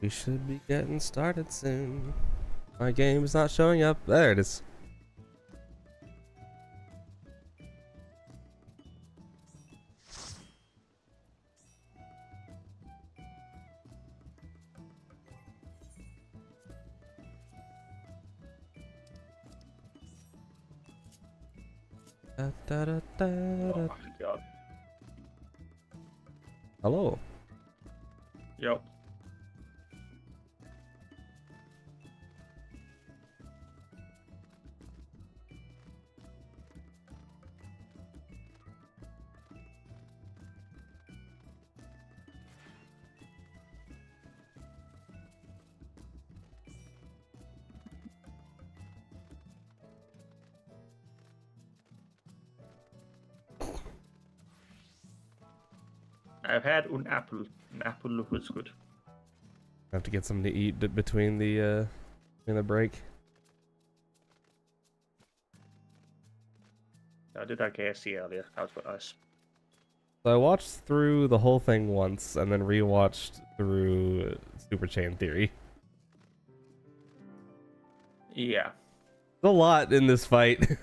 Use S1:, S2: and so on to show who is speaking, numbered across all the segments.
S1: We should be getting started soon. My game is not showing up. There it is. Da, da, da, da, da.
S2: Oh, God.
S1: Hello.
S2: Yep. I've had an apple. An apple looks good.
S1: Have to get something to eat between the break.
S2: I did that KFC earlier. That was quite nice.
S1: So I watched through the whole thing once and then rewatched through Super Chain Theory.
S2: Yeah.
S1: There's a lot in this fight.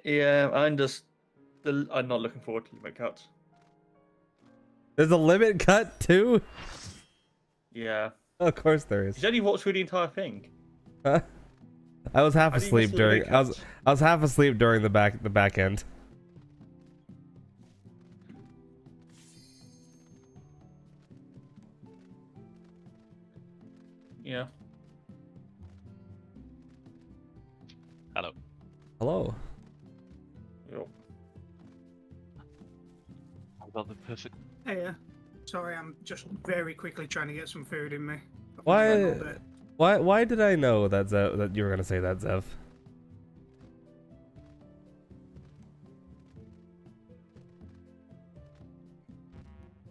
S2: Yeah, I'm not looking forward to the limit cuts.
S1: There's a limit cut too?
S2: Yeah.
S1: Of course there is.
S2: You said you watched through the entire thing.
S1: Huh? I was half
S2: How do you
S1: asleep
S2: miss the
S1: during
S2: limit
S1: I
S2: cuts?
S1: was half asleep during the back end.
S2: Yeah.
S3: Hello.
S1: Hello.
S2: Yep.
S3: How about the perfect?
S4: Hey, sorry, I'm just very quickly trying to get some food in me. I've been
S1: Why-
S4: waiting all day.
S1: Why did I know that that you were gonna say that, Zev?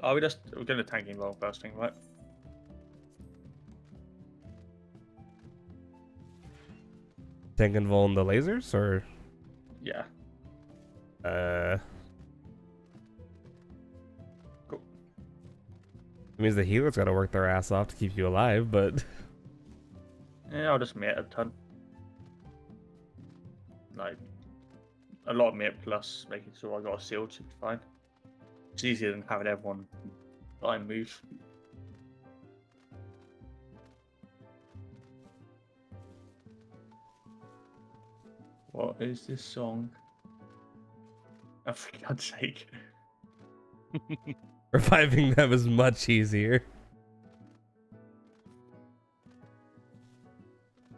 S2: We're going to tanking roll first thing, right?
S1: Tank and Vol the lasers or
S2: Yeah. Cool.
S1: It means the healer's gotta work their ass off to keep you alive, but
S2: Yeah, I'll just mate a ton. Like, a lot of mate plus making sure I got a shield should be fine. It's easier than having everyone line move. What is this song? Oh, for God's sake.
S1: reviving them is much easier.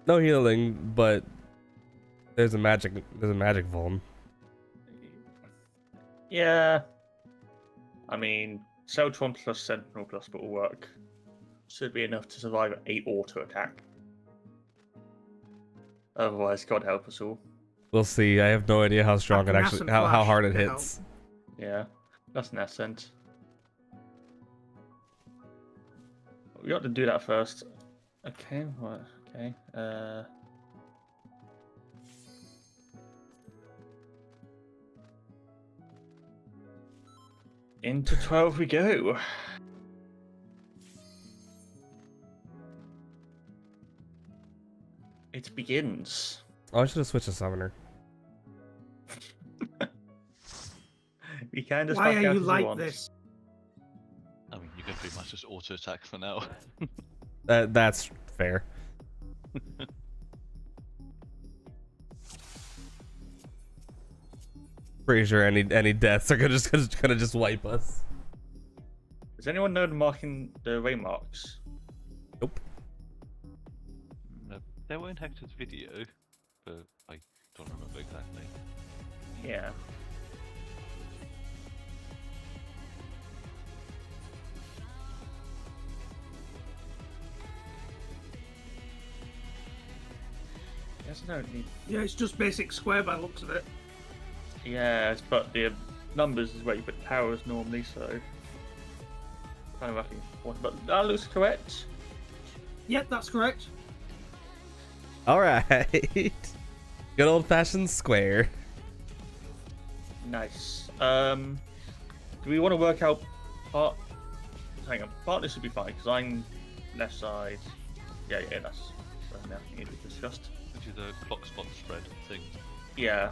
S1: No healing, but there's a magic vuln.
S2: Yeah. I mean, Celtron plus Sentinel plus will work. Should be enough to survive 8 auto attack. Otherwise, God help us all.
S1: We'll see. I have no idea how strong it
S4: Mass
S1: actually
S4: and
S1: how
S4: Flash
S1: hard it
S4: to help.
S1: hits.
S2: Yeah, that's an ascent. We got to do that first. Okay, what? Okay. Into 12 we go. It begins.
S1: Oh, I should have switched to summoner.
S2: We can just
S4: Why
S2: back
S4: are
S2: out
S4: you
S2: as
S4: like
S2: want.
S4: this?
S3: I mean, you can pretty much just auto attack for now.
S1: That's fair. Pretty sure any deaths are gonna just wipe us.
S2: Does anyone know the marking the way marks?
S1: Nope.
S3: No, they were in Hector's video, but I don't remember exactly.
S2: Yeah. Yes, no need.
S4: Yeah, it's just basic square by the looks of it.
S2: Yes, but the numbers is where you put towers normally, so kind of roughly. But that looks correct.
S4: Yep, that's correct.
S1: All right. Good old fashioned square.
S2: Nice. Do we want to work out part hang on. Partners should be fine because I'm left side. Yeah, that's something I need to be discussed.
S3: Which is the clock spot spread thing.
S2: Yeah.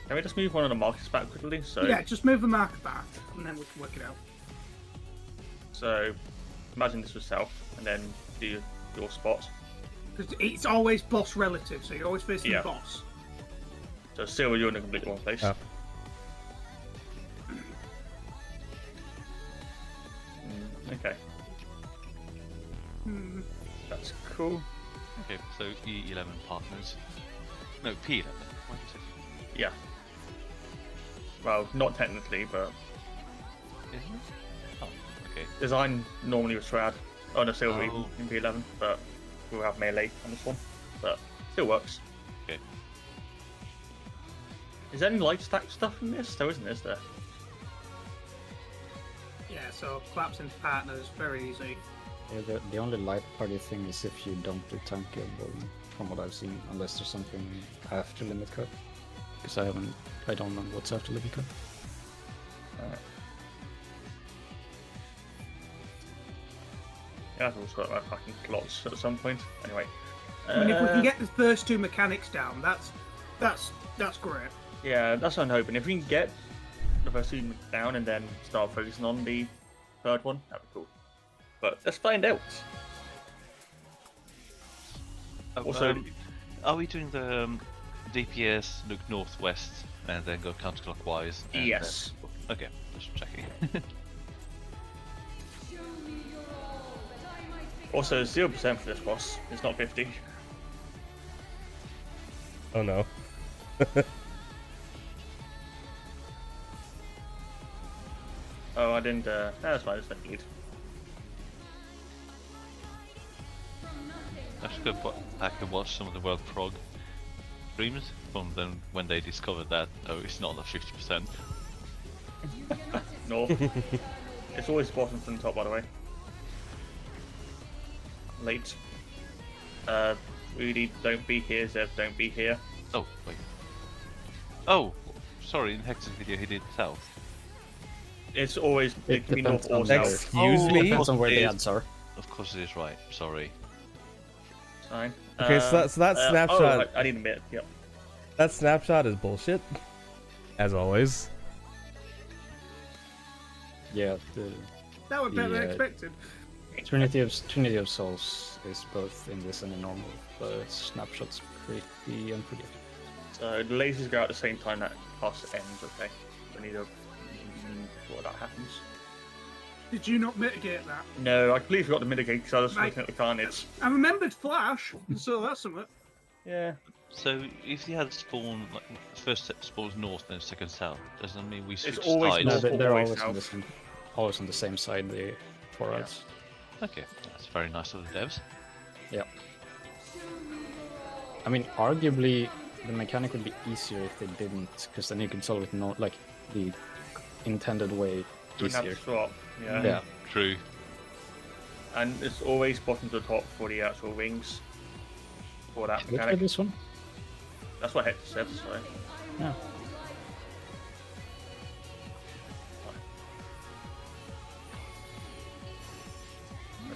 S2: Can we just move one of the markers back quickly? So
S4: Yeah, just move the marker back, and then we can work it out.
S2: So imagine this was south, and then do your spot.
S4: Because it's always boss relative, so you're always facing
S2: Yeah.
S4: the boss.
S2: So still, you're in a completely wrong place.
S1: Oh.
S2: Okay,
S4: Hmm.
S2: that's cool.
S3: Okay, so E11 partners. No, P11. What did you say?
S2: Yeah. Well, not technically, but
S3: Isn't it? Oh, okay.
S2: design normally was Shroud. Oh no, Silver
S3: Oh.
S2: in P11, but we'll have melee on this one. But still works.
S3: Okay.
S2: Is there any light stack stuff in this? There isn't, is there?
S4: Yeah, so collapse into partners, very easy.
S5: Yeah, the only light party thing is if you don't do tank volume, from what I've seen, unless there's something after limit cut. Because I don't know what's after limit cut.
S2: Yeah, I've also got my fucking slots at some point. Anyway.
S4: I mean, if we can get the first two mechanics down, that's great.
S2: Yeah, that's what I'm hoping. If we can get the first two down and then start focusing on the third one, that'd be cool. But let's find out. Also-
S3: are we doing the DPS look northwest and then go counterclockwise? And
S2: Yes.
S3: then... Okay, just checking.
S2: Also, 0% for this boss. It's not 50.
S1: Oh no.
S2: Oh, I didn't. That's fine. It's not need.
S3: I should go back and watch some of the World Prog streams from then when they discovered that it's not a 50%.
S2: No. It's always bottom from the top, by the way. Late. Rudy, don't be here. Zev, don't be here.
S3: Oh wait. Oh, sorry. In Hex's video, he did south.
S2: It's always it can be north
S5: depends
S2: or
S5: on
S2: south.
S1: Excuse
S3: Oh,
S1: me?
S5: Depends on where the
S3: It
S5: ads are.
S3: Of course, it is right. Sorry.
S2: Fine.
S1: Okay, so that snapshot-
S2: Oh, I need a minute. Yep.
S1: That snapshot is bullshit. As always.
S5: Yeah,
S4: That would be better than
S5: Yeah.
S4: expected.
S5: Trinity of Souls is both in this and in normal, but snapshot's pretty unpredictable.
S2: So the lasers go out at the same time that class ends. Okay. We need to before that happens.
S4: Did you not mitigate that?
S2: No, I completely forgot to mitigate because I was
S4: Right.
S2: looking at the carnage.
S4: I remembered Flash, so that's something.
S2: Yeah.
S3: So if you had spawn, like first set spawns north, then second south, does that mean we switch
S2: always
S3: sides?
S5: No,
S2: north.
S5: they're
S2: always
S5: always on the
S2: south.
S5: same, always on the same side. The four
S2: Yeah.
S5: ads.
S3: Okay, that's very nice of the devs.
S5: Yeah. I mean, arguably, the mechanic would be easier if they didn't, because then you could solve it like the intended way
S2: We have
S5: easier.
S2: to swap. Yeah.
S5: Yeah.
S3: True.
S2: And it's always bottom to the top for the actual wings. For that
S5: Should we try
S2: mechanic.
S5: this one?
S2: That's what Hector said. So.
S5: Yeah.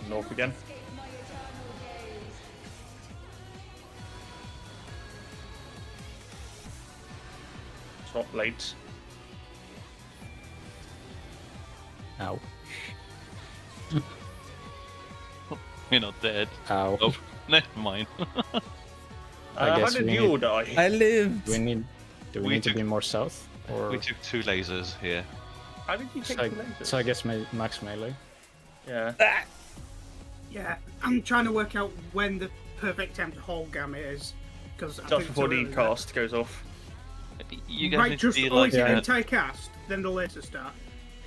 S2: North again. Swap late.
S5: Ow.
S3: You're not dead.
S5: Ow.
S3: Oh, never mind.
S5: I
S2: How
S5: guess
S2: did
S5: we
S2: you
S5: need-
S2: all die?
S1: I lived.
S5: Do we
S3: We
S5: need to
S3: took-
S5: be more south? Or
S3: We took 2 lasers here.
S2: How did you take
S5: so,
S2: the lasers?
S5: so I guess max melee.
S2: Yeah.
S4: Yeah, I'm trying to work out when the perfect time to hold gamma is. Because
S2: Just before the cast goes off.
S3: You guys
S4: Right,
S3: need to
S4: just
S3: be
S4: always
S3: like.
S4: the
S5: Yeah.
S4: entire cast, then the later start.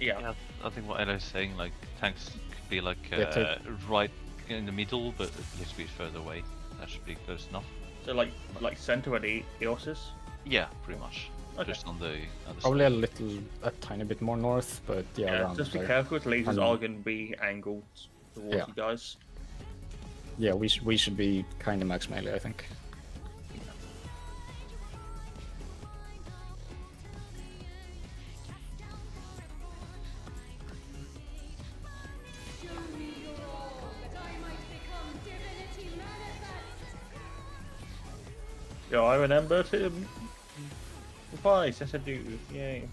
S2: Yeah.
S3: Yeah, I think what Elo's saying, like tanks could be like
S5: Yeah, take-
S3: right in the middle, but it needs to be further away. That should be close enough.
S2: So like center where the Eos is.
S3: Yeah, pretty much.
S2: Okay.
S3: Just on the other
S5: Probably
S3: side.
S5: a tiny bit more north, but yeah,
S2: Yeah.
S5: around
S2: Just be
S5: there.
S2: careful. The lasers
S5: And-
S2: are going to be angled towards
S5: Yeah.
S2: you guys.
S5: Yeah, we should be kind of max melee, I think.
S2: Yo, I remember to advice. Yes, I do. Yay.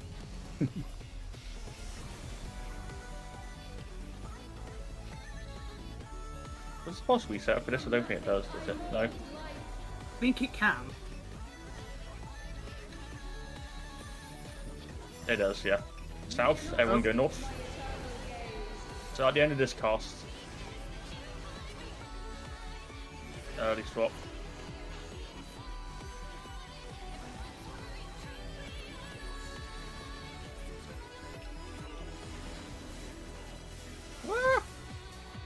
S2: Was it supposed to be set up for this? I don't think it does it? No.
S4: I think it can.
S2: It does, yeah. South, everyone go north. So at the end of this cast, early swap.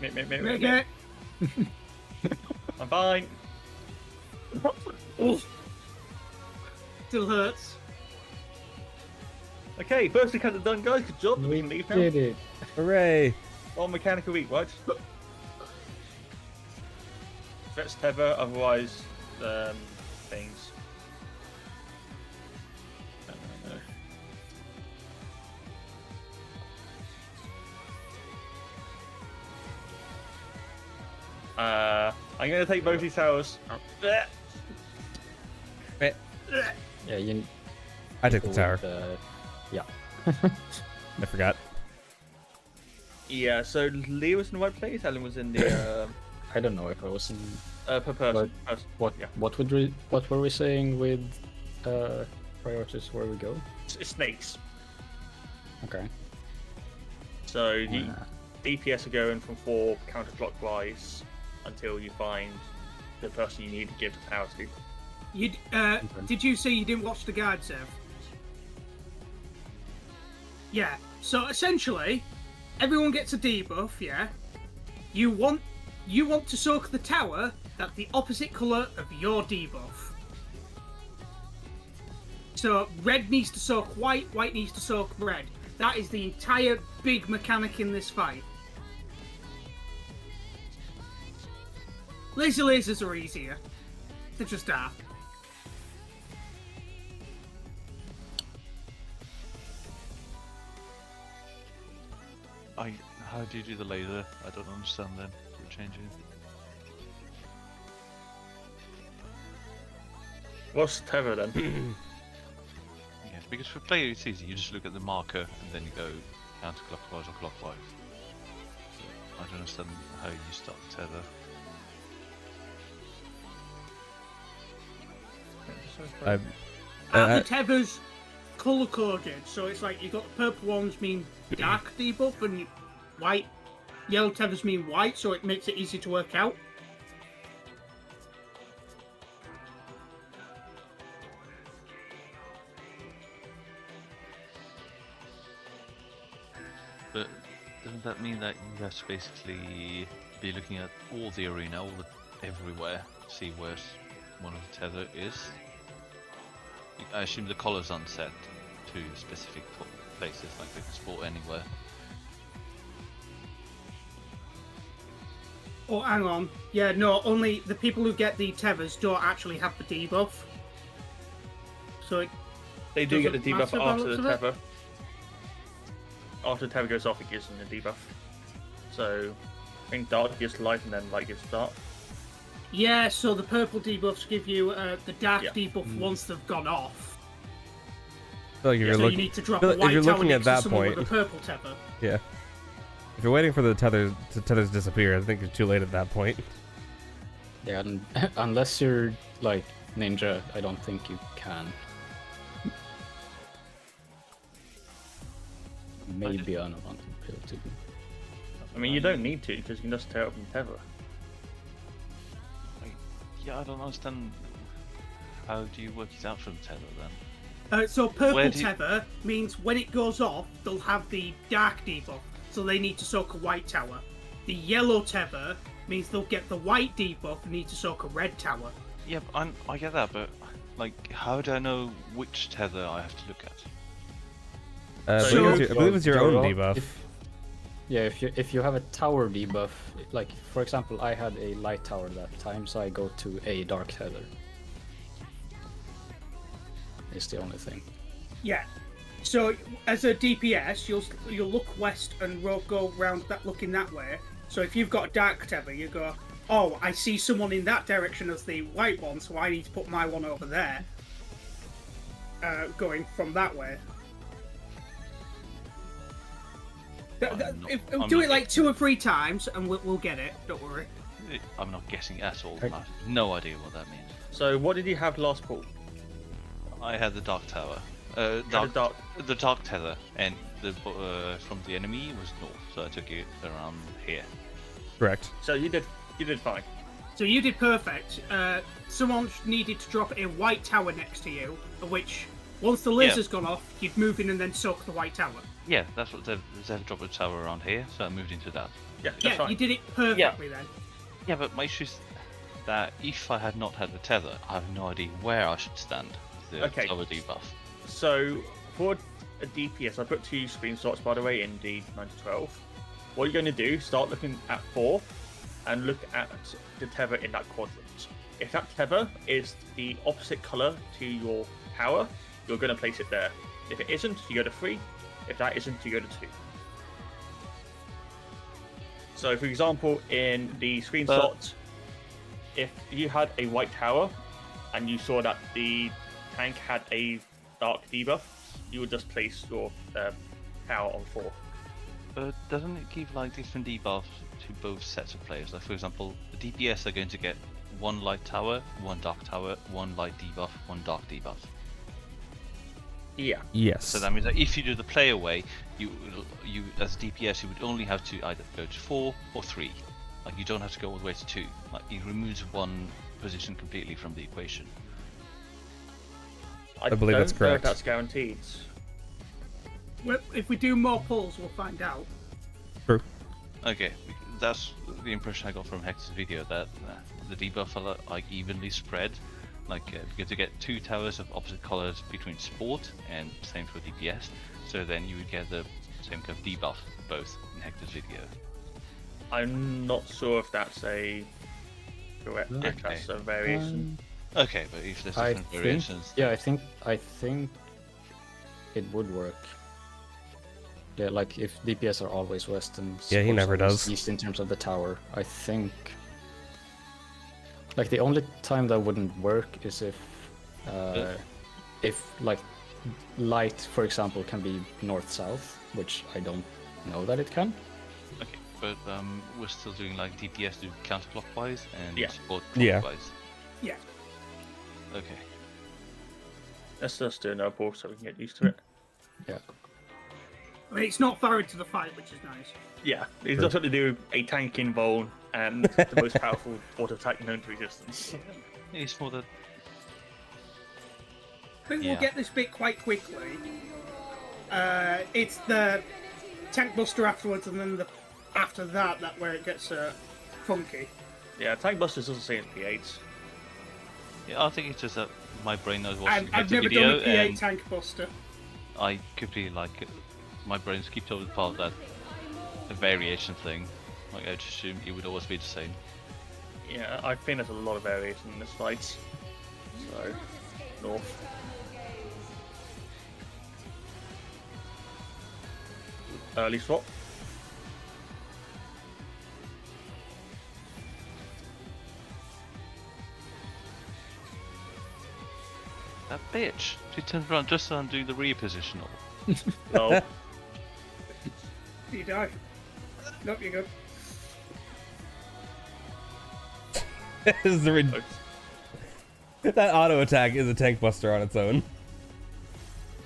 S2: Mate.
S4: Make it.
S2: I'm fine.
S4: Oh. Still hurts.
S2: Okay, first we cut done, guys. Good job.
S5: We
S2: can leave now.
S5: did it.
S1: Hooray!
S2: On mechanical week, right? Threats tether, otherwise things. I'm gonna take both these towers.
S5: Yeah, you.
S1: I took the tower.
S5: Yeah.
S1: I forgot.
S2: Yeah, so Lee was in the right place. Alan was in the
S5: I don't know if I was in.
S2: per person.
S5: What?
S2: Yeah.
S5: What were we saying with priorities where we go?
S2: It's snakes.
S5: Okay.
S2: So the DPS are going from 4 counterclockwise until you find the person you need to give the tower to.
S4: You did you say you didn't watch the guide, Zev? Yeah. So essentially, everyone gets a debuff. Yeah. You want to soak the tower that's the opposite color of your debuff. So red needs to soak white, white needs to soak red. That is the entire big mechanic in this fight. Laser lasers are easier. They just are.
S3: How do you do the laser? I don't understand then. You're changing.
S2: What's tether then?
S3: Yeah, because for player it's easy. You just look at the marker and then you go counterclockwise or clockwise. So I don't understand how you start the tether.
S4: The tethers color coded, so it's like you got the purple ones mean dark debuff and white, yellow tethers mean white, so it makes it easy to work out.
S3: But doesn't that mean that you have to basically be looking at all the arena, everywhere, see where one of the tether is? I assume the colors aren't set to specific places, like they can spawn anywhere.
S4: Oh, hang on. Yeah, no, only the people who get the tethers don't actually have the debuff. So
S2: They do get the
S4: Doesn't
S2: debuff
S4: matter by
S2: after
S4: looks
S2: the
S4: of it?
S2: tether. After the tether goes off, it gives them the debuff. So I think dark gives light and then light gives dark.
S4: yeah, so the purple debuffs give you the dark
S2: Yeah.
S4: debuff once they've gone off.
S1: I feel like if you're
S4: So
S1: looking,
S4: you need to drop
S1: feel
S4: a
S1: like if
S4: white
S1: you're
S4: tower
S1: looking at
S4: next to
S1: that
S4: someone
S1: point,
S4: with a purple tether.
S1: yeah. If you're waiting for the tethers disappear, I think it's too late at that point.
S5: Yeah, unless you're like ninja, I don't think you can. Maybe an unwanted pill to do.
S2: I mean, you don't need to because you can just tear open the tether.
S3: Yeah, I don't understand. How do you work it out from tether then?
S4: So
S3: Where
S4: purple
S3: do you-
S4: tether means when it goes off, they'll have the dark debuff, so they need to soak a white tower. The yellow tether means they'll get the white debuff and need to soak a red tower.
S3: Yeah, I get that, but like, how do I know which tether I have to look at?
S1: I
S4: So-
S1: believe it's your own
S5: Your-
S1: debuff.
S5: Yeah, if you have a tower debuff, like for example, I had a light tower that time, so I go to a dark tether. It's the only thing.
S4: Yeah. So as a DPS, you'll look west and go round that looking that way. So if you've got a dark tether, you go oh, I see someone in that direction as the white one, so I need to put my one over there. Going from that way.
S3: I'm
S4: Do
S3: not
S4: it like 2 or 3 times, and we'll get it. Don't worry.
S3: I'm not guessing at all.
S5: Okay.
S3: I have no idea what that means.
S2: So what did you have last pool?
S3: I had the Dark Tower.
S2: The
S3: The Dark Tether, and the from the enemy was north, so I took it around here.
S1: Correct.
S2: So you did fine.
S4: So you did perfect. Someone needed to drop a white tower next to you, which, once the laser's gone off, you'd move in and then soak the white tower.
S3: Yeah, that's what they've dropped a tower around here, so I moved into that.
S2: Yeah, that's
S4: Yeah,
S2: fine.
S4: you did it perfectly then.
S3: Yeah, but my issue is that if I had not had the tether, I have no idea where I should stand with the
S2: Okay.
S3: tower debuff.
S2: So for a DPS, I put 2 screenshots by the way in the 9-12. What you're going to do, start looking at 4 and look at the tether in that quadrant. If that tether is the opposite color to your tower, you're going to place it there. If it isn't, you go to 3. If that isn't, you go to 2. So for example, in the screenshot, if you had a white tower and you saw that the tank had a dark debuff, you would just place your tower on 4.
S3: But doesn't it give like different debuffs to both sets of players? Like for example, the DPS are going to get 1 light tower, 1 dark tower, 1 light debuff, 1 dark debuff.
S2: Yeah.
S1: Yes.
S3: So that means that if you do the play away, you as a DPS you would only have to either go to 4 or 3. Like you don't have to go all the way to 2. Like it removes 1 position completely from the equation.
S2: I
S1: believe that's
S2: don't know if
S1: correct.
S2: that's guaranteed.
S4: Well, if we do more pulls, we'll find out.
S1: True.
S3: Okay, that's the impression I got from Hector's video, that the debuff are like evenly spread. Like you get to get 2 towers of opposite colors between support and same for DPS. So then you would get the same kind of debuff both in Hector's video.
S2: I'm not sure if that's a correct.
S5: Okay.
S2: If that's a variation.
S3: Okay, but if there's
S5: I
S3: different
S5: think,
S3: variations,
S5: yeah, I think it would work. Yeah, like if DPS are always west and
S1: Yeah, he
S5: support's
S1: never
S5: always
S1: does.
S5: east in terms of the tower, I think. Like the only time that wouldn't work is if like light, for example, can be north-south, which I don't know that it can.
S3: okay, but we're still doing like DPS do counterclockwise and
S2: Yeah.
S3: support
S1: Yeah.
S3: clockwise.
S4: Yeah.
S3: Okay.
S2: Let's just do another ball so we can get used to it.
S5: Yeah.
S4: I mean, it's not far into the fight, which is nice.
S2: Yeah, it's just what to do a tank involved and the most powerful auto attack known to existence.
S3: It's more that
S4: I think
S3: Yeah.
S4: we'll get this bit quite quickly. It's the tank buster afterwards, and then after that where it gets funky.
S2: Yeah, tank busters doesn't say in P8.
S3: yeah, I think it's just that my brain knows what's
S4: I've
S3: Hector's
S4: never
S3: video
S4: done a P8
S3: and
S4: tank buster.
S3: I could be like my brain skipped over the part of that variation thing. Like I just assumed it would always be the same.
S2: Yeah, I think there's a lot of variation in this fight. So, north. Early swap.
S3: That bitch! She turns around just to undo the repositional.
S2: No.
S4: You die. Nope, you're good.
S1: This is that auto attack is a tank buster on its own.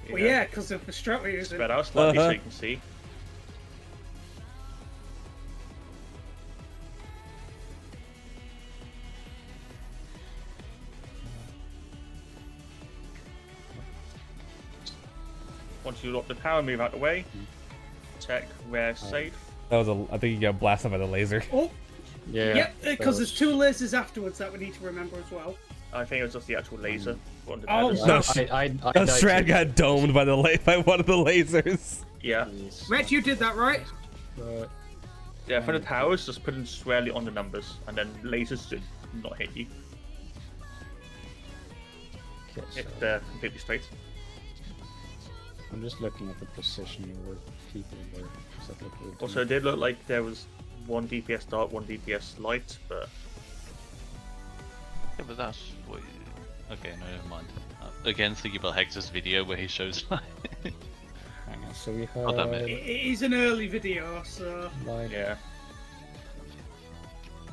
S4: Well, yeah, because of the strat we're using.
S2: Spread out slightly so
S1: Uh-huh.
S2: you can see. Once you lock the power, move out the way. Check where safe.
S1: That was I think you got blasted by the laser.
S4: Oh,
S5: Yeah.
S4: yep,
S5: that
S4: because
S5: was-
S4: there's 2 lasers afterwards that we need to remember as well.
S2: I think it was just the actual laser. One of the
S4: Oh,
S2: others.
S1: No,
S5: I
S1: The
S5: died
S1: Strad
S5: too.
S1: got domed by by one of the lasers.
S2: Yeah.
S5: Please.
S4: Red, you did that right?
S2: Yeah, for the towers, just put them squarely on the numbers, and then lasers should not hit you
S5: Okay, so
S2: if they're completely straight.
S5: I'm just looking at the position where people were. Does that look weird to
S2: Also,
S5: me?
S2: it did look like there was one DPS dark, one DPS light, but
S3: Yeah, but that's what. Okay, no, never mind. Again, thinking about Hector's video where he shows like.
S5: Hang on, so we
S3: Not that
S5: have
S3: many.
S4: It is an early video, so
S5: like
S2: Yeah.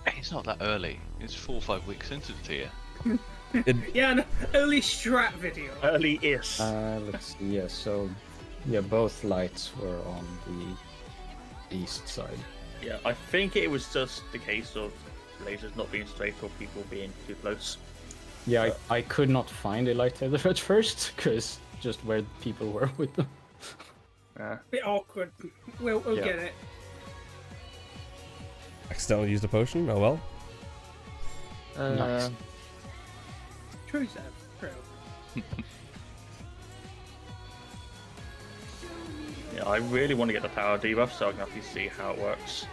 S3: Hey, it's not that early. It's 4 or 5 weeks into the tier.
S4: yeah, an early strat video.
S2: Early is.
S5: let's see. Yeah, so yeah, both lights were on the east side.
S2: Yeah, I think it was just the case of lasers not being straight or people being too close.
S5: Yeah, I could not find a light tether at first because just where people were with them.
S2: Yeah.
S4: Bit awkward. We'll
S5: Yeah.
S4: get it.
S1: Accidentally used a potion. Oh well.
S5: Nice.
S4: True, Seb. True.
S2: Yeah, I really want to get the power debuff, so I can actually see how it works.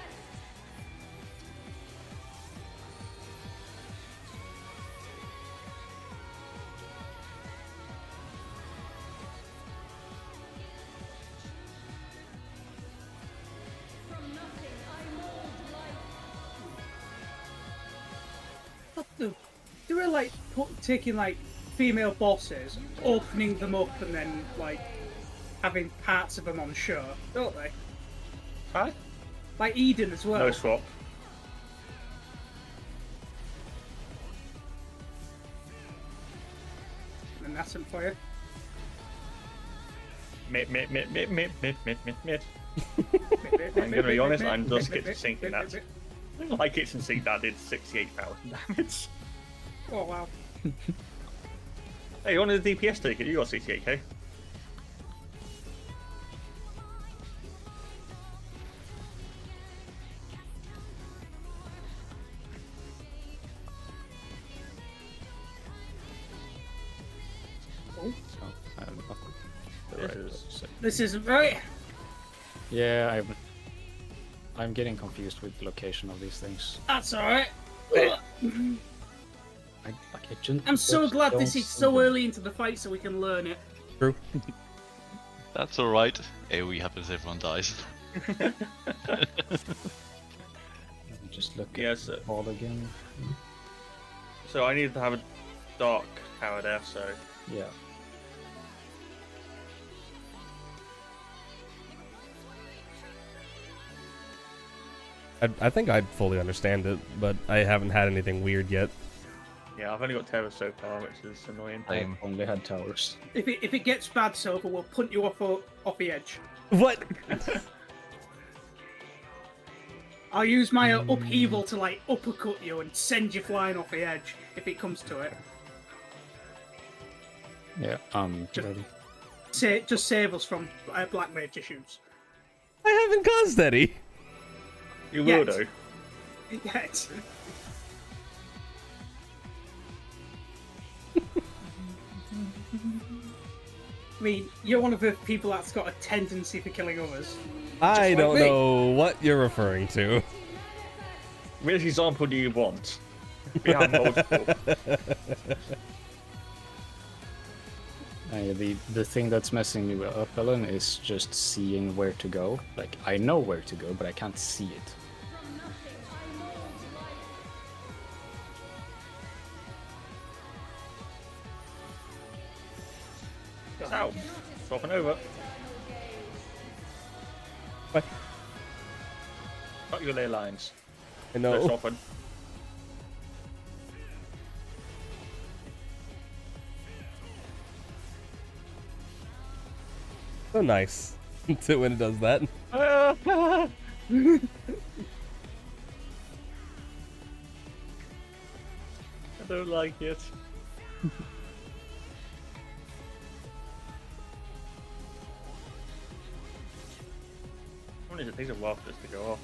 S4: They were like taking like female bosses, opening them up, and then like having parts of them on show, don't they?
S2: Hi.
S4: Like Eden as well.
S2: No swap.
S4: And that's him for you.
S2: Mid. I'm gonna be honest, I'm just getting thinking that. My kitchen sink that did 68,000 damage.
S4: Oh wow.
S2: Hey, you wanted the DPS ticket? You got 68k.
S5: So, I have nothing. The right
S2: This is-
S5: position.
S4: This is right.
S5: Yeah, I'm getting confused with the location of these things.
S4: That's alright.
S5: I shouldn't-
S4: I'm so
S5: just
S4: glad
S5: don't
S4: this is
S5: see
S4: so
S5: them.
S4: early into the fight so we can learn it.
S1: True.
S3: That's alright. AoE happens, everyone dies.
S5: Let me just look
S2: Yes,
S5: at the ball again.
S2: so I needed to have a dark power there, so
S5: Yeah.
S1: I think I fully understand it, but I haven't had anything weird yet.
S2: yeah, I've only got Terror so far, which is annoying.
S3: Same.
S5: Only had towers.
S4: If it gets bad, Silver, we'll punt you off the edge.
S1: What?
S4: I'll use my upheaval to like uppercut you and send you flying off the edge if it comes to it.
S5: Yeah,
S4: Just-
S5: ready.
S4: Just save us from black mage issues.
S1: I haven't caused any.
S2: You will
S4: Yes.
S2: do.
S4: Yes. I mean, you're one of the people that's got a tendency for killing others.
S1: I
S4: like
S1: don't
S4: me.
S1: know what you're referring to.
S2: Which example do you want? We have multiple.
S5: The thing that's messing me up, Ellen, is just seeing where to go. Like, I know where to go, but I can't see it.
S2: Ow. Swapping over.
S1: What?
S2: Cut your ley lines.
S1: I
S2: No
S1: know.
S2: swapping.
S1: So nice to when it does that.
S2: I don't like it. It takes a while for this to go off.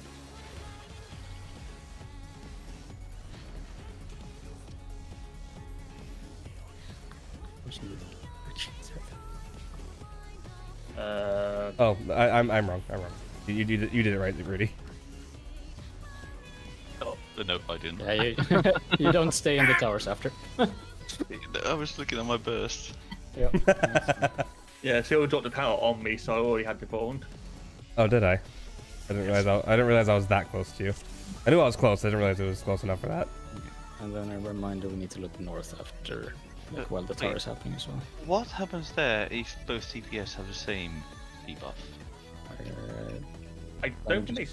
S1: Oh, I'm wrong. I'm wrong. You did it right, Rudy.
S3: Oh, no, I didn't.
S5: Yeah, you, you don't stay in the towers after.
S3: I was looking at my burst.
S5: Yep.
S2: Yeah, Seal dropped the power on me, so I already had the bond.
S1: Oh, did I? I didn't realize I didn't realize I was that close to you. I knew I was close. I didn't realize it was close enough for that.
S5: and then a reminder we need to look north after, like, while the
S3: Wait.
S5: tower is happening as well.
S3: What happens there if both TPS have the same debuff?
S2: I don't think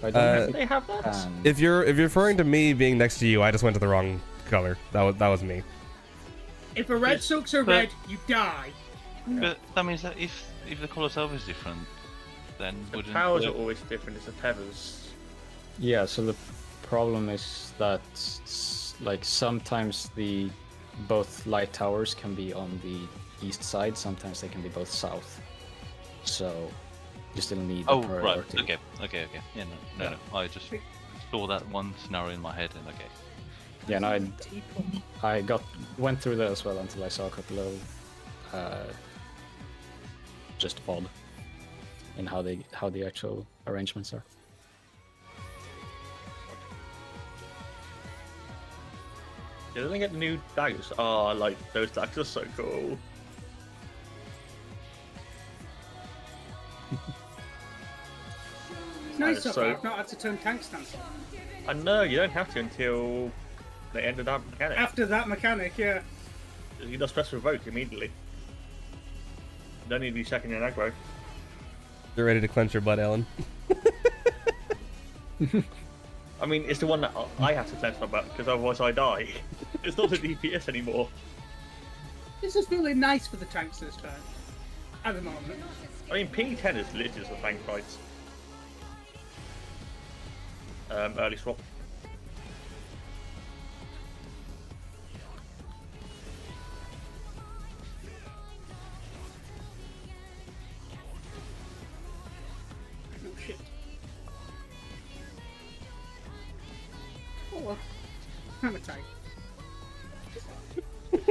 S5: I don't
S2: they have that.
S1: If you're referring to me being next to you, I just went to the wrong color. That was me.
S4: If a red sucks a red, you die.
S3: But that means that if the color itself is different, then
S2: The
S3: wouldn't
S2: powers
S3: the-
S2: are always different. It's the tethers.
S5: Yeah, so the problem is that like sometimes both light towers can be on the east side, sometimes they can be both south. So you still need the
S3: Oh right,
S5: priority.
S3: okay. Yeah, no. I just saw that one scenario in my head, and okay.
S5: Yeah, no, I went through that as well until I saw a couple of just odd in how the actual arrangements are.
S2: Didn't they get the new daggers? Oh, like those daggers are so cool.
S4: It's nice
S2: So-
S4: so I've not had to turn tank stance on.
S2: I know you don't have to until the end of that mechanic.
S4: After that mechanic, yeah.
S2: You just press revoke immediately. You don't need to be checking your aggro.
S1: You're ready to clench your butt, Ellen.
S2: I mean, it's the one that I have to cleanse my butt because otherwise I die. It's not the DPS anymore.
S4: This is really nice for the tanks this time. At the moment.
S2: I mean, P10 is literally just a tank fight. Early swap.
S4: Oh shit. Oh well. Hammer tank.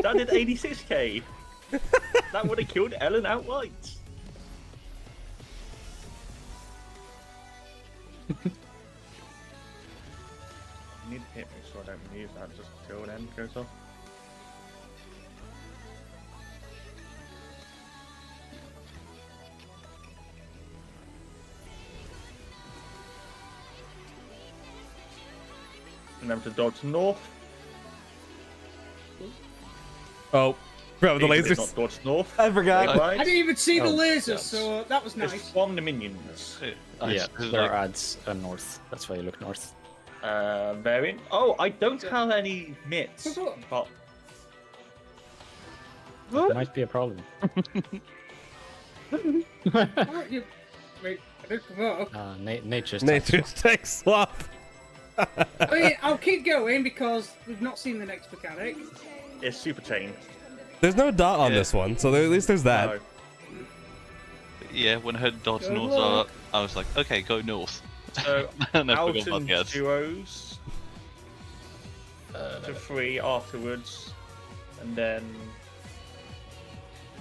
S2: That did 86k. That would have killed Ellen outright. I need to hit me so I don't use that just until the end goes off. Remember to dodge north.
S1: Oh, bro, the
S2: Even if
S1: lasers.
S2: Not dodge north.
S1: I forgot.
S2: Wait, right.
S4: I didn't even see the
S5: Oh,
S4: lasers,
S5: yes.
S4: so that was
S2: Just
S4: nice.
S2: swarm the minions.
S5: Yeah,
S3: It's
S5: there
S3: like-
S5: are ads north. That's why you look north.
S2: Variant. Oh, I don't have any mitts. But
S5: That might be a problem.
S4: Oh, you... Wait, I did come up.
S5: Nature's
S1: Nature's tech swap.
S4: I mean, I'll keep going because we've not seen the next mechanic.
S2: it's super chain.
S1: There's no dot on
S3: Yeah.
S1: this one, so at least there's that.
S2: No.
S3: Yeah, when I heard dots
S4: Good
S3: north,
S4: luck.
S3: I was like, okay, go north.
S2: So
S3: and I
S2: out
S3: forgot about
S2: and
S3: the ads.
S2: duos to 3 afterwards, and then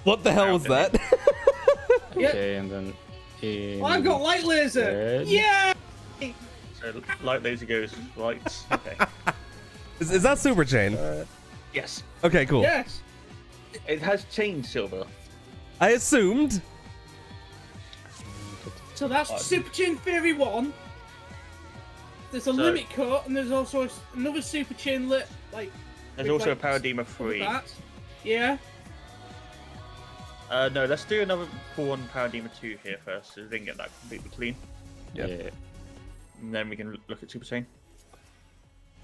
S1: What the hell was that?
S4: Yeah.
S5: Okay, and then in
S4: Oh, I've got light laser!
S5: red.
S4: Yeah!
S2: so light laser goes right. Okay.
S1: is that super chain?
S2: Yes,
S1: Okay, cool.
S4: Yes!
S2: it has chain silver.
S1: I assumed.
S4: So that's Super Chain Theory 1. There's a limit cut, and there's also another Super Chain lit, like.
S2: There's
S4: with,
S2: also a
S4: like,
S2: Paradema 3.
S4: that. Yeah.
S2: No, let's do another pull on Paradema 2 here first, so we can get that completely clean,
S1: Yep.
S5: Yeah.
S2: and then we can look at Super Chain.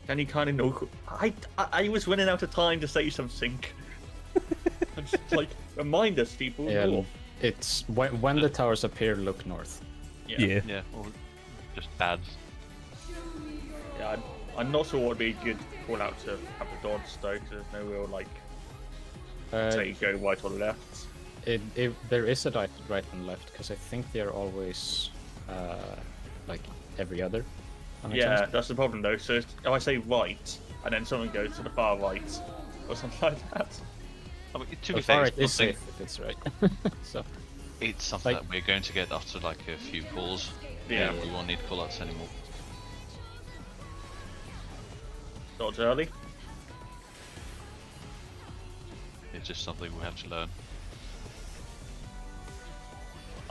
S2: Then you kind of know. I was running out of time to say something. I'm just like, remind us, people.
S5: Yeah,
S2: north.
S5: it's when the towers appear, look north.
S1: Yeah.
S3: Yeah, or just ads.
S2: Yeah, I'm not sure what would be a good call out to have the dodge though, 'cause there's no real like say you go right or left.
S5: There is a right and left because I think they're always like every other. on a
S2: Yeah,
S5: chance.
S2: that's the problem though. So if I say right and then someone goes to the far right or something like that.
S3: I mean, to
S5: So
S3: be
S5: far
S3: fair,
S5: it is
S3: it's something,
S5: safe if it's right. So
S3: it's something
S5: Like-
S3: that we're going to get after like a few calls.
S2: Yeah.
S3: We won't need callouts anymore.
S2: Dodge early.
S3: It's just something we have to learn.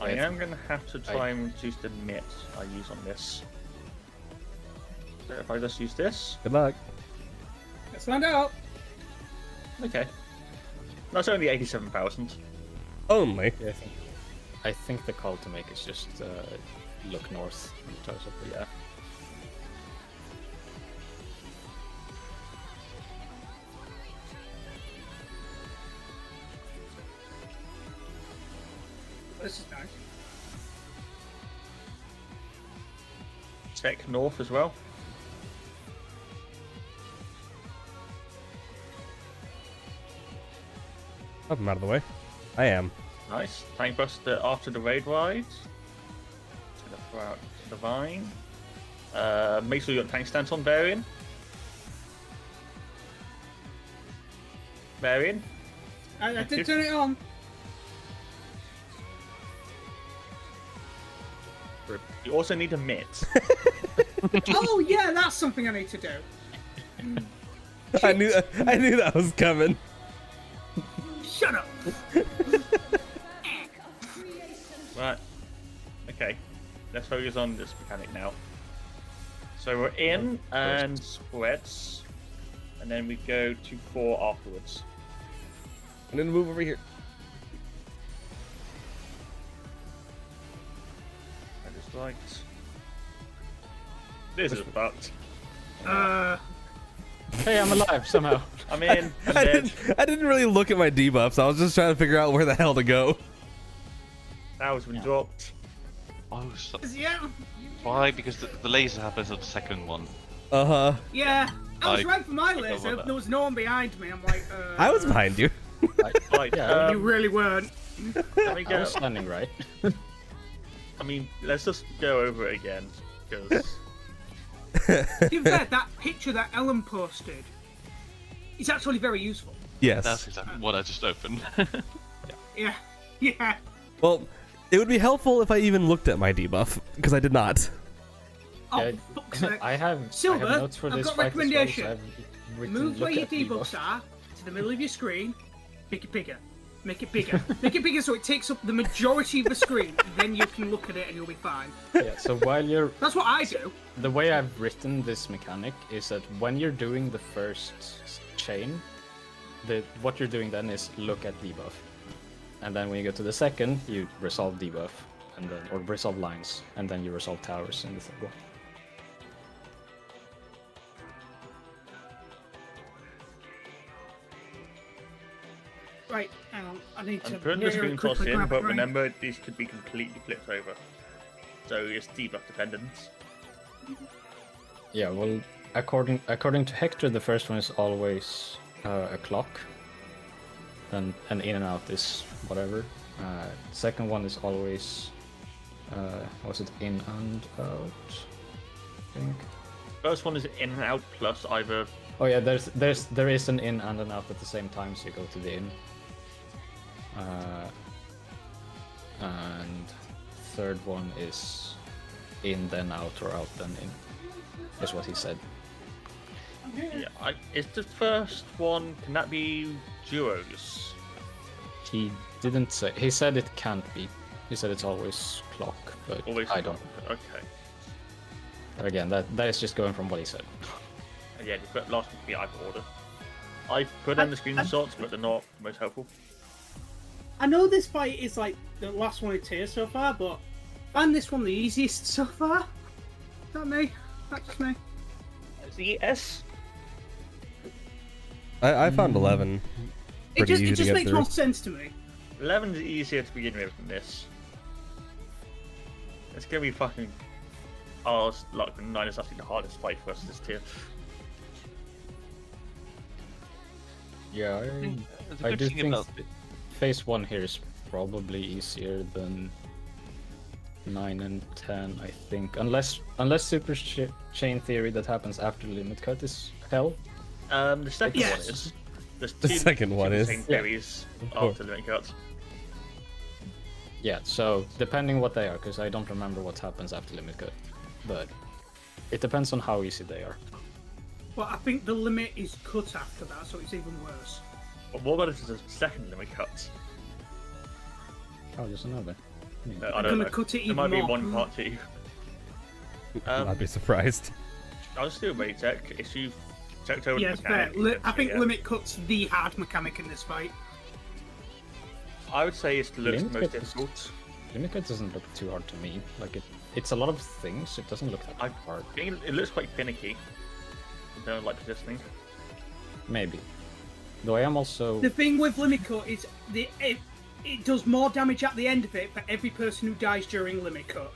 S2: I
S5: Yeah.
S2: am gonna have to try and reduce the mitt I use on this. So if I just use this,
S1: Good luck.
S4: Let's find out.
S2: Okay. That's only 87,000.
S1: Only.
S5: Yeah, I think the call to make is just look north in terms of the
S2: Yeah.
S4: This is nice.
S2: Check north as well.
S1: I'm out of the way. I am.
S2: Nice. Tank Buster after the raid ride. Just gonna throw out the vine. Make sure you got tank stance on Varian. Varian.
S4: I did turn it on.
S2: You also need a mitt.
S4: Oh yeah, that's something I need to do.
S1: I knew that was coming.
S4: Shut up.
S2: Right. Okay. Let's focus on this mechanic now. So we're in and spreads, and then we go to 4 afterwards.
S1: I'm gonna move over here.
S2: I just liked. This is fucked.
S5: Hey, I'm alive somehow.
S2: I'm in. I'm
S1: I
S2: dead.
S1: didn't really look at my debuffs. I was just trying to figure out where the hell to go.
S2: That was been dropped.
S3: Oh, so,
S4: Yeah.
S3: why? Because the laser happens on the second one.
S1: Uh-huh.
S4: Yeah. I was
S3: I
S4: right for my
S3: forgot
S4: laser.
S3: about that.
S4: There was no one behind me. I'm like,
S1: I was behind you.
S2: Right.
S5: Yeah,
S4: You really weren't.
S2: Let me
S5: I
S2: go.
S5: was standing right.
S2: I mean, let's just go over it again because
S4: In fact, that picture that Ellen posted is actually very useful.
S1: Yes.
S3: That's exactly what I just opened.
S4: Yeah. Yeah.
S1: Well, it would be helpful if I even looked at my debuff, because I did not.
S4: Oh,
S5: Yeah,
S4: fuck's sake.
S5: I have
S4: Silver,
S5: notes for
S4: I've
S5: this
S4: got
S5: fight as well, so
S4: recommendation.
S5: I've written,
S4: Move where
S5: look
S4: your
S5: at
S4: debuffs
S5: debuff.
S4: are to the middle of your screen. Make it bigger. Make it bigger. Make it bigger so it takes up the majority of the screen. Then you can look at it and you'll be fine.
S5: Yeah, so while you're
S4: That's what I do.
S5: the way I've written this mechanic is that when you're doing the first chain, what you're doing then is look at debuff, and then when you go to the second, you resolve debuff, and then or resolve lines, and then you resolve towers in the third one.
S4: Right, hang on. I need to
S2: I'm putting the
S4: very
S2: screenshots
S4: quickly
S2: in,
S4: grab
S2: but
S4: it, right?
S2: remember these could be completely flipped over. So it's debuff dependent.
S5: Yeah, well, according to Hector, the first one is always a clock. Then an in and out is whatever. Second one is always was it in and out? I think.
S2: First one is in and out plus either.
S5: Oh yeah, there is an in and an out at the same time, so you go to the in. And third one is in then out or out then in. Is what he said.
S2: Yeah, is the first one? Can that be duos?
S5: He didn't say. He said it can't be. He said it's always clock, but
S2: Always.
S5: I don't.
S2: Okay.
S5: But again, that is just going from what he said.
S2: And yeah, the last one can be either order. I put in the screenshots, but they're not the most helpful.
S4: I know this fight is like the last one in tier so far, but I found this one the easiest so far. Is that me? That's just me.
S2: Yes.
S1: I found 11
S4: It
S1: pretty easy to
S4: just
S1: get
S4: makes
S1: through.
S4: more sense to me.
S2: 11 is easier to begin with than this. It's gonna be fucking. Oh, it's like 9 is actually the hardest fight for us this tier.
S5: Yeah,
S3: The
S5: I
S3: good
S5: do
S3: thing
S5: think
S3: about
S5: phase 1 here is probably easier than 9 and 10, I think. Unless super chain theory that happens after limit cut is hell.
S2: The second
S4: Yes.
S2: one is. There's
S1: The
S2: two
S1: second one is.
S2: Same theories
S1: course.
S2: after the limit cuts.
S5: Yeah, so depending what they are, because I don't remember what happens after limit cut, but it depends on how easy they are.
S4: But I think the limit is cut after that, so it's even worse.
S2: But what about if it's a second limit cut?
S5: Oh, there's another.
S2: I
S4: I'm
S2: don't
S4: gonna
S2: know.
S4: cut it
S2: There
S4: even
S2: might be
S4: more.
S2: one part 2.
S1: I'd be surprised.
S2: I'll just do a rate check. If you checked over
S4: Yeah,
S2: the
S4: it's fair.
S2: mechanic.
S4: I think
S2: yeah.
S4: limit cut's the hard mechanic in this fight.
S2: I would say it's looks the
S5: Limit
S2: most
S5: cut is-
S2: difficult.
S5: Limit Cut doesn't look too hard to me. Like it's a lot of things. It doesn't look that
S2: I
S5: hard.
S2: think it looks quite finicky. I don't like positioning.
S5: Maybe. Though I am also.
S4: The thing with limit cut is it does more damage at the end of it for every person who dies during limit cut.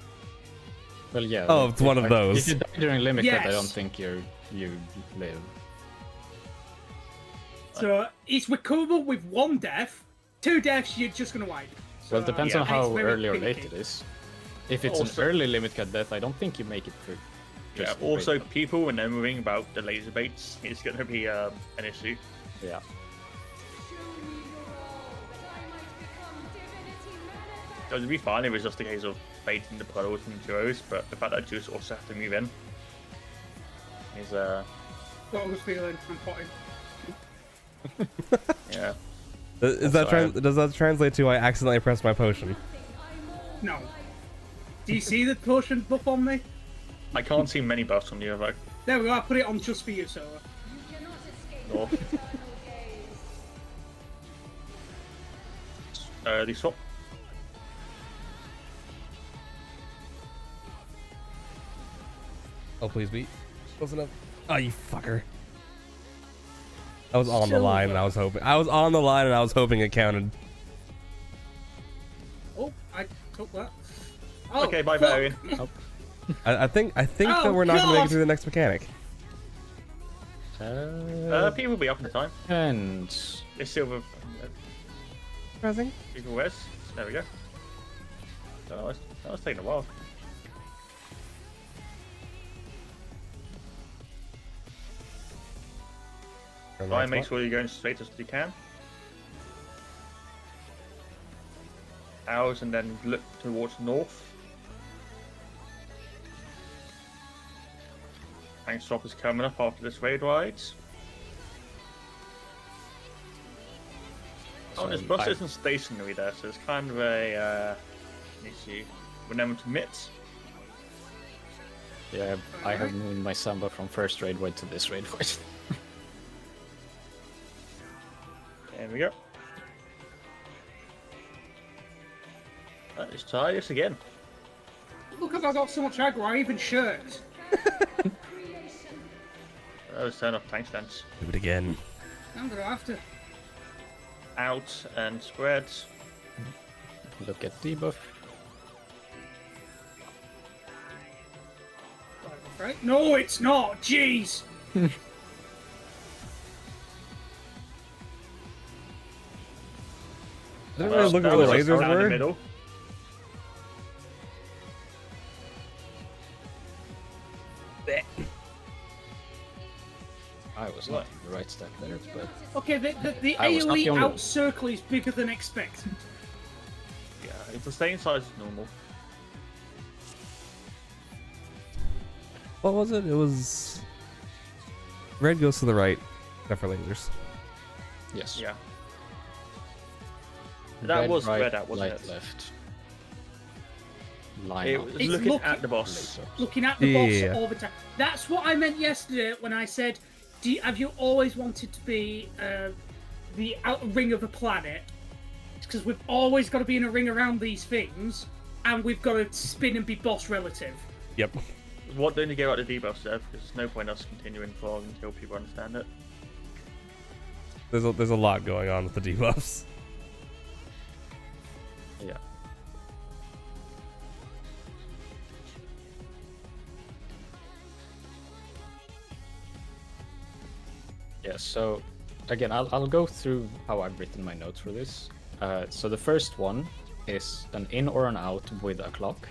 S5: Well, yeah.
S1: Oh, it's one of those.
S5: If you die during Limit Cut, I
S4: Yes.
S5: don't think you live.
S4: So it's recoverable with 1 death. 2 deaths, you're just gonna wipe.
S5: Well, it depends
S2: yeah.
S5: on how
S4: It's very
S5: early or late
S4: finicky.
S5: it is. If it's
S2: Also-
S5: an early Limit Cut death, I don't think you make it through.
S2: Yeah.
S5: Just
S2: Also,
S5: straight
S2: people remembering about the laser baits is going to be an issue.
S5: up. Yeah.
S2: It would be fine if it was just a case of baiting the puddles and duos, but the fact that Juice also have to move in is
S4: What I was feeling, I'm potting.
S2: yeah.
S1: Is that
S5: Also,
S1: does that translate to I accidentally pressed my potion?
S4: No. Do you see the potion buff on me?
S2: I can't see many buffs on you, though.
S4: There we go, I put it on just for you, Sola.
S2: North. Early swap.
S1: Oh, please be close enough. Oh, you fucker. I was on the
S4: Silver.
S1: line and I was hoping. I was on the line and I was hoping it counted.
S4: Oh, I took that. Oh,
S2: Okay, bye,
S4: fuck.
S2: Varian.
S1: I think that
S4: Oh,
S1: we're not gonna make
S4: God.
S1: it through the next mechanic.
S2: People will be up in the time.
S5: And
S2: It's silver.
S1: Pressing.
S2: People west. There we go. That was taking a while. Try and make sure you're going straight as you can. Hours and then look towards north. Tank stop is coming up after this raid ride. Oh, this bus isn't stationary there, so it's kind of a an issue. Remember to mitt.
S5: yeah, I have moved my Samba from first raid void to this raid void.
S2: There we go. Let's try this again.
S4: Look, I got so much aggro, I even shirt.
S2: Let's turn off tank stance.
S1: Do it again.
S4: I'm gonna have to.
S2: Out and spread.
S5: Look at debuff.
S4: Right? No, it's not. Jeez.
S1: I didn't really look at where the lasers
S2: down the
S1: were.
S2: middle.
S5: I was not in the right stack there, but
S4: Okay, the
S5: I was not the
S4: AoE
S5: only
S4: out
S5: one.
S4: circle is bigger than expected.
S2: Yeah, it's the same size as normal.
S1: What was it? It was. Red goes to the right, except for lasers.
S5: yes.
S2: Yeah. That was
S5: right,
S2: red out, wasn't
S5: light
S2: it?
S5: left. Line
S2: It
S5: up.
S2: was
S4: It's
S2: looking
S4: looking-
S2: at the boss.
S5: Laser.
S4: Looking at the boss
S1: Yeah.
S4: all the time. That's what I meant yesterday when I said, have you always wanted to be the outer ring of a planet? Because we've always got to be in a ring around these things, and we've got to spin and be boss relative.
S1: Yep.
S2: What don't you get out the debuff, Dev? Because there's no point us continuing for until people understand it.
S1: There's a lot going on with the debuffs.
S5: Yeah. Yeah, so again, I'll go through how I've written my notes for this. So the first one is an in or an out with a clock.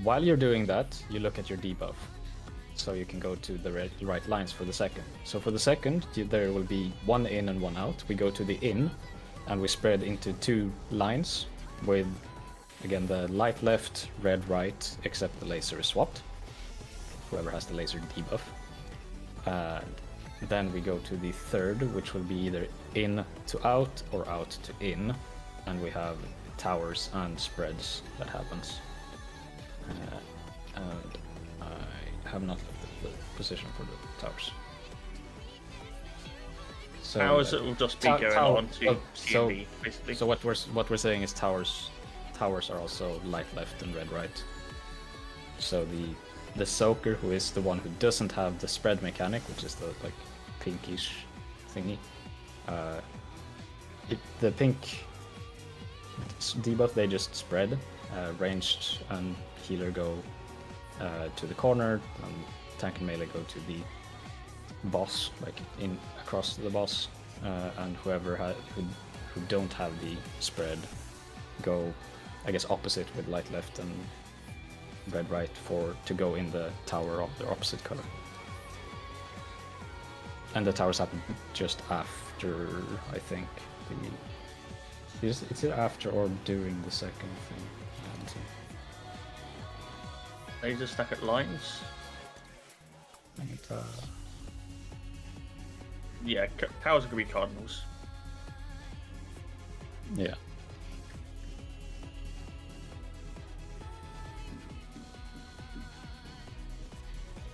S5: While you're doing that, you look at your debuff. So you can go to the right lines for the second. So for the second, there will be one in and one out. We go to the in, and we spread into 2 lines with, again, the light left, red right, except the laser is swapped. Whoever has the laser debuff. Then we go to the third, which will be either in to out or out to in, and we have towers and spreads that happens. And I have not left the position for the towers. So
S2: Towers will just be
S5: tow-
S2: going
S5: tow-
S2: on to
S5: oh, so-
S2: CMB, basically.
S5: So what we're saying is towers are also light left and red right. So the soaker, who is the one who doesn't have the spread mechanic, which is the like pinkish thingy, the pink debuff, they just spread. Ranged and healer go to the corner, and tank and melee go to the boss, like in across the boss, and whoever who don't have the spread go, I guess, opposite with light left and red right to go in the tower of the opposite color. And the towers happen just after, I think. It's either after or during the second thing. I haven't seen.
S2: Laser stack at lines.
S5: And,
S2: Yeah, towers are going to be cardinals.
S5: yeah.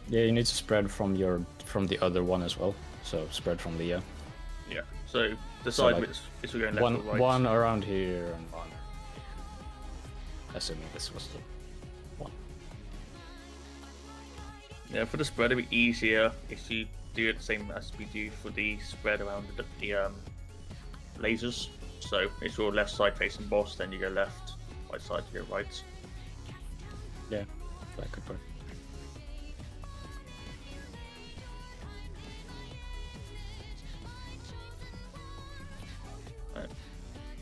S5: Yeah, you need to spread from the other one as well. So spread from Leah.
S2: Yeah. So decide
S5: like,
S2: which if we're going left or right.
S5: One around here and one. Assuming this was the one.
S2: Yeah, for the spread, it'll be easier if you do it the same as we do for the spread around the lasers. So if you're left side facing boss, then you go left, right side you go right.
S5: Yeah, that could work.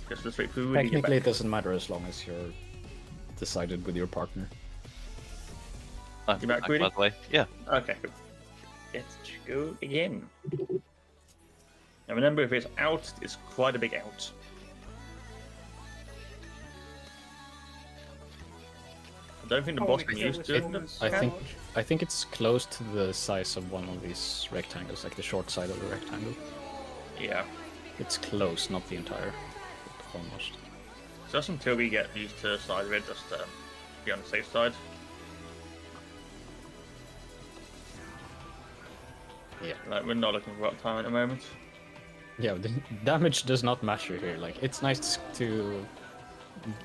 S2: Just the straight through. When you get
S5: Technically, it
S2: back.
S5: doesn't matter as long as you're decided with your partner.
S3: I'm
S2: You back,
S3: back,
S2: Rudy?
S3: by the way. Yeah.
S2: Okay. Let's go again. Now remember, if it's out, it's quite a big out. I don't think the boss can use it.
S5: I think it's close to the size of one of these rectangles, like the short side of the rectangle.
S2: Yeah.
S5: It's close, not the entire, but almost.
S2: Just until we get used to the side of it, just be on the safe side.
S5: Yeah.
S2: Like, we're not looking for uptime at the moment.
S5: Yeah, the damage does not matter here. Like, it's nice to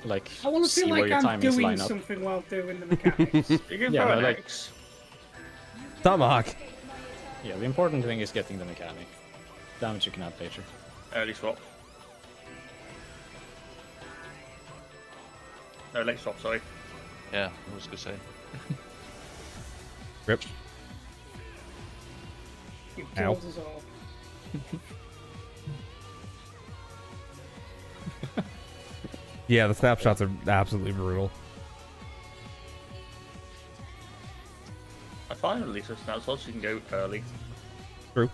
S5: like
S4: I want to
S5: see
S4: feel
S5: where
S4: like
S5: your
S4: I'm
S5: timings
S4: doing
S5: line up.
S4: something while doing the mechanics.
S2: You can
S5: Yeah,
S2: throw
S5: but
S2: an
S5: like-
S2: axe.
S1: Tomahawk.
S5: Yeah, the important thing is getting the mechanic. Damage you can add later.
S2: Early swap. No, late swap, sorry.
S3: Yeah, I was gonna say.
S1: Rip.
S4: You
S1: Ow.
S4: killed us all.
S1: Yeah, the snapshots are absolutely brutal.
S2: I find at least it's now so you can go early.
S1: True.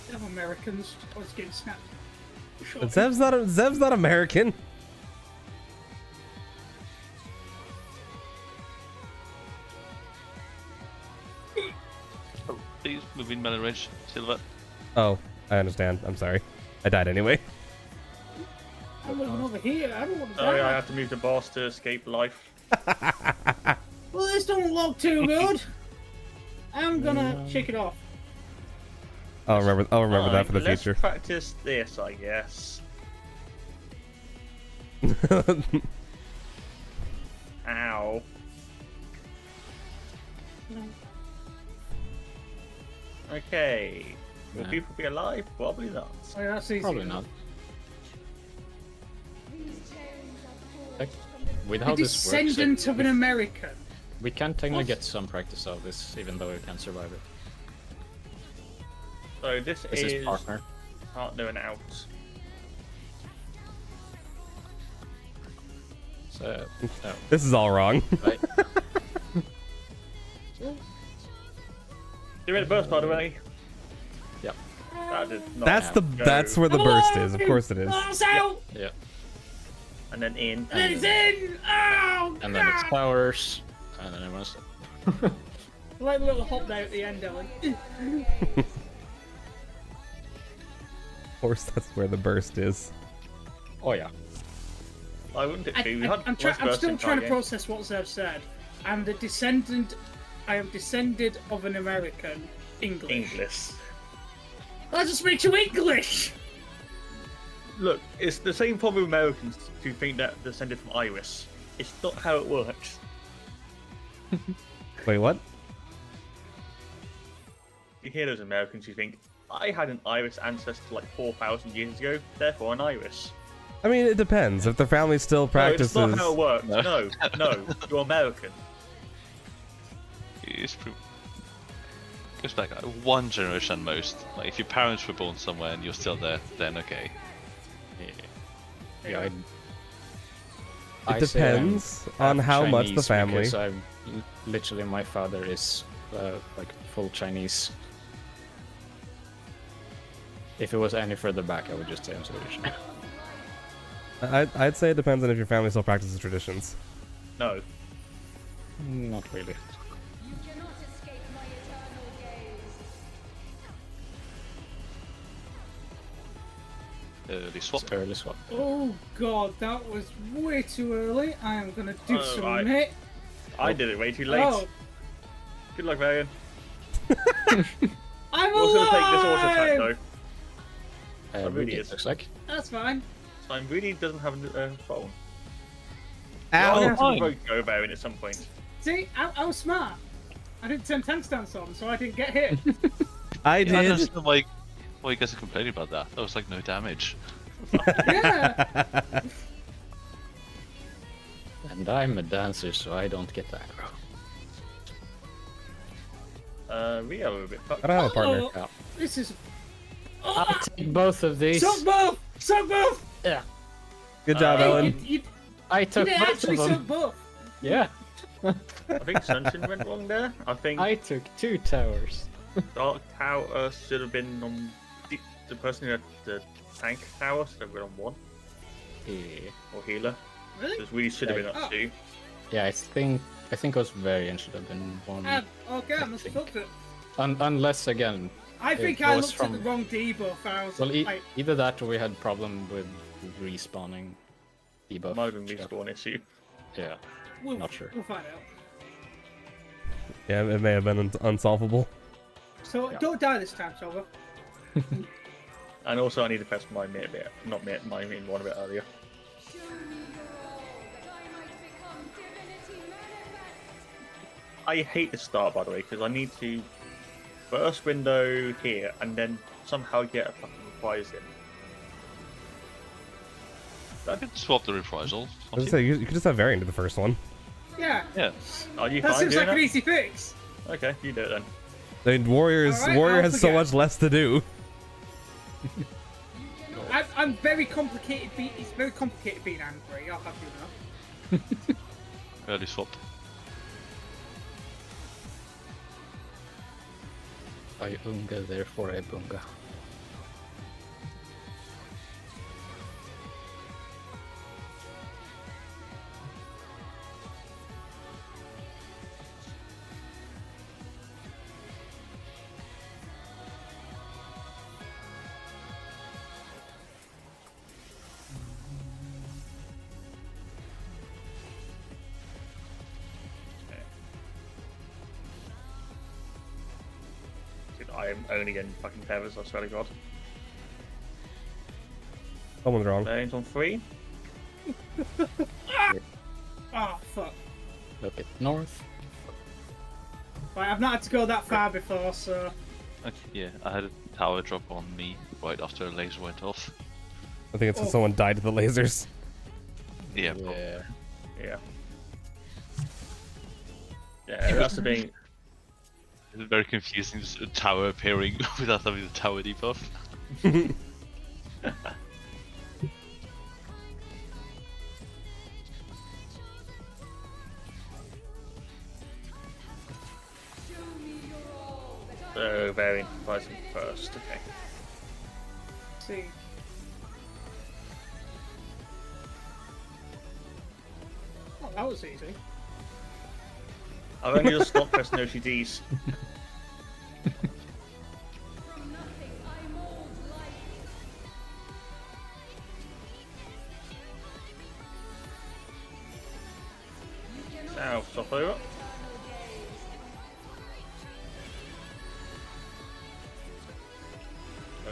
S4: Damn Americans, always getting snapped. Sure.
S1: But Zev's not American.
S3: Oh, please move in melee range, Silver.
S1: Oh, I understand. I'm sorry. I died anyway.
S4: I'm going over here. I don't want to
S2: Oh yeah, I
S4: die.
S2: have to move the boss to escape life.
S4: Well, this don't look too good. I'm gonna shake it off.
S1: I'll remember that for the
S2: Let's
S1: future.
S2: practice this, I guess. Ow. Okay. Will
S5: Yeah.
S2: people be alive? Probably not.
S4: Oh, yeah, that's easy.
S5: Probably not. Like, with
S4: The
S5: how this works,
S4: descendant of an American.
S5: we can technically
S4: What?
S5: get some practice out of this, even though we can't survive it.
S2: So this
S5: This is partner.
S2: partner and out.
S5: So, oh,
S1: This is all wrong.
S5: right.
S2: Do it burst, by the way.
S5: Yep.
S2: That did not
S1: That's
S2: go.
S1: where the burst is. Of course it is.
S4: Oh, it's out!
S5: Yeah.
S2: And then in.
S4: And it's in! Oh,
S5: And then it's
S4: God!
S5: towers. And then everyone's.
S4: Like a little hop there at the end, Ellen.
S1: Of course, that's where the burst is.
S5: Oh yeah.
S2: I wouldn't it be? We
S4: I'm
S2: had one
S4: still
S2: burst in
S4: trying to
S2: target.
S4: process what Zev said. I am descended of an American English.
S2: English.
S4: That just makes you English!
S2: Look, it's the same problem with Americans who think that they're descended from Iris. It's not how it works.
S1: Wait, what?
S2: You hear those Americans who think, I had an Iris ancestor like 4,000 years ago, therefore an Iris.
S1: I mean, it depends. If the family still practices.
S2: No, it's not how it works.
S3: No.
S2: No, you're American.
S3: It's pretty... goes back like one generation most. Like if your parents were born somewhere and you're still there, then okay.
S5: Yeah,
S1: It
S5: I say I'm
S1: depends on
S5: half
S1: how much the
S5: Chinese
S1: family.
S5: because I'm literally my father is like full Chinese. If it was any further back, I would just say I'm Swedish.
S1: I'd say it depends on if your family still practices traditions.
S2: No.
S5: Not really.
S6: You cannot escape my eternal gaze.
S3: Early swap.
S5: It's early swap.
S4: Oh god, that was way too early. I am gonna do
S2: Oh,
S4: some
S2: I-
S4: hit.
S2: I did it way too late.
S4: Oh,
S2: Good luck, Varian.
S4: I'm
S2: Also take this auto attack
S4: alive!
S2: though.
S5: Rudy,
S2: really
S5: it
S2: is.
S5: looks like.
S4: That's fine.
S2: Time really doesn't have a phone.
S1: Ow!
S2: I'll have
S3: fine.
S2: to vote go Varian at some point.
S4: See, I was smart. I didn't turn tank stance on, so I didn't get hit.
S1: I
S3: I
S1: did.
S3: don't understand why you guys are complaining about that. That was like no damage.
S4: Yeah.
S5: And I'm a dancer, so I don't get aggro.
S2: We are a bit fucked.
S1: I don't have a partner.
S4: Oh,
S5: Yeah.
S4: this is.
S5: I'll
S4: Oh,
S5: take both of these.
S4: suck both! Suck both!
S5: Yeah.
S1: Good job,
S2: Hey,
S1: Ellen.
S4: You
S5: I took
S4: didn't
S5: both
S4: actually
S5: of
S4: suck
S5: them.
S4: both.
S5: Yeah.
S2: I think Sunshine went wrong there. I think
S5: I took 2 towers.
S2: Dark Tower should have been on the person who had the tank tower should have been on 1
S5: Yeah.
S2: or healer.
S4: Really?
S2: This really should have been
S4: Oh.
S2: up 2.
S5: Yeah, I think it was Varian should have been 1.
S4: Okay, I must have fucked it.
S5: Unless again,
S4: I think
S5: It
S4: I
S5: was
S4: looked
S5: from-
S4: at the wrong debuff. I was
S5: well,
S4: like,
S5: either that or we had problem with respawning debuff.
S2: Might have been respawn issue.
S5: Yeah.
S4: we'll,
S5: not sure.
S4: We'll find out.
S1: Yeah, it may have been unsolvable.
S4: So
S5: Yeah.
S4: don't die this time, Silver.
S2: And also I need to press my main one a bit earlier.
S6: Show me your all, that I might become divinity manifest.
S2: I hate the start by the way because I need to first window here and then somehow get a fucking reprise in.
S3: I could swap the reprisal.
S1: I was gonna say, you could just have variant to the first one.
S4: Yeah,
S3: Yeah.
S2: Are you
S4: that
S2: fine
S4: seems
S2: doing
S4: like an
S2: that?
S4: easy fix.
S2: Okay, you do it then.
S1: The Warrior
S4: Alright,
S1: has
S4: I'll
S1: so
S4: forget.
S1: much less to do.
S4: I'm very complicated. It's very complicated being angry. I'll have you know.
S3: Early swap.
S5: I unga, therefore I bunga.
S2: Dude, I am only getting fucking feathers, I swear to god.
S1: Someone's wrong.
S2: Variant on 3.
S4: Oh fuck!
S5: Look at north.
S4: Right, I've not had to go that far before, so
S3: Okay, yeah, I had a tower drop on me right after a laser went off.
S1: I think it's
S4: Oh.
S1: because someone died to the lasers.
S3: Yeah, probably.
S5: Yeah.
S2: Yeah. Yeah, that's the thing.
S3: It's very confusing, just a tower appearing without having the tower debuff.
S6: Show me your all, that I
S2: Variant rising first, okay.
S4: let's see. Oh, that was easy.
S2: I've only just stopped pressing OCDs.
S6: from nothing I mold life. You cannot
S2: South, stop over.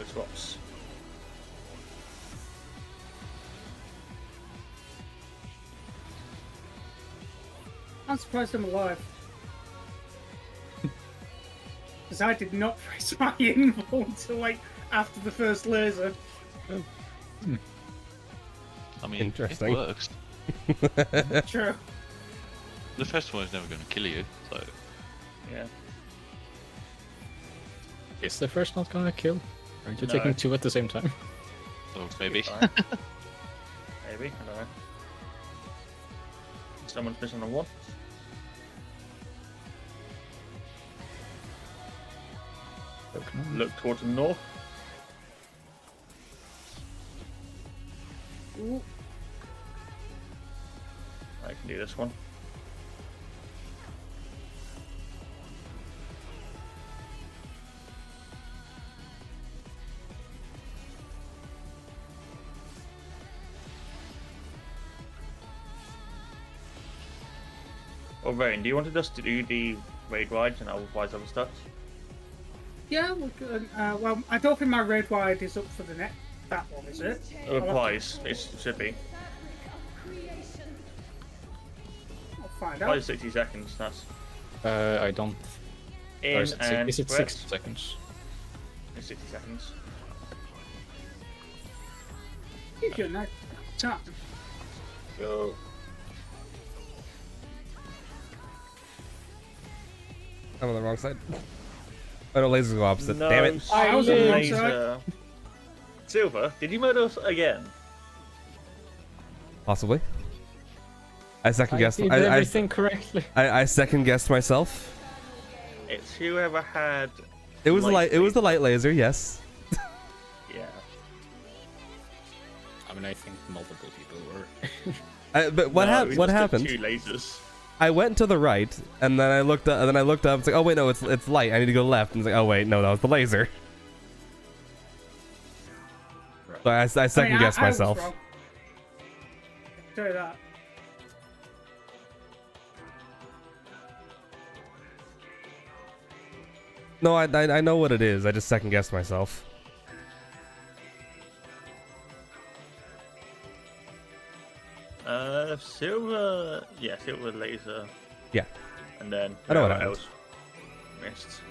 S2: swaps.
S4: I'm surprised I'm alive. Because I did not press my invul until like after the first laser.
S3: I mean,
S1: Interesting.
S3: it works.
S4: True.
S3: The first one is never going to kill you, so
S2: Yeah.
S5: Is the first not gonna kill? Aren't you
S2: No.
S5: taking 2 at the same time?
S3: maybe.
S2: Fine. Maybe, I don't know. Someone's missing a 1. Look towards the north.
S4: Ooh.
S2: I can do this one. Oh, Rain, do you want to just do the raid rides and otherwise other stuff?
S4: Yeah, we could, well, I don't think my red wide is up for the next. That one, is it?
S2: Replies, it should be.
S4: I'll find
S2: Probably
S4: out.
S2: 60 seconds, that's
S5: I don't.
S2: in
S5: Or is it,
S2: and
S5: is it
S2: press.
S5: 6 seconds?
S2: In 60 seconds.
S4: Gives you a nice time.
S2: Go.
S1: I'm on the wrong side. Oh no, lasers go opposite.
S2: No,
S1: Damn it.
S4: I was on the wrong
S2: laser. Silver, did you murder us again?
S1: Possibly. I second
S5: I
S1: guessed.
S5: did everything correctly.
S1: I second guessed myself.
S2: It's whoever had.
S1: It was
S2: Light
S1: It was the light laser. Yes.
S2: Yeah.
S5: I mean, I think multiple people were.
S1: But what
S2: No, we
S1: What
S2: just did
S1: happened?
S2: 2 lasers.
S1: I went to the right, and then I looked up. And then I looked up. It's like, oh wait, no, it's light. I need to go left. And it's like, oh wait, no, that was the laser. So I second guessed
S4: I was
S1: myself.
S4: wrong. I'll tell you that.
S1: No, I know what it is. I just second guessed myself.
S2: Silver. Yeah, silver laser.
S1: Yeah.
S2: And then
S1: I know what
S2: whoever
S1: happened.
S2: else missed.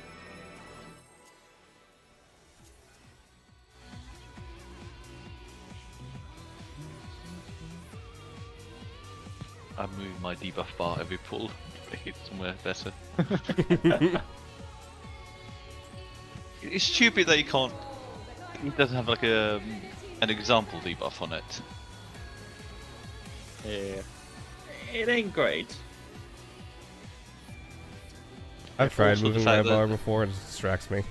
S3: I move my debuff bar every pull to make it somewhere better. It's stupid that you can't. It doesn't have like an example debuff on it.
S5: Yeah.
S2: It ain't great.
S1: I've tried
S3: Also the
S1: moving my
S3: fact that-
S1: bar before, and it distracts me.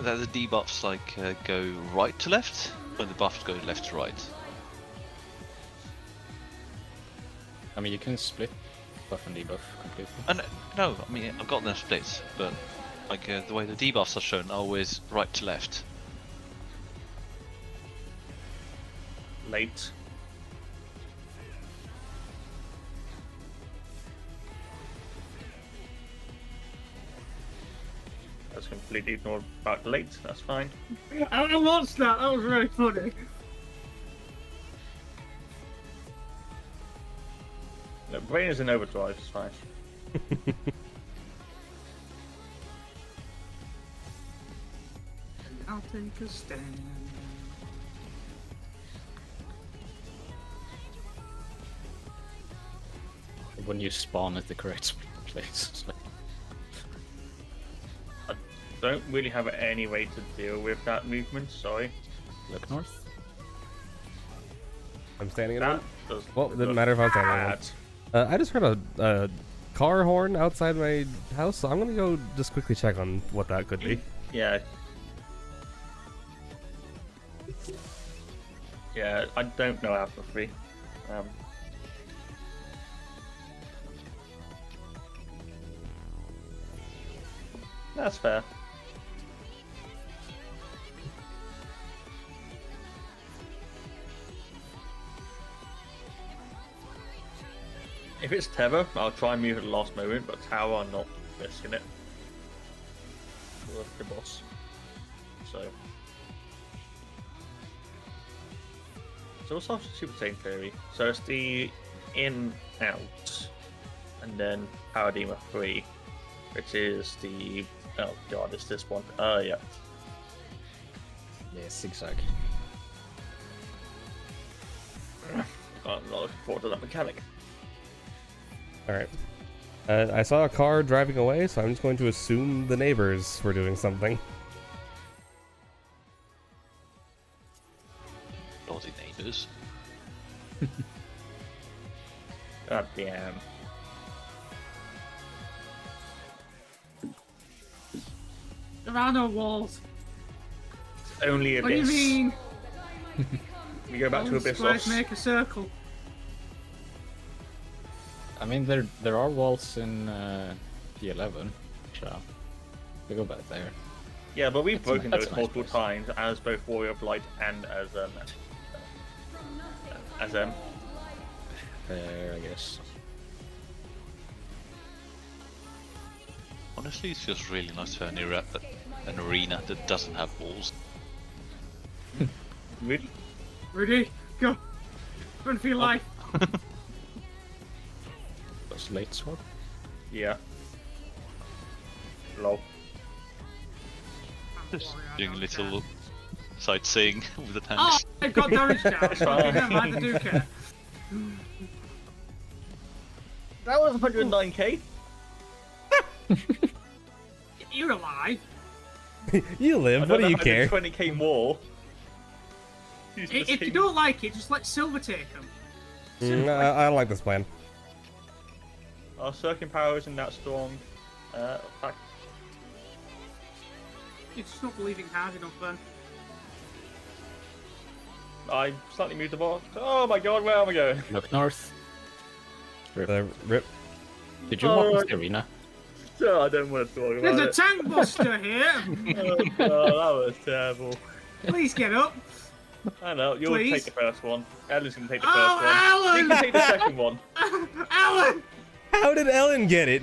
S3: That the debuffs like go right to left, when the buffs go left to right.
S5: I mean, you can split buff and debuff completely.
S3: And no, I mean I've got them split, but like the way the debuffs are shown are always right to left.
S2: Late. That's completely ignored about late. That's fine.
S4: I watched that. That was really funny.
S2: No, brain is in overdrive. It's fine.
S4: I'll take a stand.
S5: When you spawn at the correct place. It's like,
S2: Don't really have any way to deal with that movement. Sorry.
S5: look north.
S1: I'm standing in
S2: That
S1: one.
S2: does.
S1: Well, it didn't
S2: look
S1: matter if I was standing in one.
S2: bad.
S1: I just heard a car horn outside my house, so I'm gonna go just quickly check on what that could be.
S2: Yeah. Yeah, I don't know Alpha 3. That's fair. If it's Tether, I'll try and move at the last moment, but Tower, I'm not risking it. Worth the boss. So, So what's our Super Saiyan theory? So it's the in out, and then Paradigma 3, which is the oh god, it's this one. Oh yeah.
S5: Yeah, zigzag.
S2: I'm not looking forward to that mechanic.
S1: Alright. I saw a car driving away, so I'm just going to assume the neighbors were doing something.
S3: Bloody neighbours.
S2: God damn.
S4: There are no walls.
S2: Only
S4: What do you
S2: Abyss.
S4: mean?
S2: We go back to
S4: All
S2: Abyss.
S4: squares make a circle.
S5: I mean, there are walls in P11, so we go back there.
S2: Yeah, but we've
S5: That's
S2: broken
S5: that's
S2: those
S5: a nice
S2: multiple
S5: place.
S2: times as both Warrior of Light and as
S5: There, I guess.
S3: Honestly, it's just really nice to have an arena that doesn't have walls.
S2: really.
S4: Rudy, go. Run for your life.
S5: Was late swap?
S2: Yeah. Lol.
S3: Just doing a little sightseeing with the
S4: Oh,
S3: tanks.
S4: they've got damage down.
S2: It's
S4: Okay,
S2: fine.
S4: never mind, I do care.
S2: That was 109k.
S4: You're alive.
S1: You live, what do you care?
S2: 120k more.
S4: If you don't like it, just let Silver take them.
S1: I don't like this plan.
S2: Our circling power isn't that strong. Fact,
S4: You're just not believing hard enough then.
S2: I slightly moved the box. Oh my god, where am I going?
S5: Look north.
S1: Rip.
S5: Did you
S2: Oh,
S5: walk the arena?
S2: Oh, I don't want to talk
S4: There's
S2: about
S4: a
S2: it.
S4: tank buster here.
S2: Oh, that was terrible.
S4: Please get up.
S2: I know, you'll
S4: Please?
S2: take the first one. Ellen's gonna take the
S4: Oh,
S2: first one. You
S4: Ellen!
S2: can take the second one.
S4: Alan!
S1: How did Ellen get it?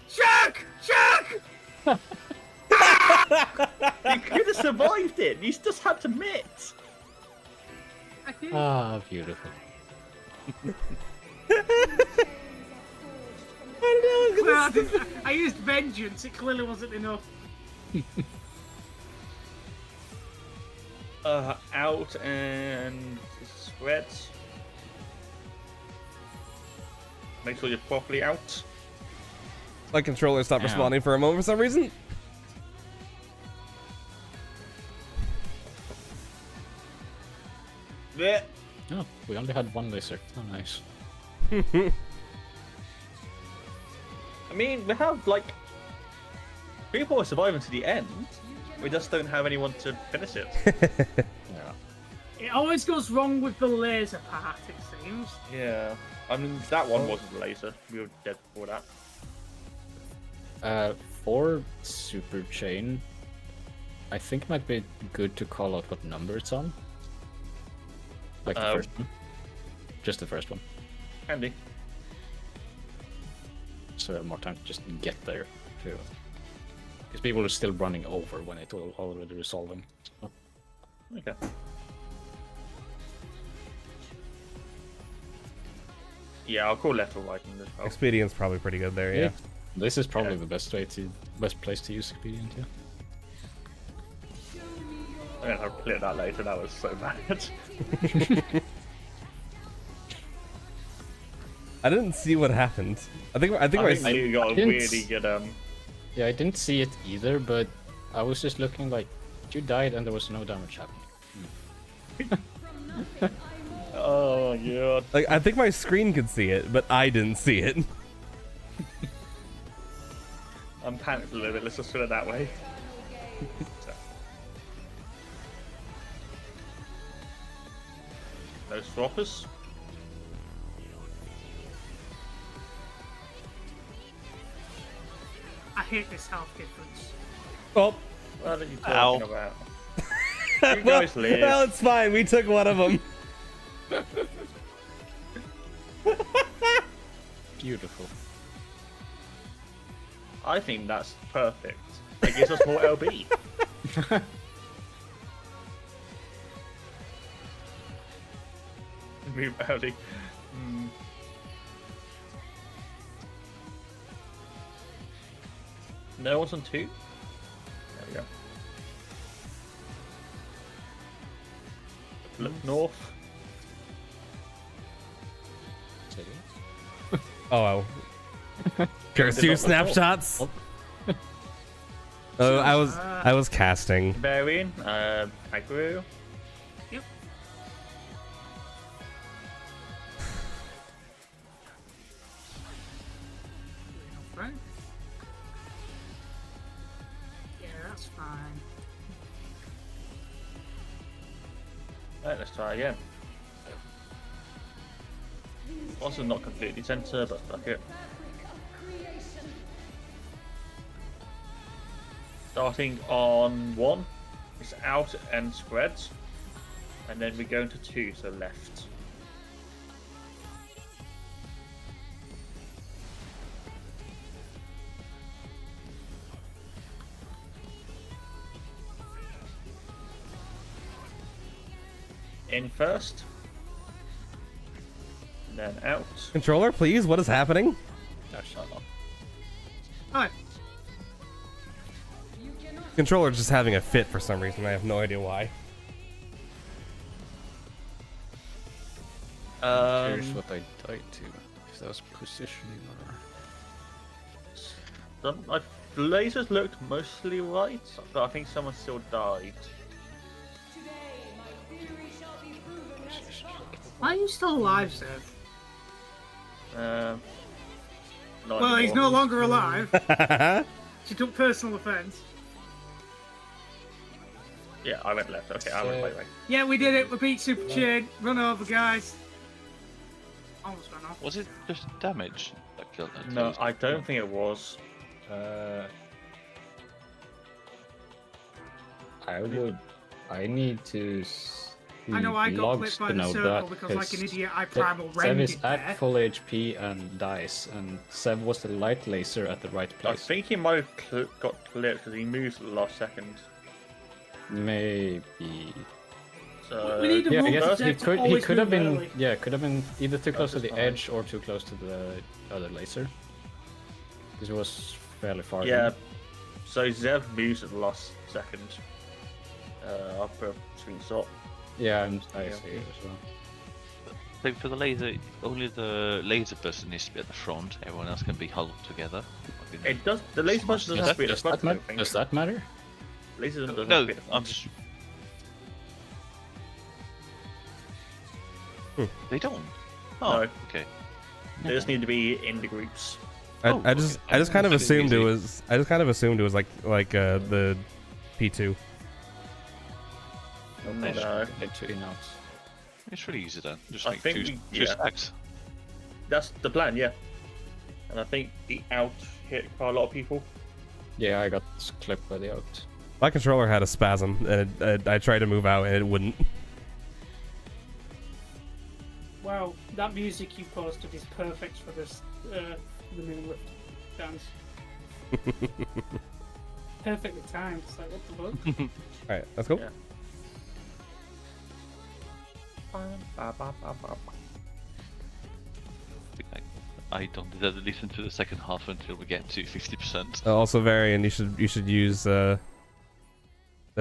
S4: Chuck! Chuck!
S2: You could have survived it. You just had to miss.
S4: I did.
S5: Ah, beautiful.
S4: Well, I used vengeance. It clearly wasn't enough.
S2: Out and spread. Make sure you're properly out.
S1: My controller stopped
S5: Ow.
S1: responding for a moment for some reason.
S2: Yeah.
S5: Oh, we only had one laser. Oh, nice.
S2: I mean, we have like people are surviving to the end. We just don't have anyone to finish it.
S5: Yeah.
S4: It always goes wrong with the laser part, it seems.
S2: Yeah. I mean, that one wasn't a laser. We were dead before that.
S5: For Super Chain, I think it might be good to call out what number it's on. Like the first one. Just the first one.
S2: Handy.
S5: So we have more time to just get there, too. Because people are still running over when it will already resolving. So.
S2: Okay. Yeah, I'll call left or right in this. Oh,
S1: Expedient's probably pretty good there, yeah.
S5: This is probably
S2: Yeah.
S5: the best place to use Expedient, yeah.
S2: I'm gonna have to clear that later. That was so bad.
S1: I didn't see what happened. I think
S2: I
S1: my
S2: think you got a
S5: didn't
S2: really good
S5: Yeah, I didn't see it either, but I was just looking like, you died and there was no damage happening.
S2: Oh my god.
S1: like I think my screen could see it, but I didn't see it.
S2: I'm panicked a little bit. Let's just put it that way. So. No swappers.
S4: I hate this health difference.
S1: Well,
S2: What are you
S3: Ow.
S2: talking about? You
S1: well,
S2: guys live.
S1: well, it's fine. We took one of them.
S5: Beautiful.
S2: I think that's perfect. It gives us more LB. move early. No one's on 2. There we go. Look north.
S1: Oh, there's 2 snapshots. Oh, I was casting.
S2: Barbarian, aggro.
S4: Yep. Right. Yeah, that's fine.
S2: Right, let's try again. Also not completely center, but fuck it. Starting on 1, it's out and spreads, and then we go into 2, so left. In first, and then out.
S1: Controller, please. What is happening?
S2: No, shut up.
S4: Alright.
S1: Controller's just having a fit for some reason. I have no idea why.
S5: Here's what I died to. If that was positioning or...
S2: The lasers looked mostly right, but I think someone still died.
S4: Why are you still alive, Seth?
S2: Not
S4: Well, he's
S2: anymore.
S4: no longer alive. She took personal offense.
S2: Yeah, I went left. Okay, I went right.
S4: Yeah, we did it. We beat Super Chain. Run over, guys. Almost ran off.
S3: Was it just damage that killed that?
S2: No, I don't think it was.
S5: I need to
S4: I know I got
S5: logs
S4: clipped by
S5: to
S4: the
S5: know
S4: circle
S5: that,
S4: because, like an
S5: 'cause
S4: idiot, I primal
S5: Sev
S4: rendered
S5: is
S4: there.
S5: at full HP and dies, and Sev was the light laser at the right
S2: I
S5: place.
S2: think he might have got clipped because he moved at the last second.
S5: Maybe.
S2: So
S4: We need to
S5: Yeah, I
S4: move
S5: guess
S4: to
S5: he
S4: Zed to
S5: could. He
S4: always
S5: could have
S4: move
S5: been.
S4: early.
S5: Yeah, could have been either too close to
S2: That's
S5: the
S2: fine.
S5: edge or too close to the other laser. Because it was fairly far.
S2: yeah,
S5: in.
S2: so Zev moves at the last second. I'll put a screenshot.
S5: Yeah, I
S2: Yeah.
S5: see it as well.
S3: So for the laser, only the laser person needs to be at the front. Everyone else can be huddled together.
S2: It does. The laser person doesn't have to be at the
S5: Does
S2: front.
S5: that,
S2: I don't think.
S5: does that matter?
S2: Laser doesn't have
S3: No,
S2: to be at the
S3: I'm
S2: front.
S3: just. They don't. Oh,
S2: No.
S3: okay.
S2: They just need to be in the groups.
S1: I
S3: Oh, okay.
S1: just
S3: I
S1: kind of
S3: thought it was
S1: assumed it
S3: easy.
S1: was. I just kind of assumed it was like the P2.
S2: No.
S5: Into in out.
S3: It's really easy then. Just
S2: I
S3: make
S2: think
S3: two
S2: yeah.
S3: stacks.
S2: That's the plan, yeah. And I think the out hit quite a lot of people.
S5: Yeah, I got clipped by the out.
S1: My controller had a spasm, and I tried to move out, and it wouldn't.
S4: Wow, that music you posted is perfect for this, the Moonlift dance. Perfectly timed. It's like, what the fuck?
S1: All right, let's go.
S2: Yeah.
S3: I don't listen to the second half until we get to 50%.
S1: Also, Varian, you should use the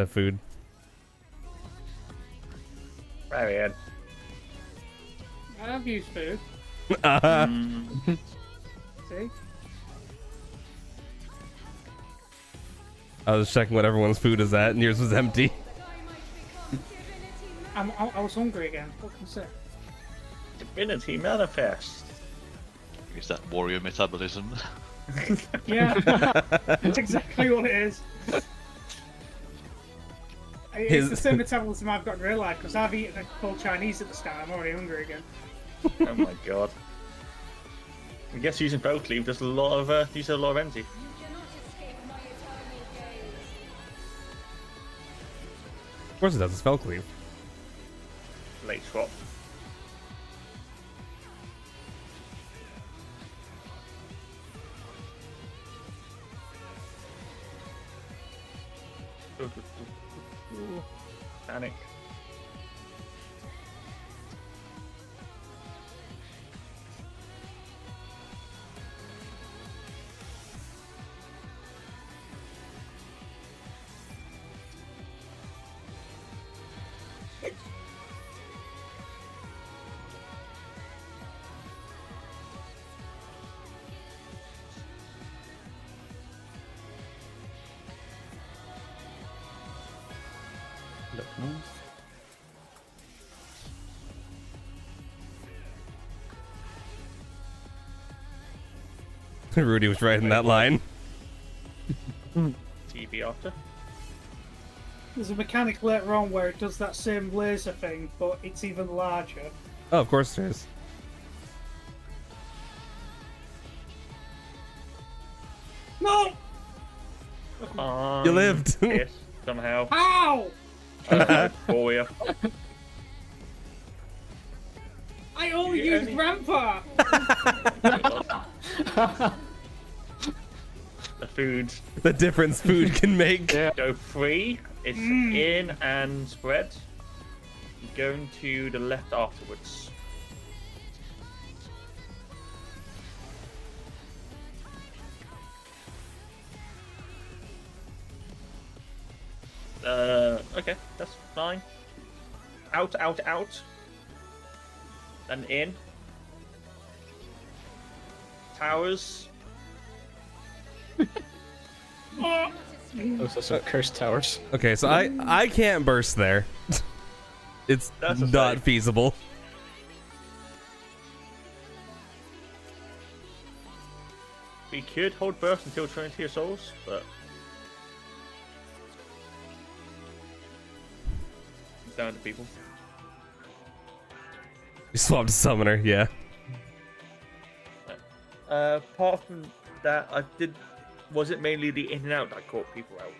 S1: food.
S2: Very good.
S4: I have used food. See?
S1: I was checking what everyone's food is at, and yours was empty.
S4: I was hungry again. What can I say?
S2: Divinity manifest.
S3: Is that warrior metabolism?
S4: Yeah, that's exactly what it is. It's
S1: His-
S4: the same metabolism I've got in real life because I've eaten a cold Chinese at the start. I'm already hungry again.
S2: Oh my god. I guess using Velcleave does a lot of uses a lot of energy.
S6: You cannot escape my eternal gaze.
S1: Of course it does. It's Velcleave.
S2: Late swap. Panic.
S5: Look north.
S1: Rudy was right in that line.
S2: TV after.
S4: There's a mechanic later on where it does that same laser thing, but it's even larger.
S1: Oh, of course there is.
S4: No!
S1: You lived.
S2: Yes, somehow.
S4: Ow!
S2: For you.
S4: I only
S2: You
S4: used
S2: only-
S4: Rampart!
S2: The food.
S1: The difference food can make.
S2: Go free. It's in and spread. Going to the left afterwards. Okay, that's fine. Out, out, out. Then in. Towers.
S5: Those are some cursed towers.
S1: Okay, so I can't burst there. It's
S2: That's a
S1: not
S2: shame.
S1: feasible.
S2: We could hold burst until Trinity of Souls, but it's down to people.
S1: We swapped summoner, yeah.
S2: Apart from that, I did. Was it mainly the in and out that caught people out?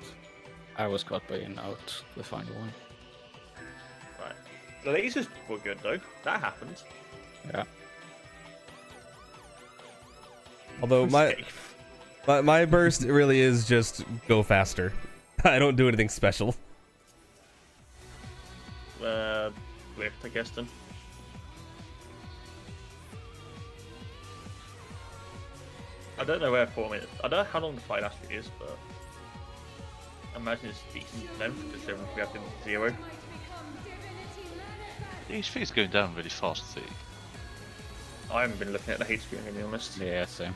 S5: I was caught by an out the final one.
S2: Right. The lasers were good though. That happened.
S5: Yeah.
S1: Although
S2: Safe.
S1: my burst really is just go faster. I don't do anything special.
S2: Rift, I guess then. I don't know where 4 minutes. I don't know how long the fight actually is, but I imagine it's decent length considering we have to 0.
S6: Become divinity manifest.
S3: The HP is going down really fast, too.
S2: I haven't been looking at the HP, I'm gonna be honest.
S5: Yeah, same.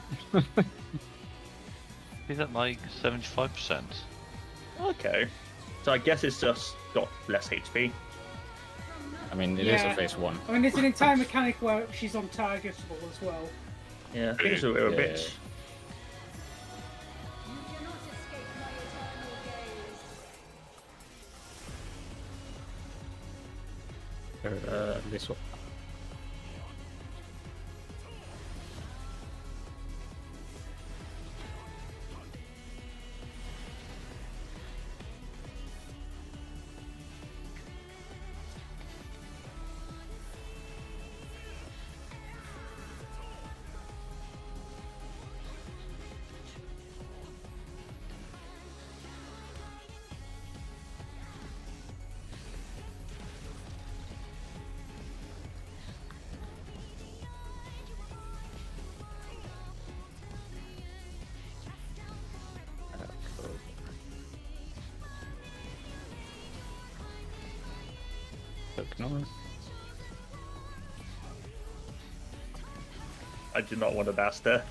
S3: Is that like 75%?
S2: Okay. So I guess it's just got less HP.
S5: I mean, it is
S4: Yeah.
S5: a phase 1.
S4: I mean, there's an entire mechanic where she's untargetable as well.
S2: Yeah, things are a
S5: Yeah.
S2: bit.
S6: You cannot escape my eternal gaze.
S5: This one. Look north.
S2: I do not want to dash there.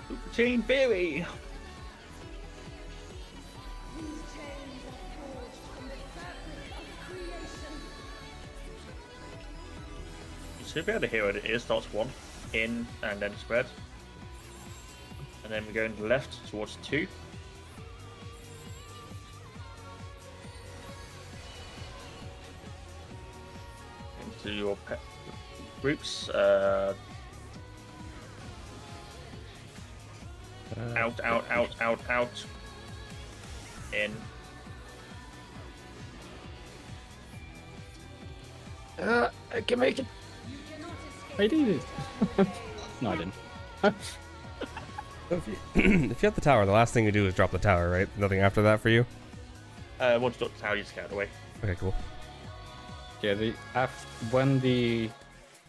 S2: Super Chain Berry!
S6: These chains are forged from the fabric of creation.
S2: You should be able to hear what it is. Starts 1, in, and then spread. And then we go into the left towards 2. Into your groups. Out, out, out, out, out. In.
S5: I can make it.
S6: You cannot escape.
S5: I did it. No, I didn't.
S1: If you have the tower, the last thing you do is drop the tower, right? Nothing after that for you?
S2: Once you how you scared away.
S1: Okay, cool.
S5: Yeah, when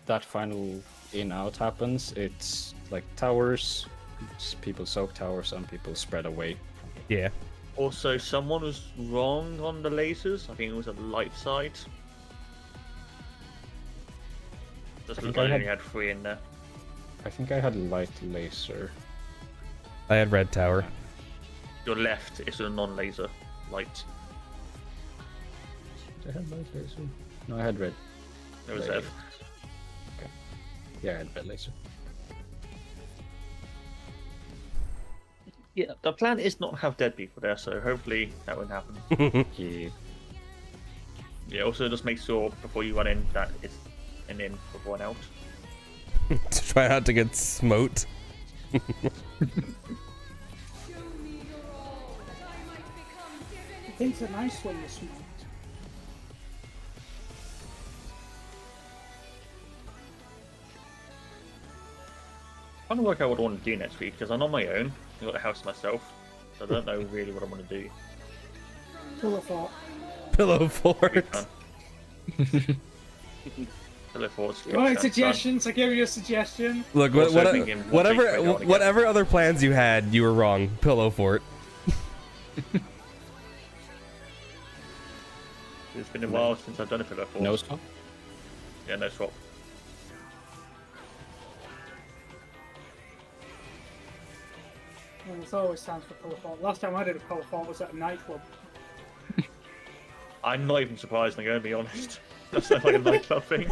S5: that final in-out happens, it's like towers, people soak towers, some people spread away.
S1: Yeah.
S2: Also, someone was wrong on the lasers. I think it was a light side. Just
S5: I think
S2: looked like
S5: I
S2: I only had 3 in there.
S5: I think I had light laser.
S1: I had red tower.
S2: Your left is a non-laser light.
S5: Did I have light laser? No, I had red.
S2: There was
S5: Right.
S2: Ev.
S5: Yeah, I had red laser.
S2: Yeah, the plan is not to have dead people there, so hopefully that won't happen.
S5: Yeah.
S2: Yeah, also just make sure before you run in that it's an in before an out.
S1: To try not to get smote.
S6: Show me your all, that I might become divinity.
S4: Things are nice when you're smart.
S2: I'm trying to work out what I want to do next week because I'm on my own. I've got the house to myself, so I don't know really what I want to do.
S4: Pillow fort.
S1: Pillow fort.
S2: Pillow forts.
S4: You wanted suggestions? I gave you a suggestion.
S1: Look,
S2: Also thinking one
S1: whatever,
S2: thing right now and again.
S1: whatever other plans you had, you were wrong. Pillow fort.
S2: It's been a while since I've done a pillow fort.
S5: No swap?
S2: Yeah, no swap.
S4: Well, there's always times for pillow fort. Last time I did a pillow fort was at a nightclub.
S2: I'm not even surprised, I'm going to be honest. That sounds like a nightclub thing.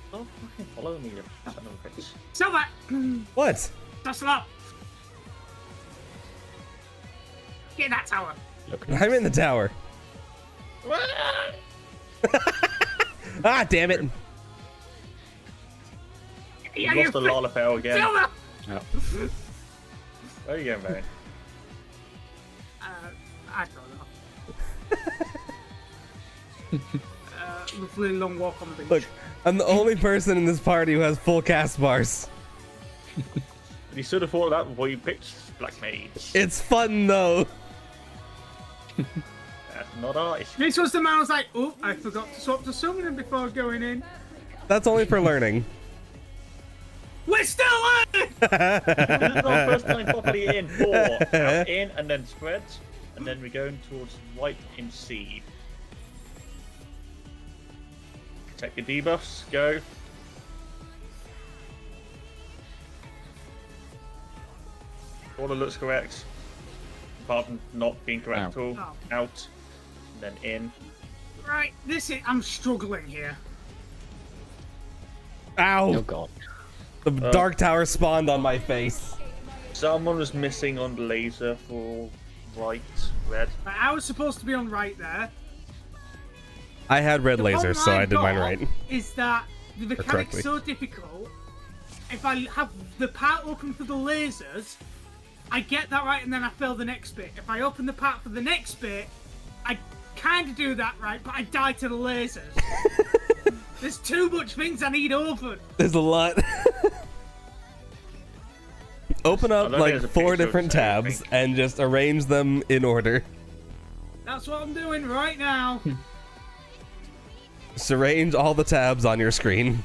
S2: Stop fucking following me, you son of a bitch.
S4: Silver!
S1: What?
S4: Dust it up! Get in that tower!
S1: I'm in the tower. Ah, damn it.
S4: Yeah,
S2: You lost the Lalafell again.
S4: Silver!
S5: Yeah.
S2: Where are you going, Baron?
S4: I don't know. Lovely long walk on the beach.
S1: Look, I'm the only person in this party who has full cast bars.
S2: You should have thought of that before you picked Black Mage.
S1: It's fun though.
S2: That's not our issue.
S4: This was the man who was like, oh, I forgot to swap to summoning before going in.
S1: That's only for learning.
S4: We're still learning!
S2: This is our first time properly in. 4. Out in and then spread. And then we're going towards right in seed. Check your debuffs. Go. All looks correct. Apart from not being correct at all.
S4: Oh.
S2: Out. And then in.
S4: Right, I'm struggling here.
S1: Ow!
S5: Oh god.
S1: The dark tower spawned on my face.
S2: Someone was missing on the laser for right, red.
S4: Right, I was supposed to be on right there.
S1: I had red
S4: The
S1: laser,
S4: problem
S1: so I
S4: I've
S1: did mine
S4: got
S1: right.
S4: Is that the mechanic's
S1: correctly.
S4: so difficult. If I have the part open for the lasers, I get that right and then I fail the next bit. If I open the part for the next bit, I kind of do that right, but I die to the lasers. There's too much things I need open.
S1: There's a lot. Open up
S2: I don't think
S1: like
S2: there's a
S1: 4
S2: picture of
S1: different tabs
S2: everything.
S1: and just arrange them in order.
S4: That's what I'm doing right now.
S1: Just arrange all the tabs on your screen.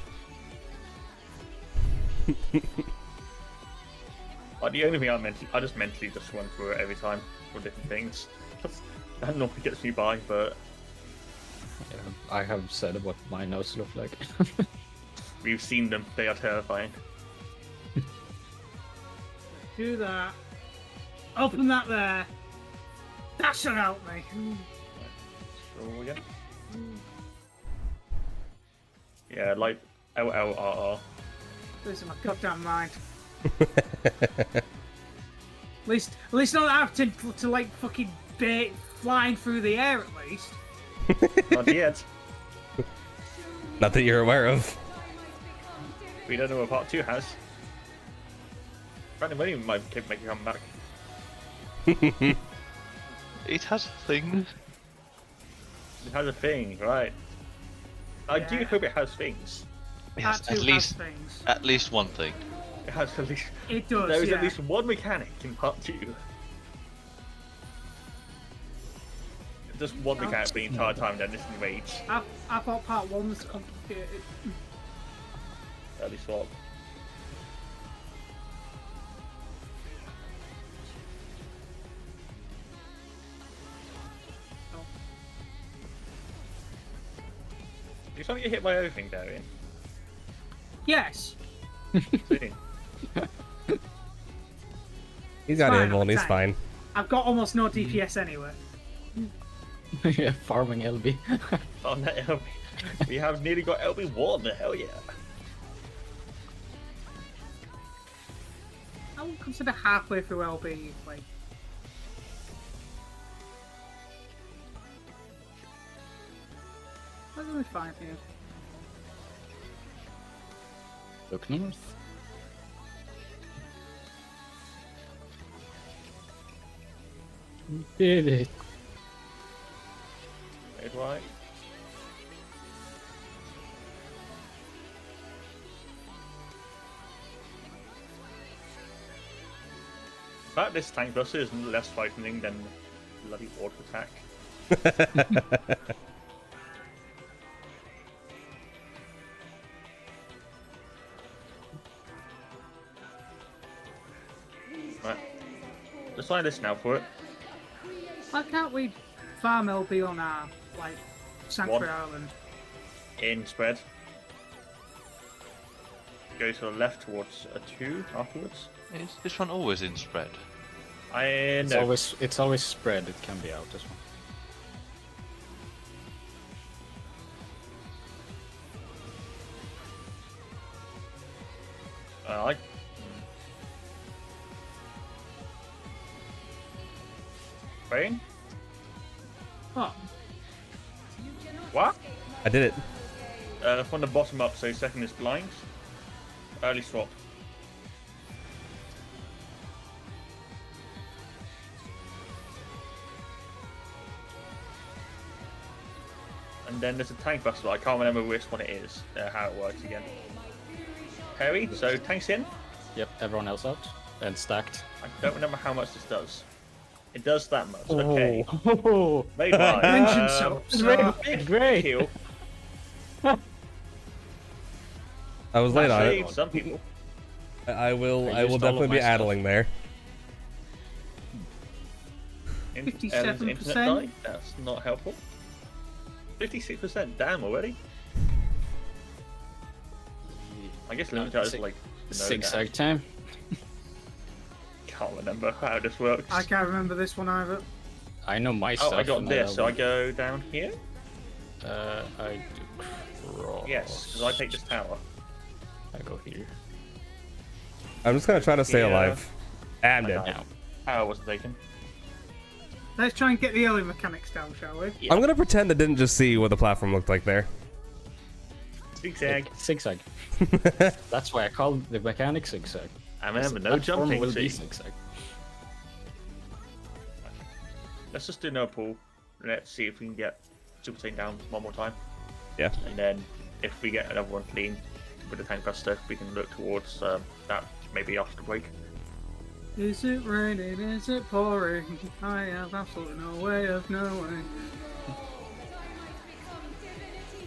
S2: The only thing I just mentally just run through it every time for different things. That normally gets me by, but
S5: Yeah, I have said what my notes look like.
S2: we've seen them. They are terrifying.
S4: Do that. Open that there. That should help me.
S2: So again. Yeah, like LLRR.
S4: Lose my goddamn mind. At least not have to like fucking bait flying through the air at least.
S2: Not yet.
S1: Not that you're aware of.
S2: We don't know what part 2 has. Brandon Williams might make a comeback.
S3: It has a thing.
S2: It has a thing, right? I do
S4: Yeah.
S2: hope it has things.
S3: Yes,
S4: Part 2
S3: at
S4: has
S3: least
S4: things.
S3: at least one thing.
S2: It has at least.
S4: It does,
S2: There is
S4: yeah.
S2: at least one mechanic in part 2. Just one mechanic the entire time, then this is Rage.
S4: I thought part 1 was complicated.
S2: Early swap. You trying to get hit by everything, Darian?
S4: Yes.
S2: Soon.
S1: He's got
S4: fine,
S1: ammo and
S4: I'm
S1: he's
S4: a
S1: fine.
S4: I've got almost no DPS anyway.
S5: Yeah, farming LB.
S2: On that LB. We have nearly got LB1, hell yeah.
S4: I would consider halfway through LB, like... That's gonna be fine for you.
S5: Look north. Did it.
S2: Wait, right. In fact, this tank buster is less frightening than bloody auto attack. Right. Let's try this now for it.
S4: Why can't we farm LB on our, like, Sanctuary Island?
S2: In spread. Go to the left towards a 2 afterwards.
S3: Is this one always in spread?
S5: It's
S2: No.
S5: always spread. It can be out as well.
S2: I like. Brain?
S4: Oh,
S2: What?
S1: I did it.
S2: From the bottom up, so second is blind. Early swap. And then there's a tank buster. I can't remember which one it is, how it works again. Harry, so tanks in.
S5: Yep, everyone else out and stacked.
S2: I don't remember how much this does. It does that much. Okay.
S5: Oh,
S2: Made by.
S4: mention so.
S2: Big
S5: great.
S2: kill.
S1: I was late
S2: That
S1: on
S2: saved
S1: it.
S2: some people.
S1: I will
S5: I
S1: I will
S5: used all of
S1: definitely
S5: my
S1: be
S5: stuff.
S1: addling there.
S2: Evan's
S4: 57%?
S2: internet died. That's not helpful. 56%. Damn already. I guess limited is like no
S5: zigzag
S2: dash.
S5: time.
S2: Can't remember how this works.
S4: I can't remember this one either.
S5: I know my
S2: Oh,
S5: stuff.
S2: I got
S5: and
S2: this. So I
S5: will-
S2: go down here.
S5: I do cross.
S2: Yes, because I take this tower.
S5: I go here.
S1: I'm just gonna try to stay
S2: Yeah.
S1: alive. I'm dead.
S5: Now.
S2: Tower wasn't taken.
S4: Let's try and get the early mechanics down, shall we?
S2: Yeah.
S1: I'm gonna pretend I didn't just see what the platform looked like there.
S2: Zigzag.
S5: Zigzag. That's why I call the mechanic zigzag.
S2: I remember no
S5: Platform
S2: jumping.
S5: will be
S2: See?
S5: zigzag.
S2: Let's just do no pool. Let's see if we can get Super Saiyan down one more time.
S1: Yeah.
S2: And then if we get another one clean with the tank buster, we can look towards that maybe after the break.
S4: Is it raining? Is it pouring? I have absolutely no way of knowing.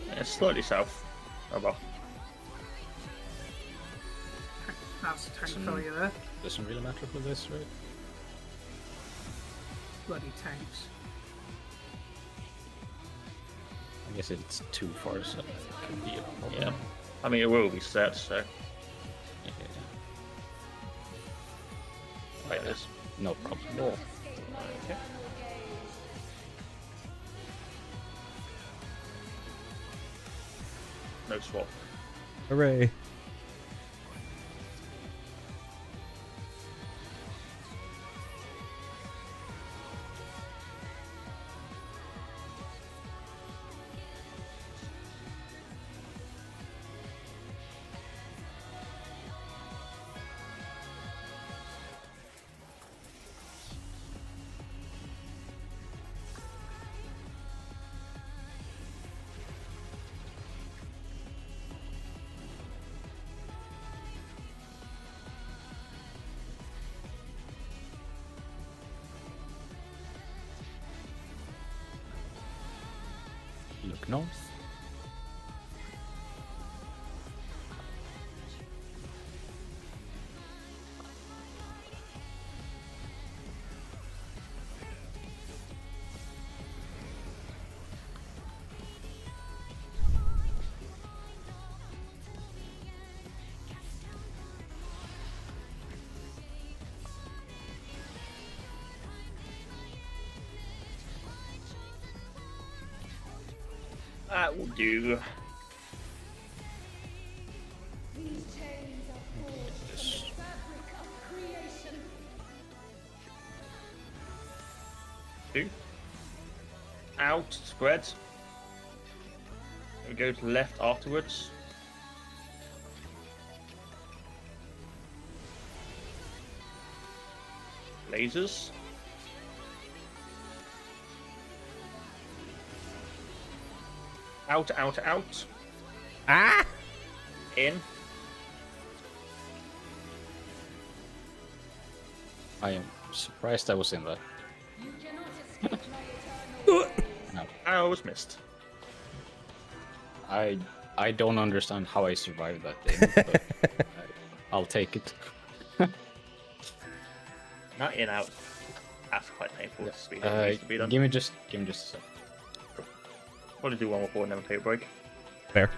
S2: Yeah, slightly south. Oh well.
S4: That's a tank for you there.
S5: Doesn't really matter for this, right?
S4: Bloody tanks.
S5: I guess it's too far, so it could be a problem.
S2: Yeah. I mean, it will be set, so.
S5: Yeah.
S2: Like this.
S5: No problem.
S2: Okay. No swap.
S1: Hooray.
S5: Look north.
S2: That will do.
S6: These chains are forged from the fabric of creation.
S2: 2. Out, spread. We go to the left afterwards. Lasers. Out, out, out.
S1: Ah!
S2: In.
S5: I am surprised I was in that.
S6: You cannot escape my eternal gaze.
S2: I was missed.
S5: I don't understand how I survived that thing, but I'll take it.
S2: Not in, out. That's quite painful. To speed up. Needs to be done.
S5: Give me just a sec.
S2: Want to do one more before and then take a break.
S1: Fair.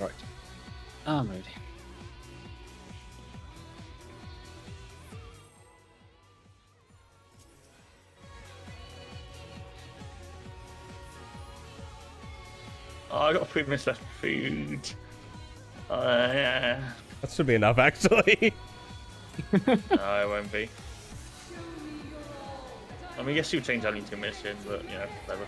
S5: Right. I'm ready.
S2: Oh, I got 3 minutes left for food. Yeah.
S1: That should be enough, actually.
S2: No, it won't be. I mean, yes, you change only 2 minutes in, but, you know, whatever.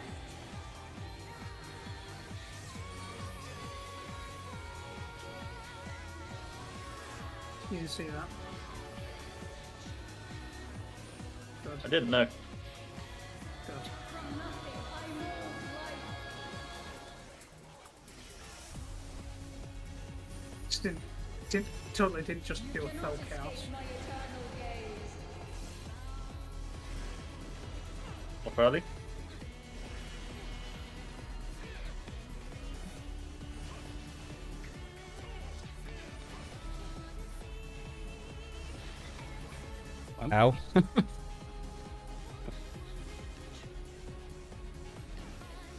S4: You didn't see that.
S2: I didn't know.
S4: Good.
S6: From nothing I mold life.
S4: Just totally didn't just do a fell chaos.
S6: My eternal gaze.
S2: Off early.
S1: Ow.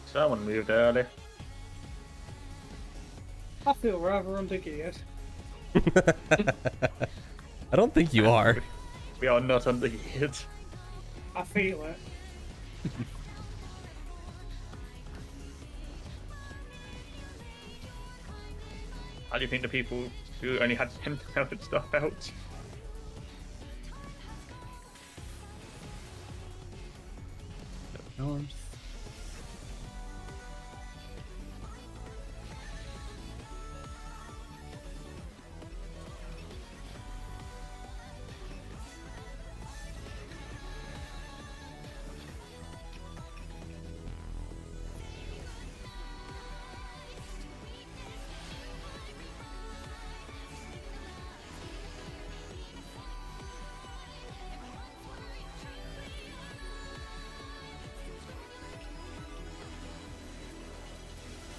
S2: Someone moved early.
S4: I feel rather undergeared.
S1: I don't think you are.
S2: We are not undergeared.
S4: I feel it.
S2: How do you think the people who only had 10,000 stuff out?
S5: North.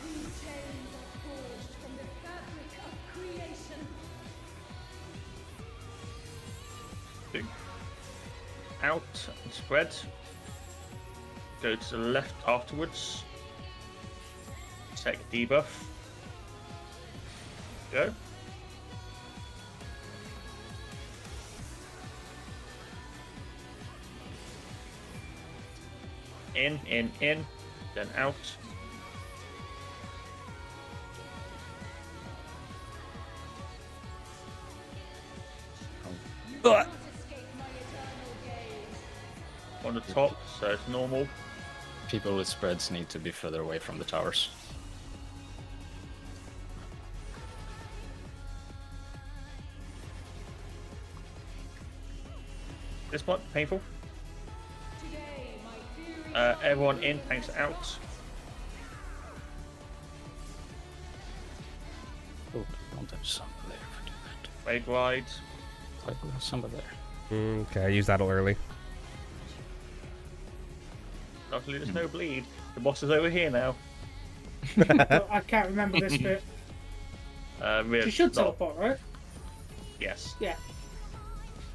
S6: These chains are forged from the fabric of creation.
S2: Big. Out and spread. Go to the left afterwards. Check debuff. Go. In, then out.
S6: Cannot escape my eternal gaze.
S2: On the top, so it's normal.
S5: People with spreads need to be further away from the towers.
S2: This one, painful.
S6: Today, my fury
S2: Everyone in, tanks out.
S5: Oh, don't have somebody there for doing that.
S2: Raid wide.
S5: I will have somebody there.
S1: Okay, I used that early.
S2: Luckily, there's no bleed. The boss is over here now.
S4: But I can't remember this bit. She should teleport, right?
S2: Yes.
S4: Yeah.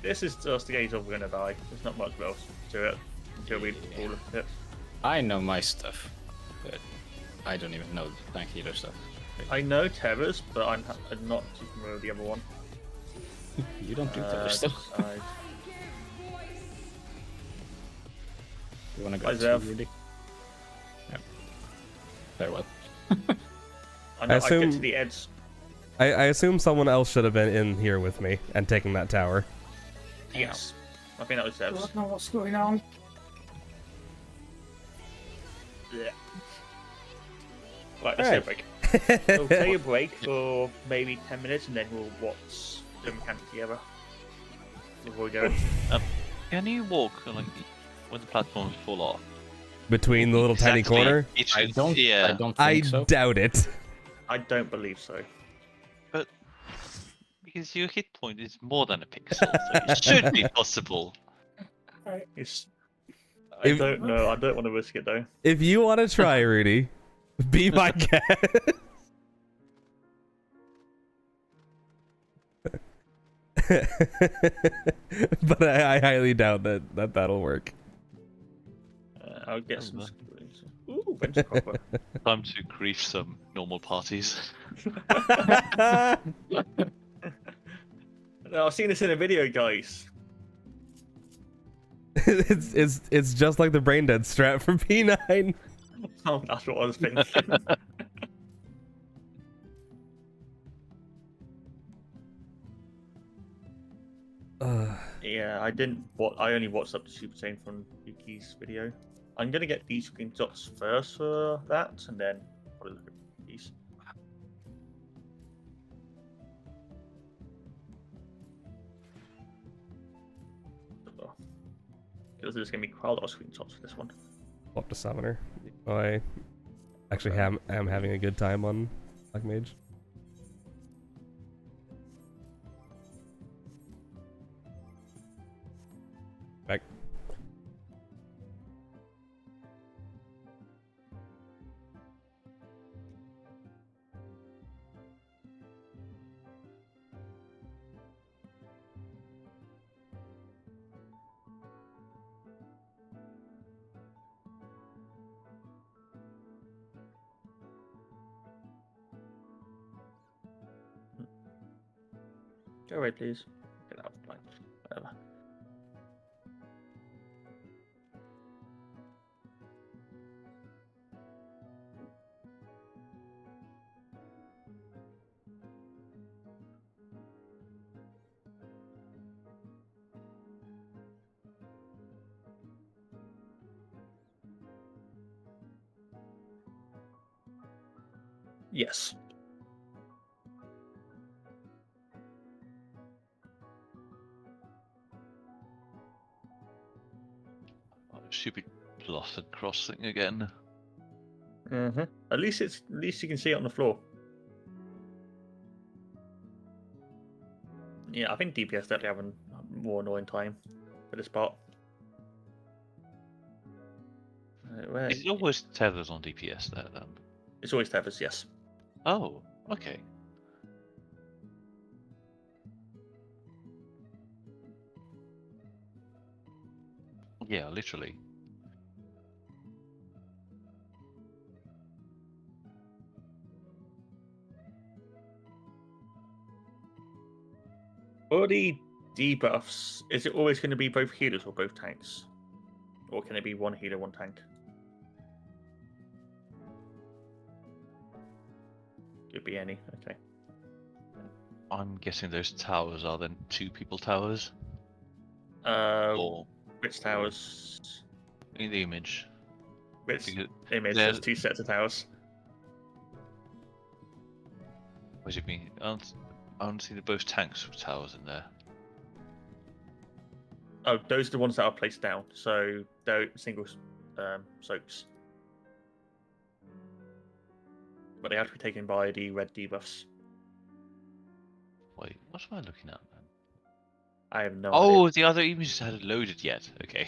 S2: This is just the case of we're gonna die. There's not much else to it until we all look at it.
S5: I know my stuff, but I don't even know the tank healer stuff.
S2: I know Terra's, but I'm not too familiar with the other one.
S5: You don't do that stuff.
S2: Decide.
S5: You wanna go
S2: Hi,
S5: to
S2: Zev.
S5: Rudy? Yeah. Very well.
S2: I know I
S1: assume-
S2: get to the edge.
S1: I assume someone else should have been in here with me and taking that tower.
S2: Yes. I think that was
S4: I
S2: Zev's.
S4: don't know what's going on.
S2: Yeah. Right, let's
S1: Alright.
S2: take a break. We'll take a break for maybe 10 minutes and then we'll watch the mechanic together. Before we go.
S3: Can you walk like when the platforms fall off?
S1: Between the little tiny
S3: Exactly.
S1: corner?
S3: It
S5: I
S3: should-
S5: don't.
S3: Yeah,
S5: I don't
S1: I
S5: think so.
S1: doubt it.
S2: I don't believe so.
S3: but because your hit point is more than a pixel, so it should be possible.
S2: It's... I
S1: If-
S2: don't know. I don't want to risk it though.
S1: If you want to try, Rudy, be my guest. But I highly doubt that that'll work.
S2: I'll get some
S3: no.
S2: screens. Ooh, venture copper.
S3: Time to grief some normal parties.
S2: No, I've seen this in a video, guys.
S1: it's just like the brain dead strat from P9.
S2: Oh, that's what I was thinking. Yeah, I didn't. I only watched up to Super Saiyan from Yuki's video. I'm gonna get these screenshots first for that, and then probably look at these. Because there's gonna be quite a lot of screenshots for this one.
S1: Up to Summoner. I actually am having a good time on Black Mage. Back.
S2: Go away, please. Get out of the line. Whatever. Yes.
S3: Oh, stupid plotted crossing again.
S2: Mm-hmm. At least you can see it on the floor. Yeah, I think DPS definitely having more annoying time for this part. Where...
S3: Is it always tethers on DPS there then?
S2: It's always Tethers, yes.
S3: Oh, okay. Yeah, literally.
S2: For the debuffs, is it always going to be both healers or both tanks? Or can it be one healer, one tank? Could be any, okay.
S3: I'm guessing those towers are then 2 people towers?
S2: Or
S3: Or
S2: which towers?
S3: in the image?
S2: Which
S3: Because
S2: image?
S3: there's-
S2: There's 2 sets of towers.
S3: What do you mean? I don't see the both tanks with towers in there.
S2: Oh, those are the ones that are placed down. So they're single soaks. But they have to be taken by the red debuffs.
S3: Wait, what am I looking at then?
S2: I have no
S3: Oh,
S2: idea.
S3: the other images hadn't loaded yet. Okay.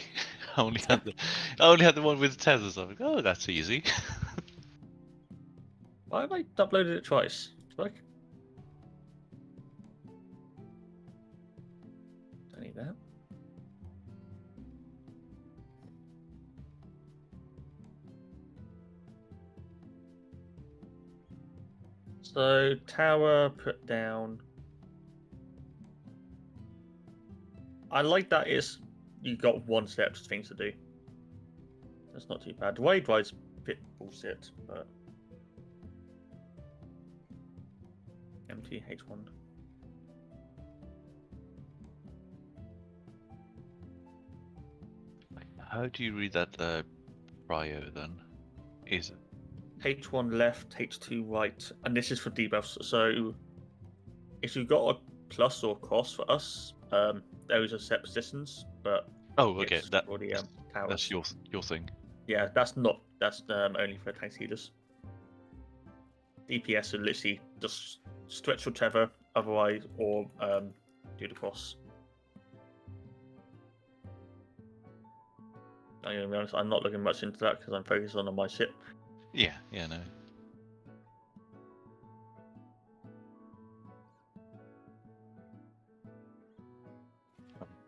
S3: I only had the one with tethers. I'm like, oh, that's easy.
S2: Why have I uploaded it twice? Like, don't need that. So tower put down. I like that it's you got one step things to do. That's not too bad. Wade ride's a bit bullshit, but MTH1.
S3: How do you read that prio then? Is it?
S2: H1 left, H2 right, and this is for debuffs. So if you've got a plus or cross for us, there is a set positions, but
S3: Oh, okay.
S2: it's already towers.
S3: That's your thing.
S2: Yeah, that's only for tank healers. DPS are literally just stretch your tether, otherwise, or do the cross. I'm gonna be honest, I'm not looking much into that because I'm focused on my ship.
S3: Yeah, no.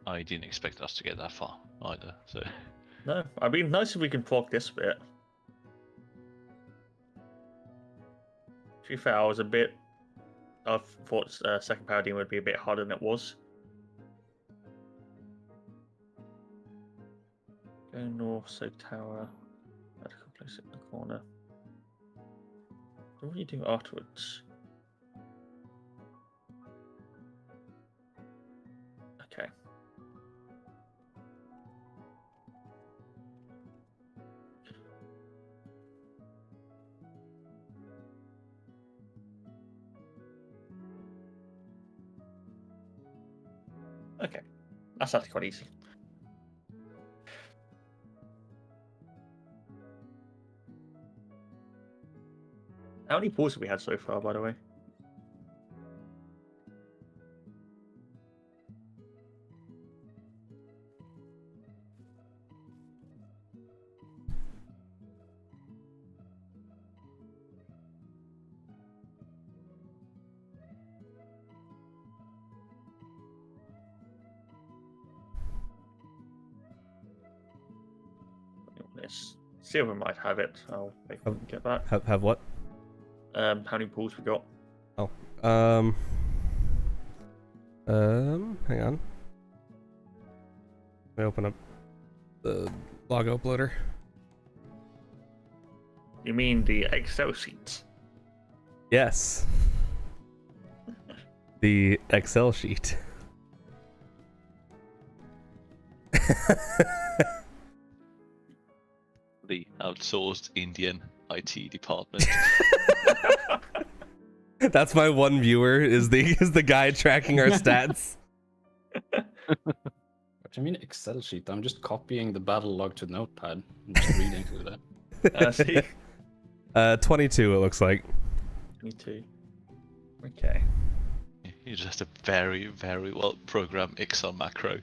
S3: I didn't expect us to get that far either, so.
S2: No, I mean, nice if we can proc this bit. To be fair, I thought second paradigm would be a bit harder than it was. Go north, so tower. Vertical place it in the corner. What do you do afterwards? Okay. Okay. That's actually quite easy. How many pulls have we had so far, by the way? Yes. Silver might have it. I'll wait for them to get back.
S1: Have what?
S2: How many pulls we got?
S1: Oh. Hang on. Let me open up the log uploader.
S2: You mean the Excel sheet?
S1: Yes. The Excel sheet.
S3: The outsourced Indian IT department.
S1: That's my one viewer is the guy tracking our stats.
S5: What do you mean Excel sheet? I'm just copying the battle log to Notepad and just reading through that.
S2: See?
S1: 22 it looks like.
S2: 22. Okay.
S3: You're just a very, very well programmed Excel macro.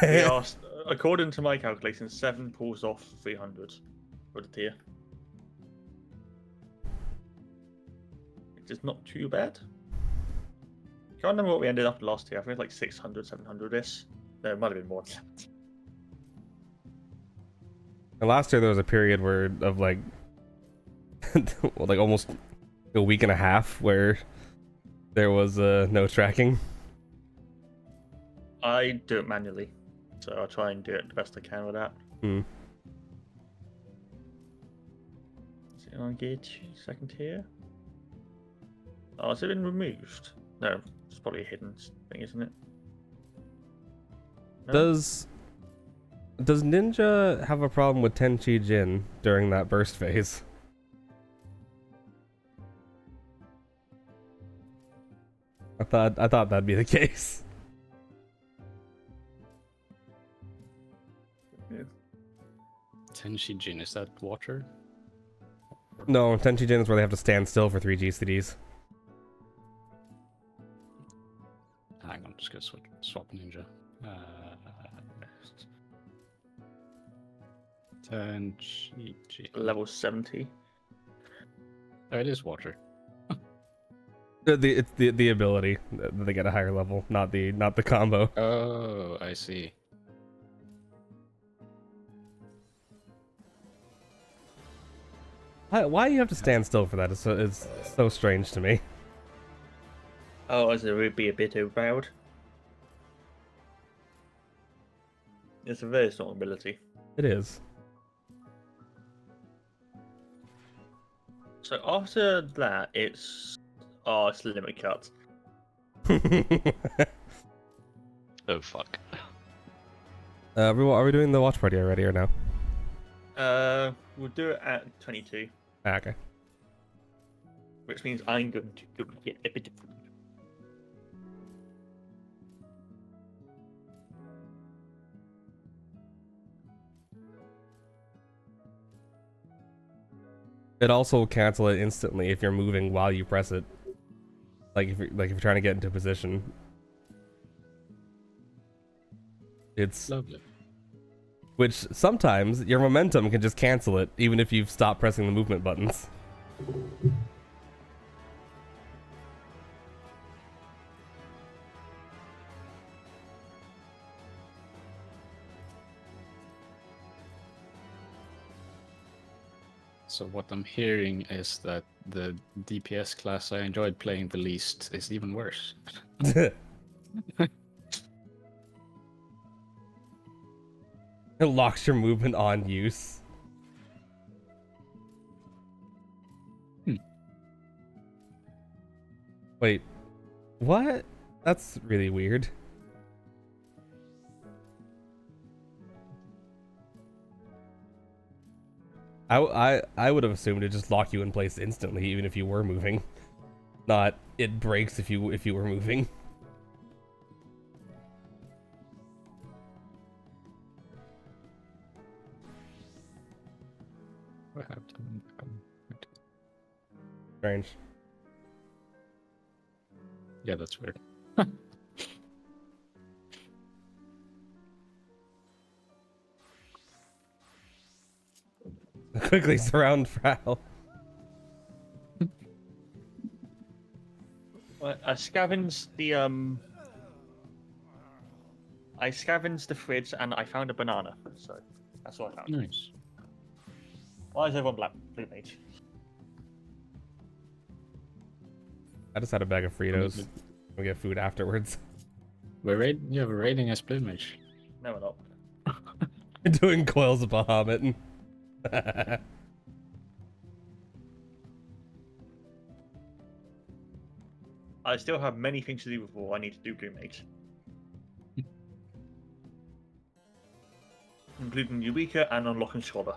S2: We are, according to my calculations, 7 pulls off 300 for the tier. Which is not too bad. Can't remember what we ended up last year. I think it was like 600, 700-ish. No, it might have been more than that.
S1: And last year there was a period of like well, like almost a week and a half where there was no tracking.
S2: I do it manually, so I'll try and do it the best I can with that.
S1: Hmm.
S2: Is it on gauge? Second tier? Oh, has it been removed? No, it's probably a hidden thing, isn't it? No?
S1: Does Ninja have a problem with Tenchi Jin during that burst phase? I thought that'd be the case.
S2: Yeah.
S5: Tenshi Jin, is that water?
S1: No, Tenchi Jin is where they have to stand still for 3 GCDs.
S5: Hang on, just gonna swap ninja. 10 GG.
S2: Level 70.
S5: Oh, it is water.
S1: It's the ability that they get a higher level, not the combo.
S5: Oh, I see.
S1: Why do you have to stand still for that? It's so strange to me.
S2: Oh, as it would be a bit overpowered. It's a very strong ability.
S1: It is.
S2: So after that, it's limit cut.
S3: Oh fuck.
S1: Are we doing the watch party already or no?
S2: We'll do it at 22,
S1: Ah, okay.
S2: which means I'm going to go get a bit of food.
S1: It also will cancel it instantly if you're moving while you press it. Like if you're trying to get into position. It's
S5: Lovely.
S1: which sometimes your momentum can just cancel it even if you've stopped pressing the movement buttons.
S5: So what I'm hearing is that the DPS class I enjoyed playing the least is even worse.
S1: It locks your movement on use. Wait, what? That's really weird. I would have assumed it just lock you in place instantly, even if you were moving. Not it breaks if you were moving.
S5: What happened?
S1: Strange.
S5: Yeah, that's weird.
S1: Quickly surround Frau.
S2: I scavenged the fridge and I found a banana. So that's what I found.
S5: Nice.
S2: Why is everyone blue mage?
S1: I just had a bag of Fritos. We get food afterwards.
S5: You have a raiding as Blue Mage.
S2: No, we're not.
S1: Doing coils of Bahamut.
S2: I still have many things to do before I need to do blue mage. Including Eureka and unlocking Scholar.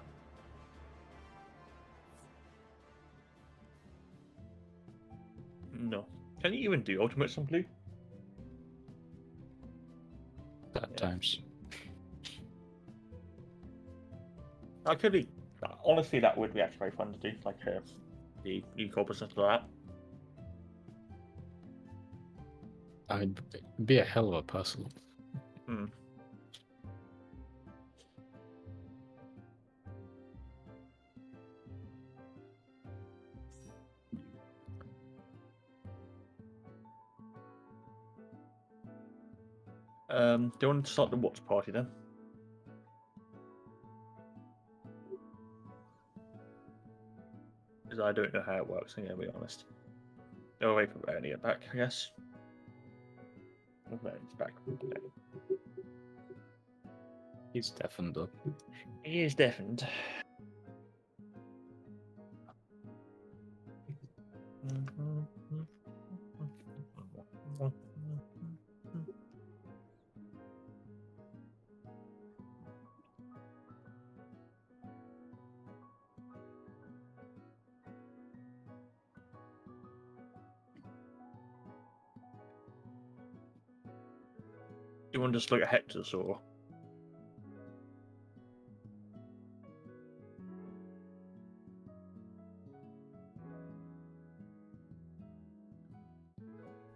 S2: No. Can you even do ultimates on blue?
S5: At times.
S2: That could be. Honestly, that would be actually very fun to do, like the e-corp and stuff like that.
S5: It'd be a hell of a puzzle.
S2: Hmm. Do you want to start the watch party then? Because I don't know how it works, I'm going to be honest. They'll wait for Bernie to get back, I guess. Bernie's back.
S5: He's deafened though.
S2: He is deafened. Do you want to just look at Hector's or?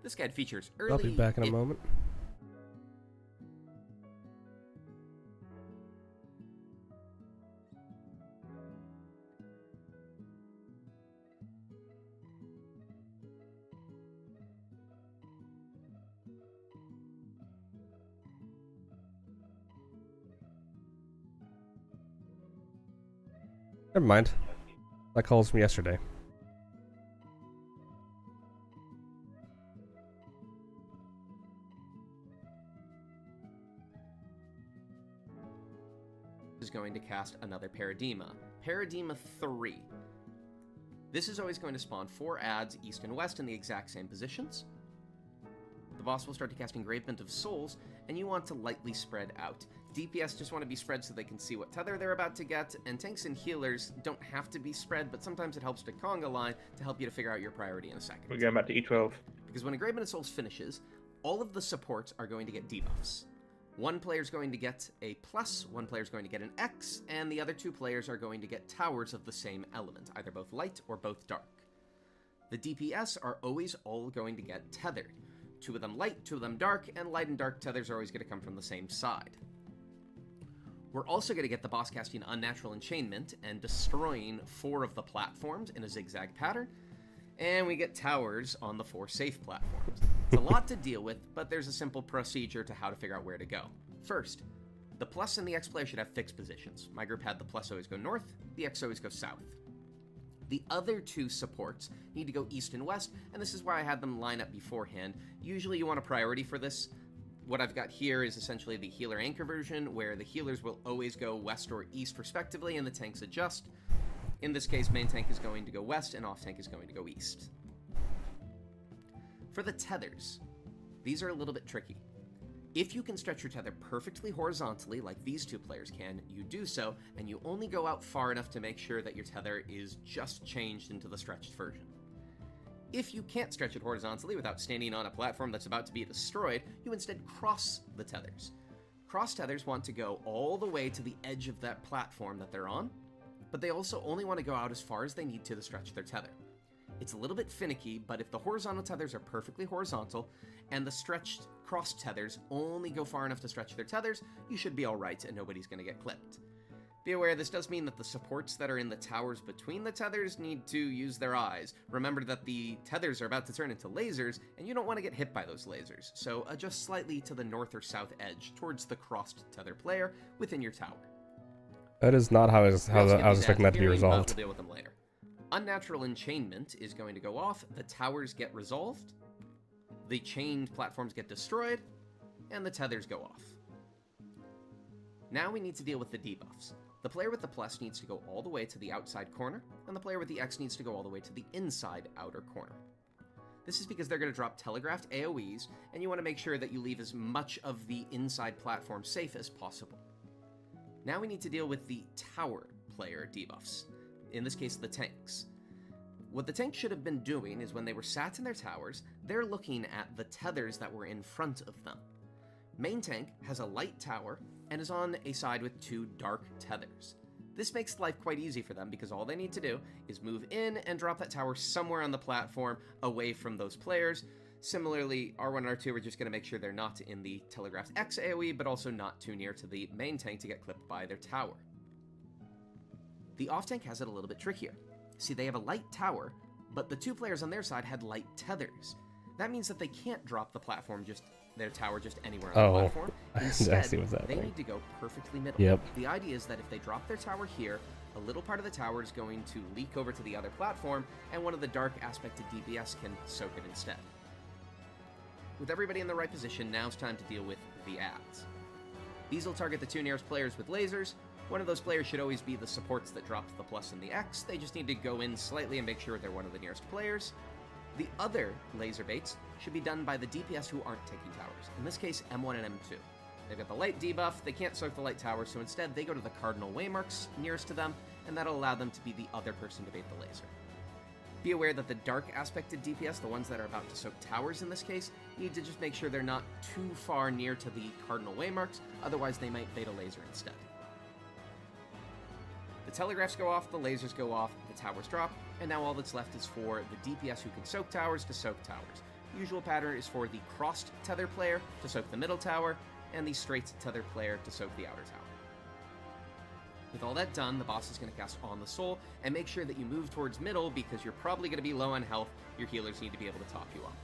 S7: This guide features early.
S1: I'll be back in a moment. Never mind. That calls from yesterday.
S7: Is going to cast another Paradema. Paradema 3. This is always going to spawn 4 adds east and west in the exact same positions. The boss will start to cast Engravement of Souls, and you want to lightly spread out. DPS just want to be spread so they can see what tether they're about to get, and tanks and healers don't have to be spread, but sometimes it helps to conga line to help you to figure out your priority in a second.
S2: We're going back to E12.
S7: Because when Engravement of Souls finishes, all of the supports are going to get debuffs. One player's going to get a plus, one player's going to get an X, and the other 2 players are going to get towers of the same element, either both light or both dark. The DPS are always all going to get tethered. 2 of them light, 2 of them dark, and light and dark tethers are always going to come from the same side. We're also going to get the boss casting Unnatural Enchainment and destroying 4 of the platforms in a zigzag pattern, and we get towers on the 4 safe platforms. It's a lot to deal with, but there's a simple procedure to how to figure out where to go. First, the plus and the X player should have fixed positions. My group had the plus always go north, the X always go south. The other 2 supports need to go east and west, and this is why I had them line up beforehand. Usually you want a priority for this. What I've got here is essentially the healer anchor version, where the healers will always go west or east respectively, and the tanks adjust. In this case, main tank is going to go west, and off tank is going to go east. For the tethers, these are a little bit tricky. If you can stretch your tether perfectly horizontally, like these 2 players can, you do so, and you only go out far enough to make sure that your tether is just changed into the stretched version. If you can't stretch it horizontally without standing on a platform that's about to be destroyed, you instead cross the tethers. Cross tethers want to go all the way to the edge of that platform that they're on, but they also only want to go out as far as they need to stretch their tether. It's a little bit finicky, but if the horizontal tethers are perfectly horizontal and the stretched cross tethers only go far enough to stretch their tethers, you should be alright and nobody's going to get clipped. Be aware, this does mean that the supports that are in the towers between the tethers need to use their eyes. Remember that the tethers are about to turn into lasers, and you don't want to get hit by those lasers, so adjust slightly to the north or south edge towards the crossed tether player within your tower.
S1: That is not how I was expecting that to be resolved.
S7: We'll deal with them later. Unnatural Enchainment is going to go off, the towers get resolved, the chained platforms get destroyed, and the tethers go off. Now we need to deal with the debuffs. The player with the plus needs to go all the way to the outside corner, and the player with the X needs to go all the way to the inside outer corner. This is because they're going to drop telegraphed AoEs, and you want to make sure that you leave as much of the inside platform safe as possible. Now we need to deal with the tower player debuffs, in this case the tanks. What the tanks should have been doing is when they were sat in their towers, they're looking at the tethers that were in front of them. Main tank has a light tower and is on a side with 2 dark tethers. This makes life quite easy for them because all they need to do is move in and drop that tower somewhere on the platform away from those players. Similarly, R1 and R2 are just going to make sure they're not in the telegraphed X AoE, but also not too near to the main tank to get clipped by their tower. The off tank has it a little bit trickier. See, they have a light tower, but the 2 players on their side had light tethers. That means that they can't drop the platform their tower just anywhere on the platform. Instead,
S1: I see what's happening.
S7: they need to go perfectly middle.
S1: Yep.
S7: The idea is that if they drop their tower here, a little part of the tower is going to leak over to the other platform, and one of the dark aspected DPS can soak it instead. With everybody in the right position, now it's time to deal with the adds. These will target the 2 nearest players with lasers. One of those players should always be the supports that dropped the plus and the X. They just need to go in slightly and make sure they're one of the nearest players. The other laser baits should be done by the DPS who aren't taking towers. In this case, M1 and M2. They've got the light debuff, they can't soak the light tower, so instead they go to the cardinal waymarks nearest to them, and that'll allow them to be the other person to bait the laser. Be aware that the dark aspected DPS, the ones that are about to soak towers in this case, need to just make sure they're not too far near to the cardinal waymarks, otherwise they might bait a laser instead. The telegraphs go off, the lasers go off, the towers drop, and now all that's left is for the DPS who can soak towers to soak towers. The usual pattern is for the crossed tether player to soak the middle tower, and the straight tether player to soak the outer tower. With all that done, the boss is going to cast On the Soul, and make sure that you move towards middle because you're probably going to be low on health. Your healers need to be able to top you up.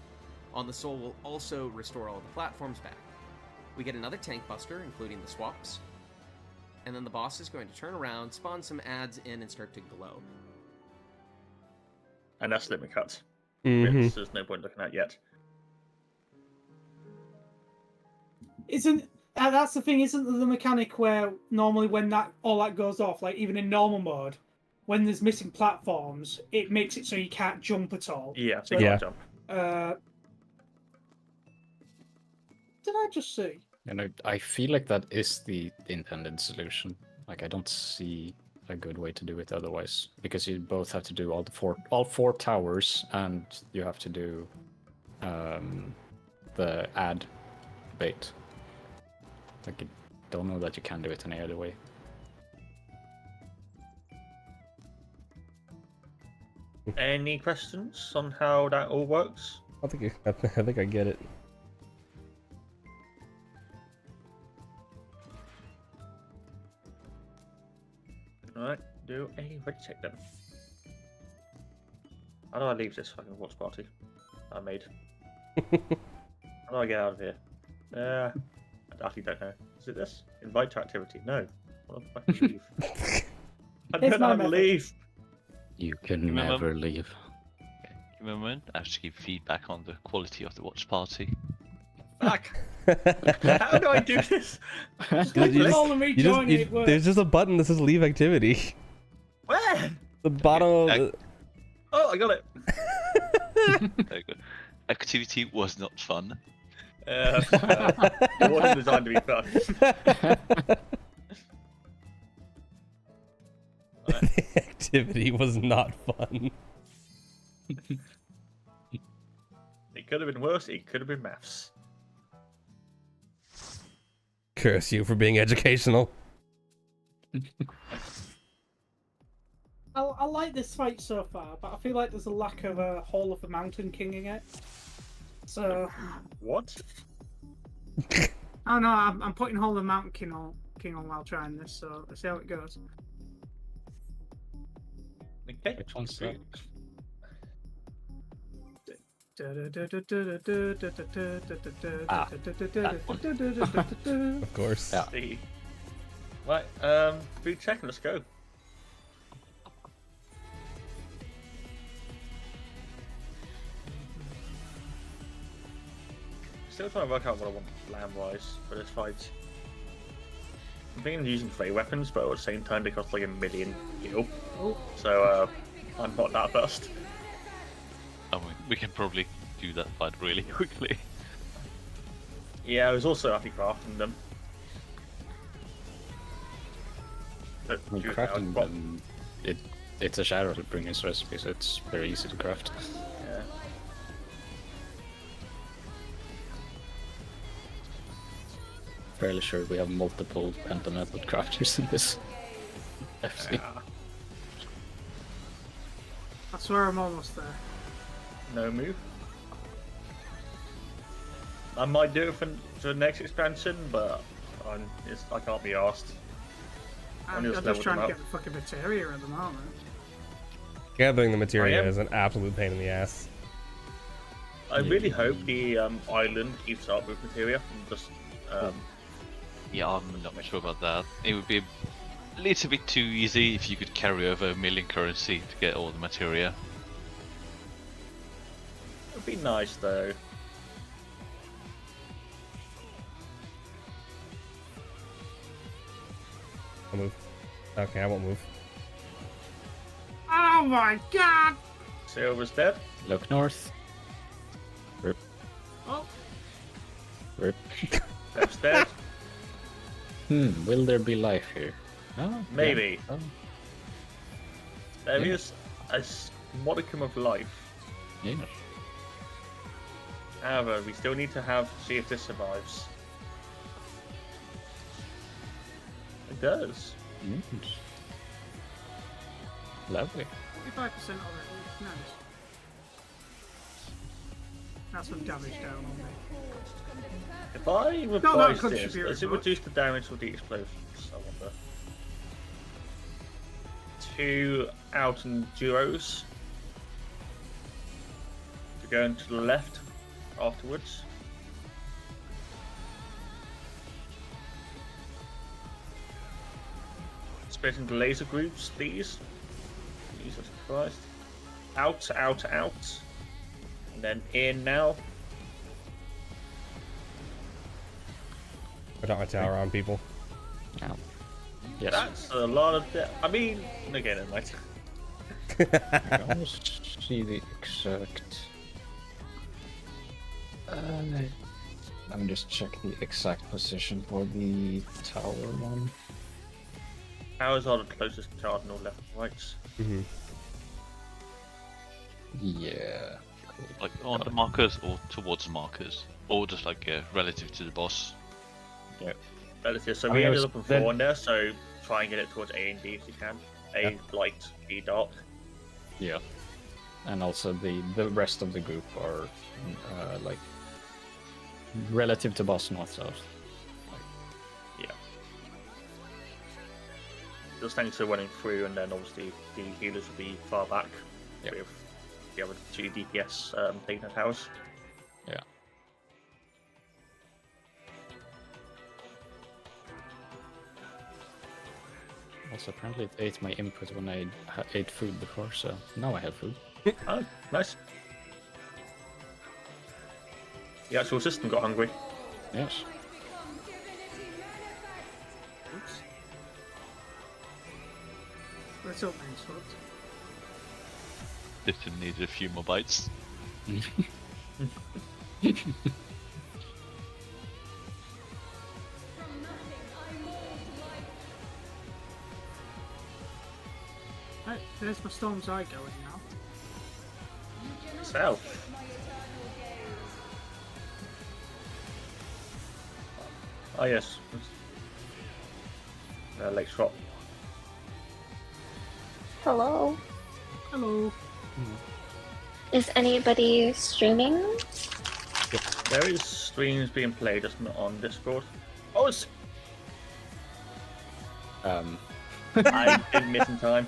S7: On the Soul will also restore all the platforms back. We get another tank buster, including the swaps. and then the boss is going to turn around, spawn some ads in, and start to glow.
S2: And that's limit cut.
S1: Mm-hmm.
S2: Which there's no point looking at yet.
S4: Isn't that's the thing? Isn't there the mechanic where normally when all that goes off, like even in normal mode, when there's missing platforms, it makes it so you can't jump at all.
S2: Yeah, so
S4: So-
S2: you
S1: Yeah.
S2: can't jump.
S4: Did I just see?
S5: And I feel like that is the intended solution. Like I don't see a good way to do it otherwise, because you both have to do all four towers, and you have to do the ad bait. Like I don't know that you can do it any other way.
S2: Any questions on how that all works?
S1: I think I get it.
S2: Alright, do a ready check then. How do I leave this fucking watch party I made? How do I get out of here? I actually don't know. Is it this? Invite to activity? No. I want to fucking leave. I
S4: It's
S2: don't know
S4: my
S2: how to
S4: method.
S2: leave.
S5: You can
S3: Remember-
S5: never leave.
S3: Give me a moment. I have to give feedback on the quality of the watch party.
S2: Fuck. How do I do this?
S4: All of me joining it works.
S1: There's just a button that says leave activity.
S2: Where?
S1: The bottom of the...
S2: Oh, I got it.
S3: There you go. Activity was not fun.
S2: It wasn't designed to be fun.
S1: the activity was not fun.
S2: It could have been worse. It could have been maths.
S1: Curse you for being educational.
S4: I like this fight so far, but I feel like there's a lack of a Hall of the Mountain King in it. So,
S2: What?
S4: oh no, I'm putting Hall of the Mountain King on while trying this, so let's see how it goes.
S2: Okay.
S5: Which one's that?
S1: Of course.
S5: Yeah.
S2: See. Right, food check, let's go. Still trying to work out what I want land-wise for this fight. I'm thinking of using fray weapons, but at the same time they cost like 1 million heal.
S4: Oh.
S2: So I'm not that fussed.
S3: I mean, we can probably do that fight really quickly.
S2: Yeah, I was also happy crafting them. But
S5: I mean,
S2: due to
S5: crafting
S2: how-
S5: them, it's a Shadowbringer's recipe, so it's very easy to craft.
S2: Yeah.
S5: Fairly sure we have multiple pentametal crafters in this FC.
S2: Yeah.
S4: I swear I'm almost there.
S2: No move. I might do it for the next expansion, but I can't be asked.
S4: I'm
S2: just
S4: just
S2: leveled
S4: trying
S2: them
S4: to
S2: up.
S4: get the fucking materia at the moment.
S1: Gathering the materia
S2: I am.
S1: is an absolute pain in the ass.
S2: I really hope the island keeps up with materia and just
S3: Yeah, I'm not sure about that. It would be a little bit too easy if you could carry over 1 million currency to get all the materia.
S2: it'd be nice though.
S1: I'll move. Okay, I won't move.
S4: Oh my god!
S2: Silver's dead.
S5: Look north.
S4: Oh,
S5: Rip.
S2: Death's dead.
S5: Will there be life here? Oh,
S2: Maybe.
S5: Yeah. Oh,
S2: There
S5: Yeah.
S2: is a modicum of life.
S5: yeah.
S2: However, we still need to see if this survives. It does.
S5: Mm. Lovely.
S4: 45% already. Nice. That's some damage down on me.
S2: If I
S4: that
S2: revise this,
S4: contributed
S2: does it
S4: much.
S2: reduce the damage of the explosions? I wonder. 2 out and duos. To go into the left afterwards. split into laser groups, please. Jesus Christ. Out, out, out. And then in now.
S1: I got my tower on people.
S5: Ow. Yes.
S2: That's a lot of I mean, again, it might.
S5: I can almost see the exact. Let me just check the exact position for the tower one.
S2: Towers are the closest cardinal left and right.
S1: Mm-hmm.
S5: Yeah.
S3: Like on the markers or towards the markers? Or just like relative to the boss?
S2: Yeah. Relative. So
S5: I
S2: we
S5: mean, it
S2: ended
S5: was
S2: up in
S5: then-
S2: 4 in there, so try and get it towards A and D if you can. A light, B dark.
S5: Yeah. And also the rest of the group are like relative to boss north south.
S2: Yeah. Just thanks to running through, and then obviously the healers will be far back
S5: Yep.
S2: with the other 2 DPS taking the towers.
S5: Yeah. Also, apparently it ate my input when I ate food before, so now I have food.
S2: Oh, nice. The actual system got hungry.
S5: Yes.
S6: Become divinity manifest.
S4: Oops. Let's open this one.
S3: System needed a few more bites.
S6: From nothing I mold life.
S4: Right, there's my Storm's Eye going now.
S2: South.
S6: My eternal gaze.
S2: Oh yes. Lake Swap.
S8: Hello.
S4: Hello.
S8: Is anybody streaming?
S2: There is streams being played, just not on Discord. Oh, it's... I didn't miss in time.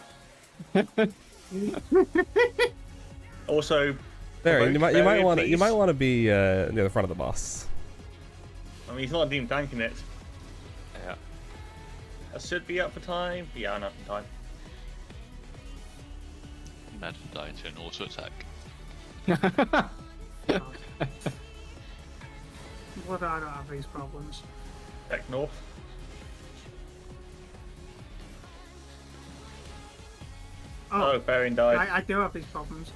S2: Also,
S1: There, you might
S2: Very
S1: want to
S2: pleased.
S1: be near the front of the boss.
S2: I mean, he's not even tanking it.
S5: Yeah.
S2: I should be up for time. Yeah, I'm up for time.
S3: Imagine dying to an auto attack.
S4: But I don't have these problems.
S2: Back north. Oh, Barian died.
S4: I do have these problems.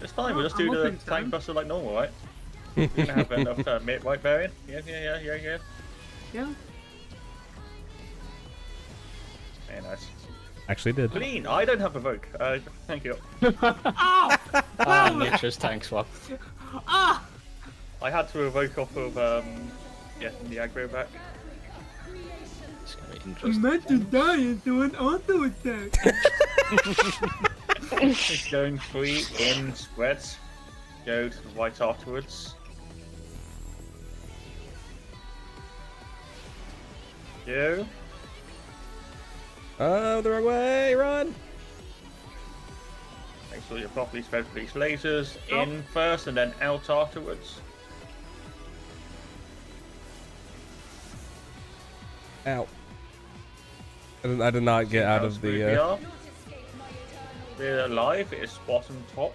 S2: It's fine. We'll just
S4: I'm
S2: do
S4: up
S2: the
S4: in
S2: tank
S4: time.
S2: buster like normal, right? We're gonna have enough mid, right, Barian? Yeah.
S4: Yeah.
S2: Very nice.
S1: Actually did.
S2: Clean. I don't have a Vogue. Thank you.
S4: Ow!
S5: Nature's tank swap.
S4: Ah!
S2: I had to evoke off of getting the aggro back.
S5: It's gonna be
S4: I'm
S5: interesting.
S4: meant to die and do an auto attack.
S2: It's going 3 in spreads. Go to the right afterwards. Go.
S1: Oh, the wrong way! Run!
S2: Make sure you're properly spread for these lasers.
S4: Oh.
S2: In first and then out afterwards.
S1: Ow! I did not get out of the.
S2: Not
S6: Not escape my eternal
S2: They're alive. It's bottom top.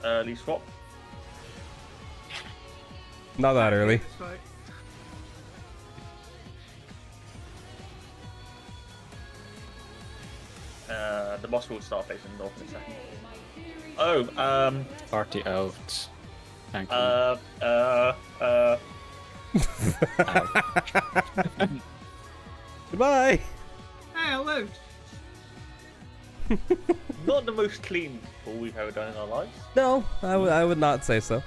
S2: Early swap.
S1: Not that early.
S4: That's right.
S2: The boss will start facing north in a second. Oh,
S5: Party out. Thank you.
S1: Goodbye.
S4: Hey, hello.
S2: not the most clean pull we've ever done in our lives.
S1: No, I would not say so.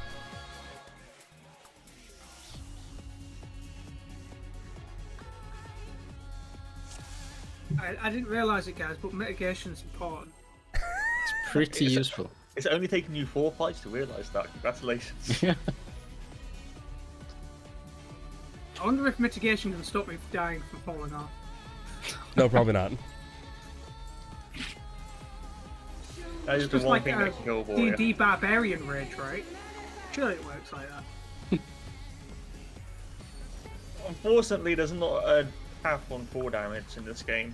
S4: I didn't realise it, guys, but mitigation's important.
S5: It's pretty useful.
S2: It's only taken you 4 fights to realise that. Congratulations.
S4: I wonder if mitigation can stop me from dying from falling off.
S1: No, probably not.
S2: That is
S4: It's
S2: the
S4: just
S2: one
S4: like
S2: thing
S4: a
S2: that can kill a warrior.
S4: D&D barbarian rage, right? feel like it works like that.
S2: Unfortunately, there's not a path on 4 damage in this game.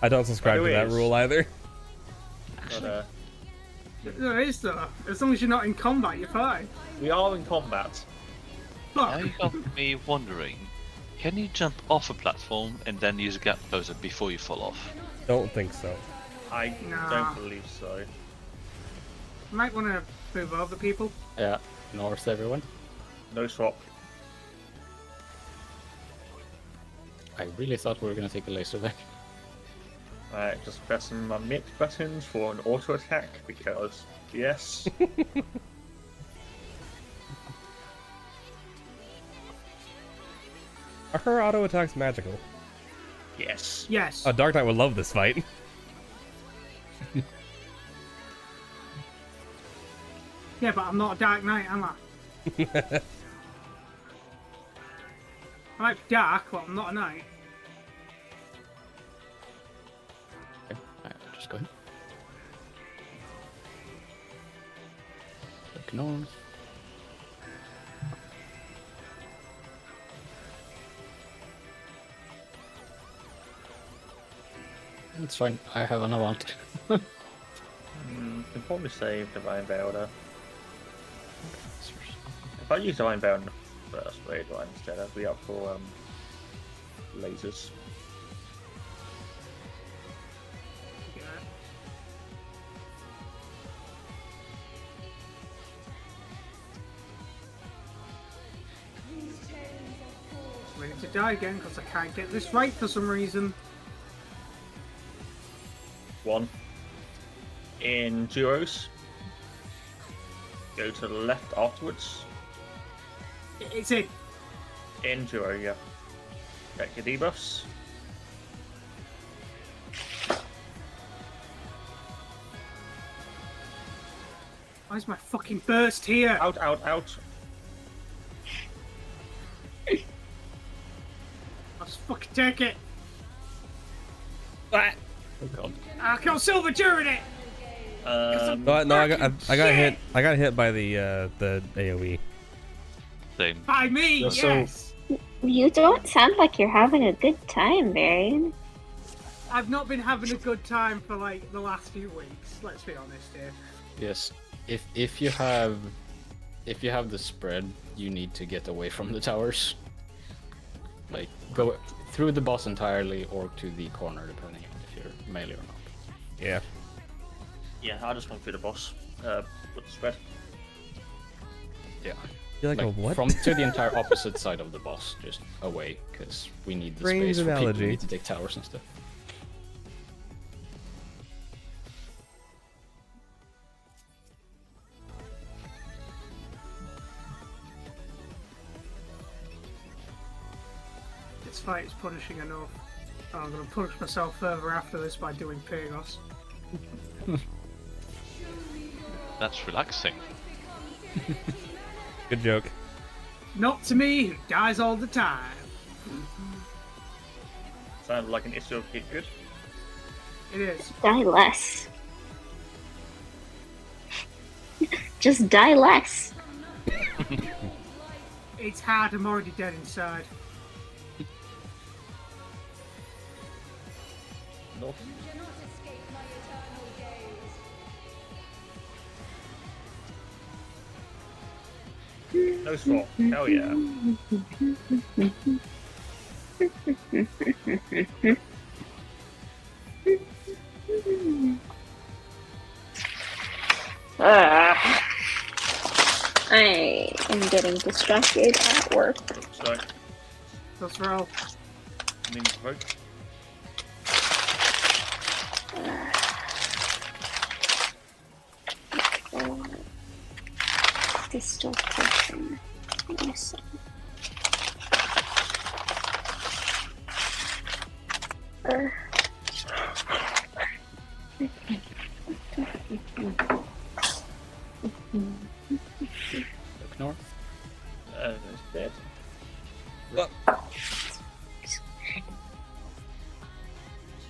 S1: I don't subscribe to
S2: There
S1: that
S2: is.
S1: rule either.
S2: But
S4: There is though. As long as you're not in combat, you're fine.
S2: we are in combat.
S3: Now
S4: Fuck.
S3: you got me wondering, can you jump off a platform and then use a gap closer before you fall off?
S1: Don't think so.
S2: I
S4: Nah.
S2: don't believe so.
S4: You might want to move over people.
S5: Yeah, north everyone.
S2: No swap.
S5: I really thought we were gonna take a laser there.
S2: Alright, just pressing my mid buttons for an auto attack because yes.
S1: Are her auto attacks magical?
S2: Yes.
S4: Yes.
S1: A Dark Knight would love this fight.
S4: Yeah, but I'm not a Dark Knight, am I? I might be dark, but I'm not a knight.
S5: Okay, alright, just go ahead. Look north. It's fine. I have an avant.
S2: Can probably save Divine Velder. If I use Divine Velder first, where do I instead? I'd be up for lasers.
S4: Yeah. Ready to die again because I can't get this right for some reason.
S2: 1. In duos, go to the left afterwards.
S4: It's in.
S2: In duo, yeah. Check your debuffs.
S4: Why's my fucking burst here?
S2: Out, out, out.
S4: I'll just fucking take it.
S1: Ah!
S5: Oh god.
S4: I killed Silver during it.
S1: No, I got
S4: Shit.
S1: hit. I got hit by the AOE.
S3: Same.
S4: By me,
S5: Yeah, so-
S4: yes.
S8: You don't sound like you're having a good time, Varian.
S4: I've not been having a good time for like the last few weeks. Let's be honest here.
S5: Yes. If you have the spread, you need to get away from the towers. Like go through the boss entirely or to the corner, depending on if you're melee or not.
S1: Yeah.
S2: Yeah, I just went through the boss. With the spread.
S5: Yeah.
S1: You're like a what?
S5: From to the entire opposite side of the boss, just away, because we need the
S1: Strange
S5: space for people
S1: analogy.
S5: who need to take towers and stuff.
S4: This fight is punishing enough. And I'm going to punish myself further after this by doing Pagos.
S3: That's relaxing.
S1: Good joke.
S4: Not to me, who dies all the time.
S2: Sounded like an issue of get good.
S4: It is.
S8: Die less. Just die less.
S4: It's hard, I'm already dead inside.
S2: North.
S6: Cannot escape my eternal gaze.
S2: No swap. Hell yeah.
S8: I am getting distracted at work.
S2: So,
S4: Let's roll.
S2: means vote.
S8: Distortion. Yes.
S5: Look north.
S2: It's dead.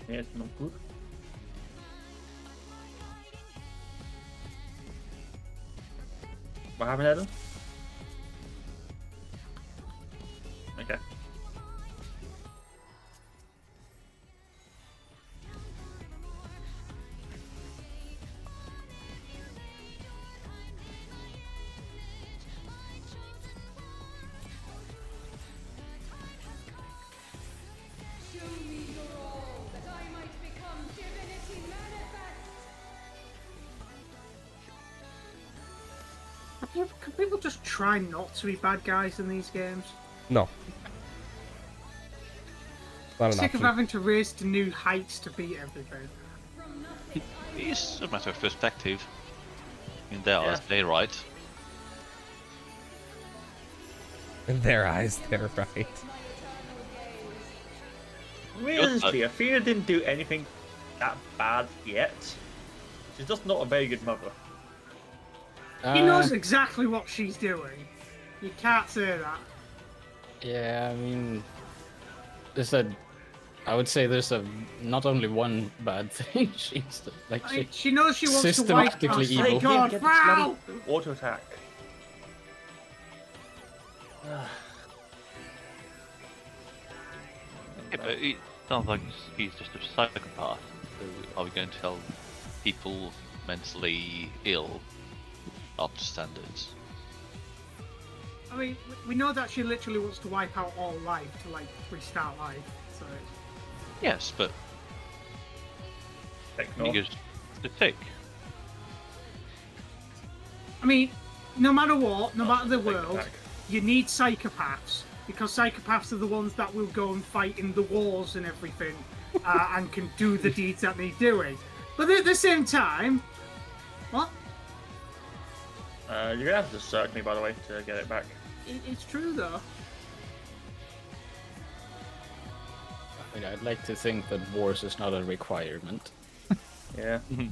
S2: Yeah, it's not good. What happened, Adam? Okay.
S6: Show me your all, that I might become divinity manifest.
S4: Can people just try not to be bad guys in these games?
S1: No. Not an
S4: Sick of
S1: option.
S4: having to race to new heights to beat everything.
S3: It's a matter of perspective. In their
S2: Yeah.
S3: eyes, they're right.
S1: In their eyes, they're right.
S2: Realistically, Athena didn't do anything that bad yet. She's just not a very good mother.
S4: He knows exactly what she's doing. You can't say that.
S5: Yeah, I mean, I would say there's not only one bad thing. She's like
S4: I mean, she knows she wants to wipe us.
S5: Systematically
S4: My
S5: evil.
S4: God,
S2: Get the
S4: wow!
S2: bloody auto attack.
S3: Yeah, but it sounds like he's just a psychopath. So are we going to tell people mentally ill up to standards?
S4: I mean, we know that she literally wants to wipe out all life to like restart life. So
S3: Yes, but
S2: Techno.
S3: here's the thing.
S4: I mean, no matter what, no matter the
S2: Take
S4: world,
S2: attack.
S4: you need psychopaths because psychopaths are the ones that will go and fight in the wars and everything, and can do the deeds that need doing. But at the same time, what?
S2: You're gonna have to search me, by the way, to get it back.
S4: It's true though.
S5: I mean, I'd like to think that wars is not a requirement.
S2: Yeah.
S1: I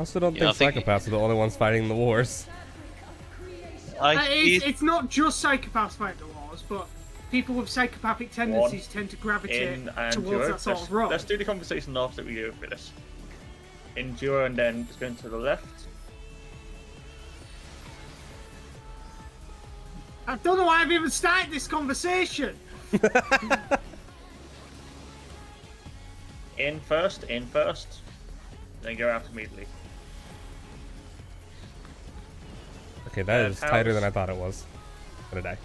S1: also don't
S3: Yeah, I
S1: think
S3: think-
S1: psychopaths are the only ones fighting the wars.
S4: It's not just psychopaths fighting the wars, but people with psychopathic tendencies tend to gravitate
S2: In and
S4: towards
S2: duo.
S4: that sort
S2: Let's,
S4: of role.
S2: let's do the conversation after we go through this. In duo and then just going to the left.
S4: I don't know why I've even started this conversation.
S2: In first, then go out immediately.
S1: Okay, that is
S2: House.
S1: tighter than I thought it was. Gonna die.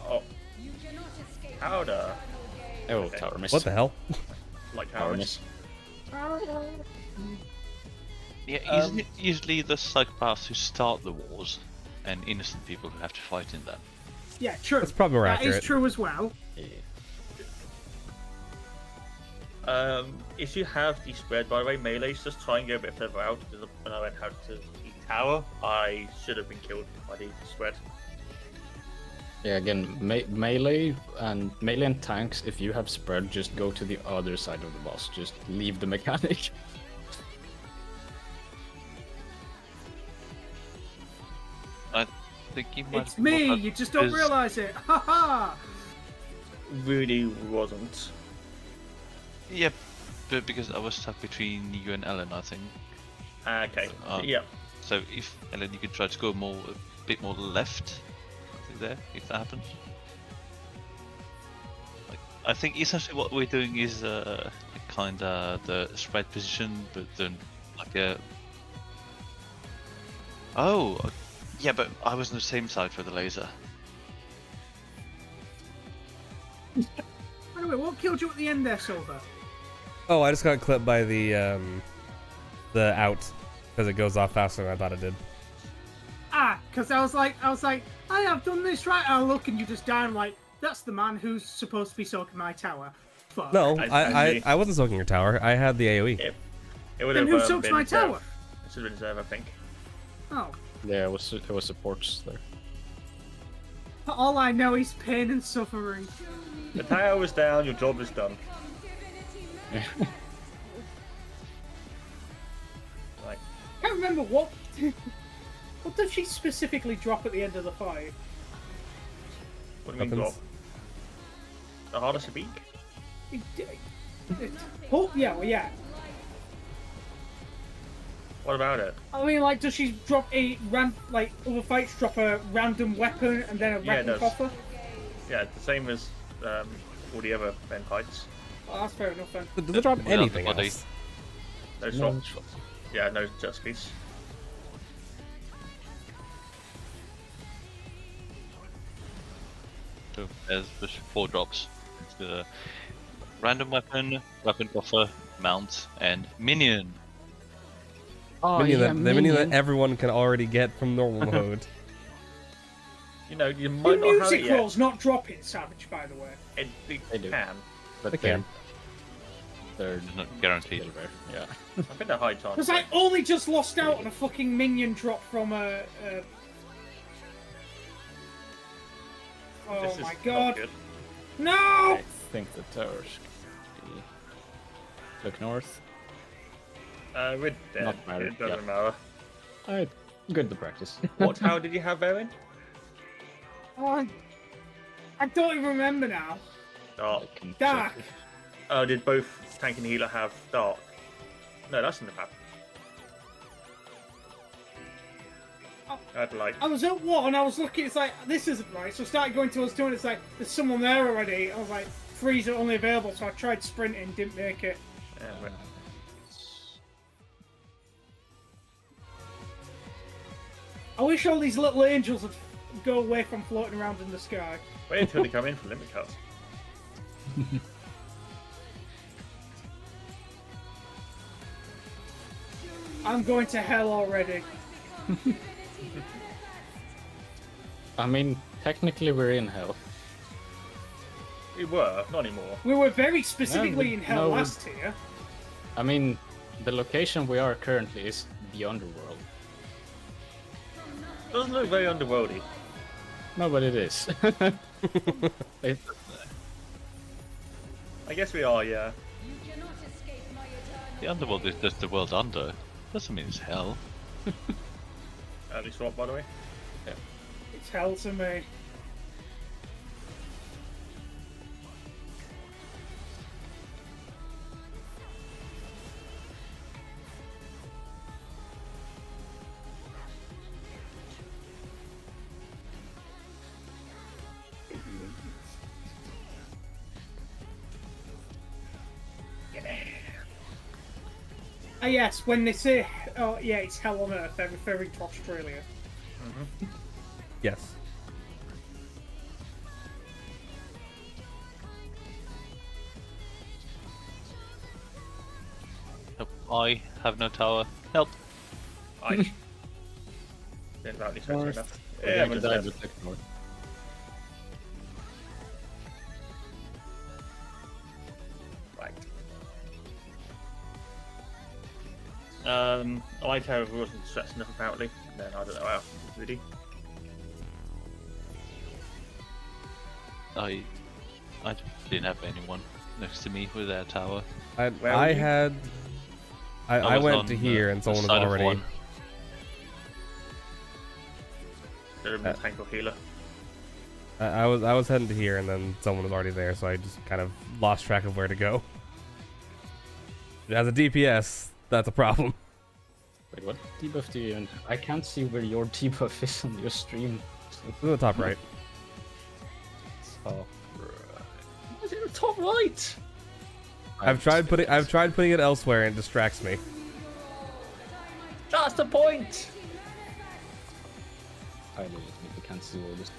S2: Oh,
S6: You cannot escape
S2: powder.
S5: Oh,
S2: Okay.
S5: tower miss.
S1: What the hell?
S2: Like
S5: Tower
S2: how
S5: miss.
S3: Yeah, isn't it usually the psychopaths who start the wars and innocent people who have to fight in them?
S4: Yeah, true.
S1: That's probably more
S4: That is
S1: accurate.
S4: true as well.
S2: If you have the spread, by the way, melees, just try and go a bit further out, because when I went out to the tower, I should have been killed by the spread.
S5: Yeah, again, melee and tanks. If you have spread, just go to the other side of the boss. Just leave the mechanic.
S3: I think you might.
S4: It's me, you just don't realise it. Ha ha!
S2: Really wasn't.
S3: Yeah, but because I was stuck between you and Ellen, I think.
S2: Okay,
S3: Uh,
S2: yeah.
S3: So if Ellen, you could try to go a bit more left, I think there, if that happens. Like, I think essentially what we're doing is kind of the spread position, but then like a. Oh, yeah, but I was on the same side for the laser.
S4: By the way, what killed you at the end there, Silver?
S1: Oh, I just got clipped by the out because it goes off faster than I thought it did.
S4: Ah, because I was like, hey, I've done this right. I look and you just die. I'm like, that's the man who's supposed to be soaking my tower. Fuck.
S1: No,
S2: I-
S1: I wasn't soaking your tower. I had the AOE.
S2: It would
S4: Then
S2: have
S4: who soaks
S2: been
S4: my
S2: Zev.
S4: tower?
S2: It should have been Zev, I think.
S4: Oh.
S5: Yeah, it was supports there.
S4: All I know is pain and suffering.
S2: The tower was down, your job is done. Like,
S4: I can't remember what. What does she specifically drop at the end of the fight?
S2: what do you mean drop?
S1: Weapons.
S2: The hardest to beat?
S4: Oh, yeah, well, yeah.
S2: What about it?
S4: I mean, like, does she drop a other fights drop a random weapon and then a
S2: Yeah, it
S4: weapon
S2: does.
S4: coffer?
S2: Yeah, the same as all the other Ben heights.
S4: Oh, that's fair enough then.
S1: Does it drop
S3: Without the
S1: anything
S3: body.
S1: else?
S2: No
S5: No.
S2: swaps. Yeah, no jet skis.
S3: So there's just 4 drops. It's the random weapon, weapon buffer, mount, and minion.
S5: Oh,
S1: Minion
S5: yeah,
S1: that, the minion that
S5: minion.
S1: everyone can already get from normal mode.
S2: You know, you
S4: Do
S2: might not have it
S4: music
S2: yet.
S4: rolls not drop in Savage, by the way?
S2: They
S5: They do.
S2: can.
S5: But
S1: They can.
S5: They're
S3: It's not guaranteed.
S5: still rare. Yeah.
S2: I think they're high chance.
S4: Because I only just lost out on a fucking minion drop from a. Oh
S2: This is
S4: my
S2: not
S4: god!
S2: good.
S4: No!
S5: I think the towers. Look north.
S2: We're dead.
S5: Not matter,
S2: It doesn't
S5: yeah.
S2: matter.
S5: Alright, good to practice.
S2: What tower did you have, Erin?
S4: Oh, I don't even remember now.
S2: Dark.
S5: I can
S4: Dark.
S5: check.
S2: Oh, did both tank and healer have dark? No, that's in the map. I had like.
S4: I was at one and I was looking, it's like, this isn't right. So I started going towards two and it's like, there's someone there already. I was like, freeze are only available. So I tried sprinting, didn't make it.
S2: Yeah, but
S4: I wish all these little angels would go away from floating around in the sky.
S2: wait until they come in for limit cuts.
S4: I'm going to hell already.
S5: I mean, technically we're in hell.
S2: We were, not anymore.
S4: We were very specifically
S5: we-
S4: in hell
S5: no, we-
S4: last year.
S5: I mean, the location we are currently is the underworld.
S2: Doesn't look very underworldy.
S5: No, but it is. It-
S2: I guess we are, yeah.
S6: You cannot escape my eternal
S3: The underworld is just the world under. Doesn't mean it's hell.
S2: Early swap, by the way.
S4: It's hell to me. Ah yes, when they say, oh yeah, it's hell on earth, they're referring to Australia.
S1: Yes.
S3: Help. I have no tower. Help.
S2: I didn't value sweaty
S5: North.
S2: enough.
S5: we
S2: Yeah,
S5: haven't
S2: just
S5: died
S2: left.
S5: with look north.
S2: Right. I tower wasn't stressed enough apparently. Then I don't know how. Really?
S3: I didn't have anyone next to me with their tower.
S2: Where
S1: I
S2: were you?
S1: had. I
S3: was
S1: went
S3: on
S1: to here and
S3: the
S1: someone was
S3: side of
S1: already.
S3: one.
S2: Should have been tank or healer.
S1: I was heading to here and then someone was already there, so I just kind of lost track of where to go. As a DPS, that's a problem.
S5: Wait, what debuff do you even... I can't see where your debuff is on your stream.
S1: It's in the top right.
S5: Oh,
S2: What's in the top right?
S1: I've tried putting it elsewhere and it distracts me.
S2: That's the point.
S5: I legitimately can't see all this.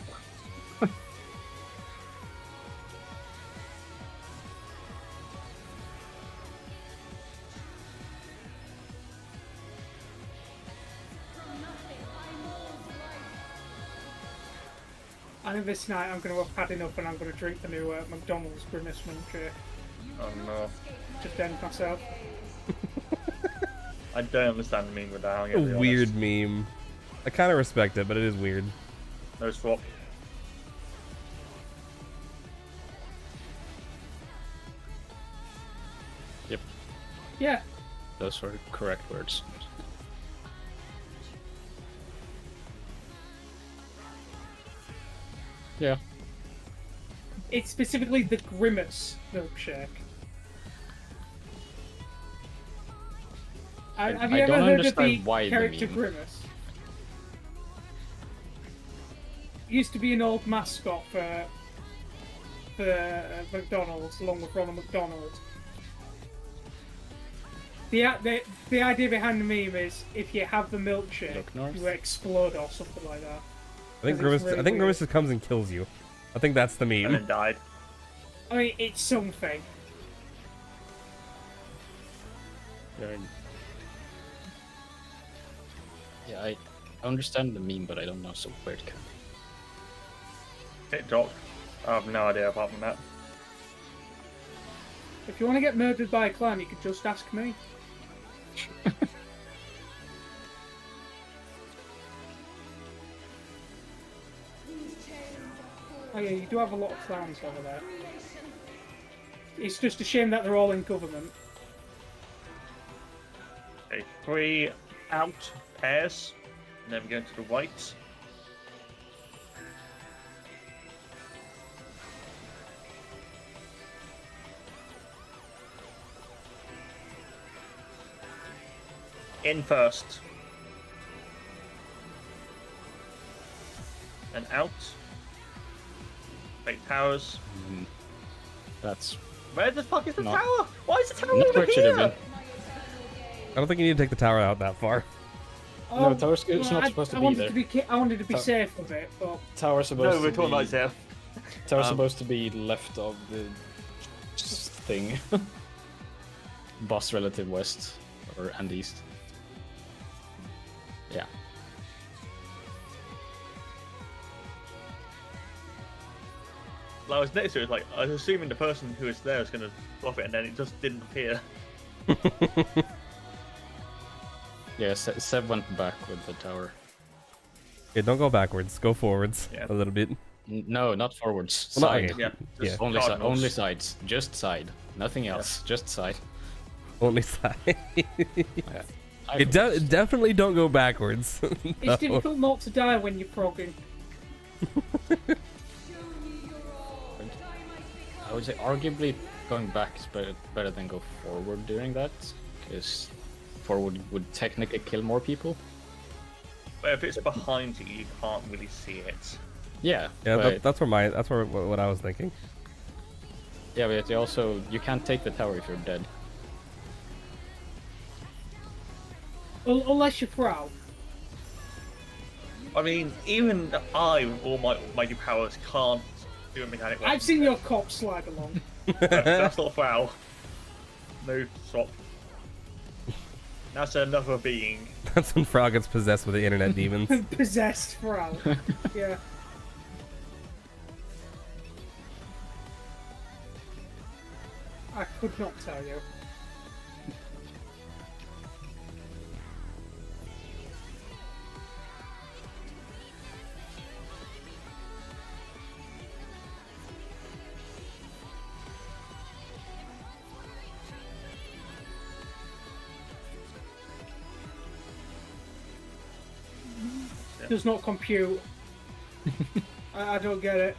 S4: I think this night I'm going to have had enough and I'm going to drink the new McDonald's Grimace milkshake.
S2: Oh no.
S4: Just end myself.
S2: I don't understand the meme with that. I'm
S1: A
S2: gonna be honest.
S1: weird meme. I kind of respect it, but it is weird.
S2: No swap.
S4: Yeah,
S5: Those were correct words. Yeah.
S4: it's specifically the Grimace milkshake. Have you
S5: I
S4: ever
S5: don't
S4: heard of the
S5: understand why the
S4: character
S5: meme.
S4: Grimace? Used to be an old mascot for McDonald's, along with Ronald McDonald. The idea behind the meme is if you have the milkshake,
S5: Look north.
S4: you explode or something like that.
S1: I think
S4: 'Cause it's
S1: Grimace.
S4: really
S1: I think
S4: weird.
S1: Grimace just comes and kills you. I think that's the
S2: And
S1: meme.
S2: then died.
S4: I mean, it's something.
S5: Yeah, I understand the meme, but I don't know so where it can.
S2: TikTok. I have no idea apart from that.
S4: If you want to get murdered by a clan, you could just ask me. Oh yeah, you do have a lot of clans over there. It's just a shame that they're all in government.
S2: Okay, 3 out pairs, and then we go to the whites. In first. And out. Fake towers.
S5: That's
S2: Where the fuck is the
S5: No.
S2: tower? Why is the tower
S5: not
S2: over
S5: where it should have
S2: here?
S5: been.
S1: I don't think you need to take the tower out that far.
S5: No, tower's it's not
S4: I-
S5: supposed to
S4: I
S5: be
S4: wanted
S5: there.
S4: To be, I wanted to be
S5: Ta-
S4: safe with it, but
S5: Tower's supposed
S2: No, we're
S5: to
S2: talking
S5: be
S2: about Zeph.
S5: tower's supposed to be left of the thing. Boss relative west and east. Yeah.
S2: Like, I was next to it, like, I was assuming the person who was there was going to drop it, and then it just didn't appear.
S5: Yeah, Seb went back with the tower.
S1: Yeah, don't go backwards. Go forwards
S2: Yeah.
S1: a little bit.
S5: No, not forwards.
S1: Well, not-
S5: Side.
S1: okay.
S2: Yeah,
S1: Yeah.
S2: just
S5: Only,
S2: cardinals.
S5: only sides. Just side. Nothing else. Just side.
S1: Only side.
S5: I
S1: Definitely don't go backwards.
S4: it's
S1: No.
S4: difficult not to die when you're progging.
S5: I would say arguably going back is better than go forward during that, because forward would technically kill more people.
S2: But if it's behind you, you can't really see it.
S5: Yeah,
S1: Yeah,
S5: but,
S1: that's what I was thinking.
S5: yeah, but you also you can't take the tower if you're dead.
S4: Unless you're Frau.
S2: I mean, even I, with all my mighty powers, can't do a mechanic.
S4: I've seen your cop slide along.
S2: That's not foul. No, swap. That's another being.
S1: That's when Frog gets possessed with the internet demons.
S4: Possessed Frau. Yeah. I could not tell you. Does not compute. I don't get it.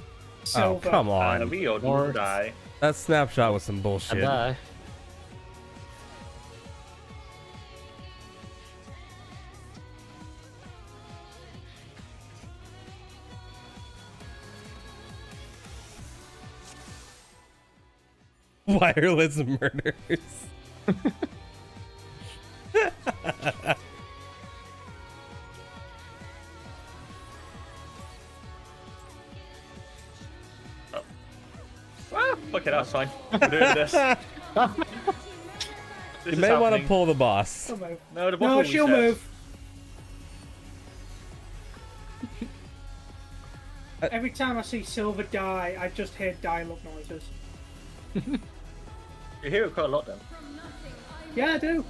S1: Oh,
S4: Silver.
S1: come on.
S2: We all
S5: North.
S2: die.
S1: That snapshot was some bullshit.
S5: Bye.
S1: Wireless murders.
S2: Ah, okay, that's fine. We're doing this.
S1: You
S2: This
S1: may
S2: is
S1: want to
S2: happening.
S1: pull the boss.
S4: She'll move.
S2: No, the boss
S4: No,
S2: will
S4: she'll
S2: reset.
S4: move. Every time I see Silver die, I just hear dial-up noises.
S2: You hear it quite a lot then.
S4: Yeah, I do.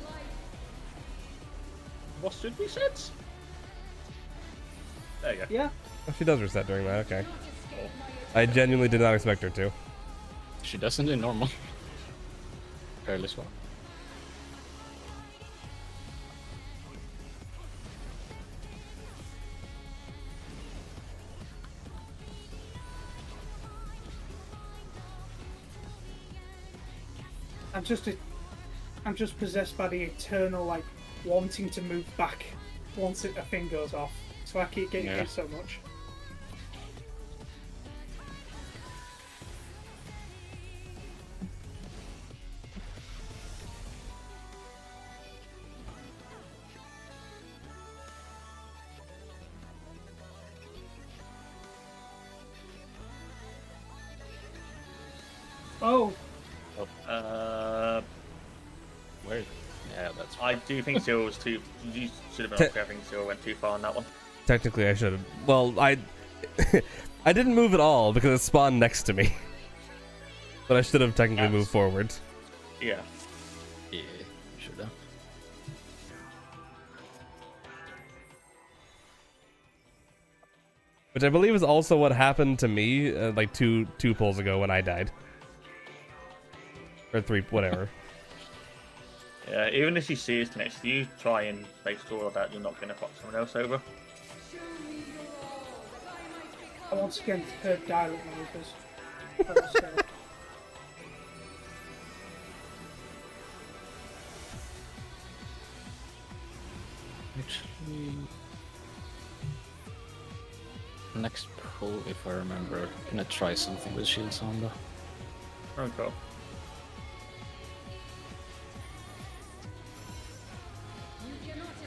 S2: What should we set? There you go.
S4: Yeah.
S1: Oh, she does reset during that, okay. I genuinely did not expect her to.
S5: She doesn't do normal. Fairly well.
S4: I'm just possessed by the eternal like wanting to move back once a thing goes off. So I keep getting
S5: Yeah.
S4: hit so much. Oh,
S5: Where? Yeah, that's
S2: I do think Zero was too. You should have been okay. I think Zero went too far on that one.
S1: Technically, I should have. Well, I I didn't move at all because it spawned next to me. But I should have technically moved forward.
S2: Yeah.
S5: Yeah, should have.
S1: Which I believe is also what happened to me like two pulls ago when I died. Or 3, whatever.
S2: Yeah, even if you see us next to you, try and make sure that you're not going to fuck someone else over.
S4: I once again heard dialogue noises. I was scared.
S5: Actually, next pull, if I remember, I'm gonna try something with shields on though.
S2: Okay.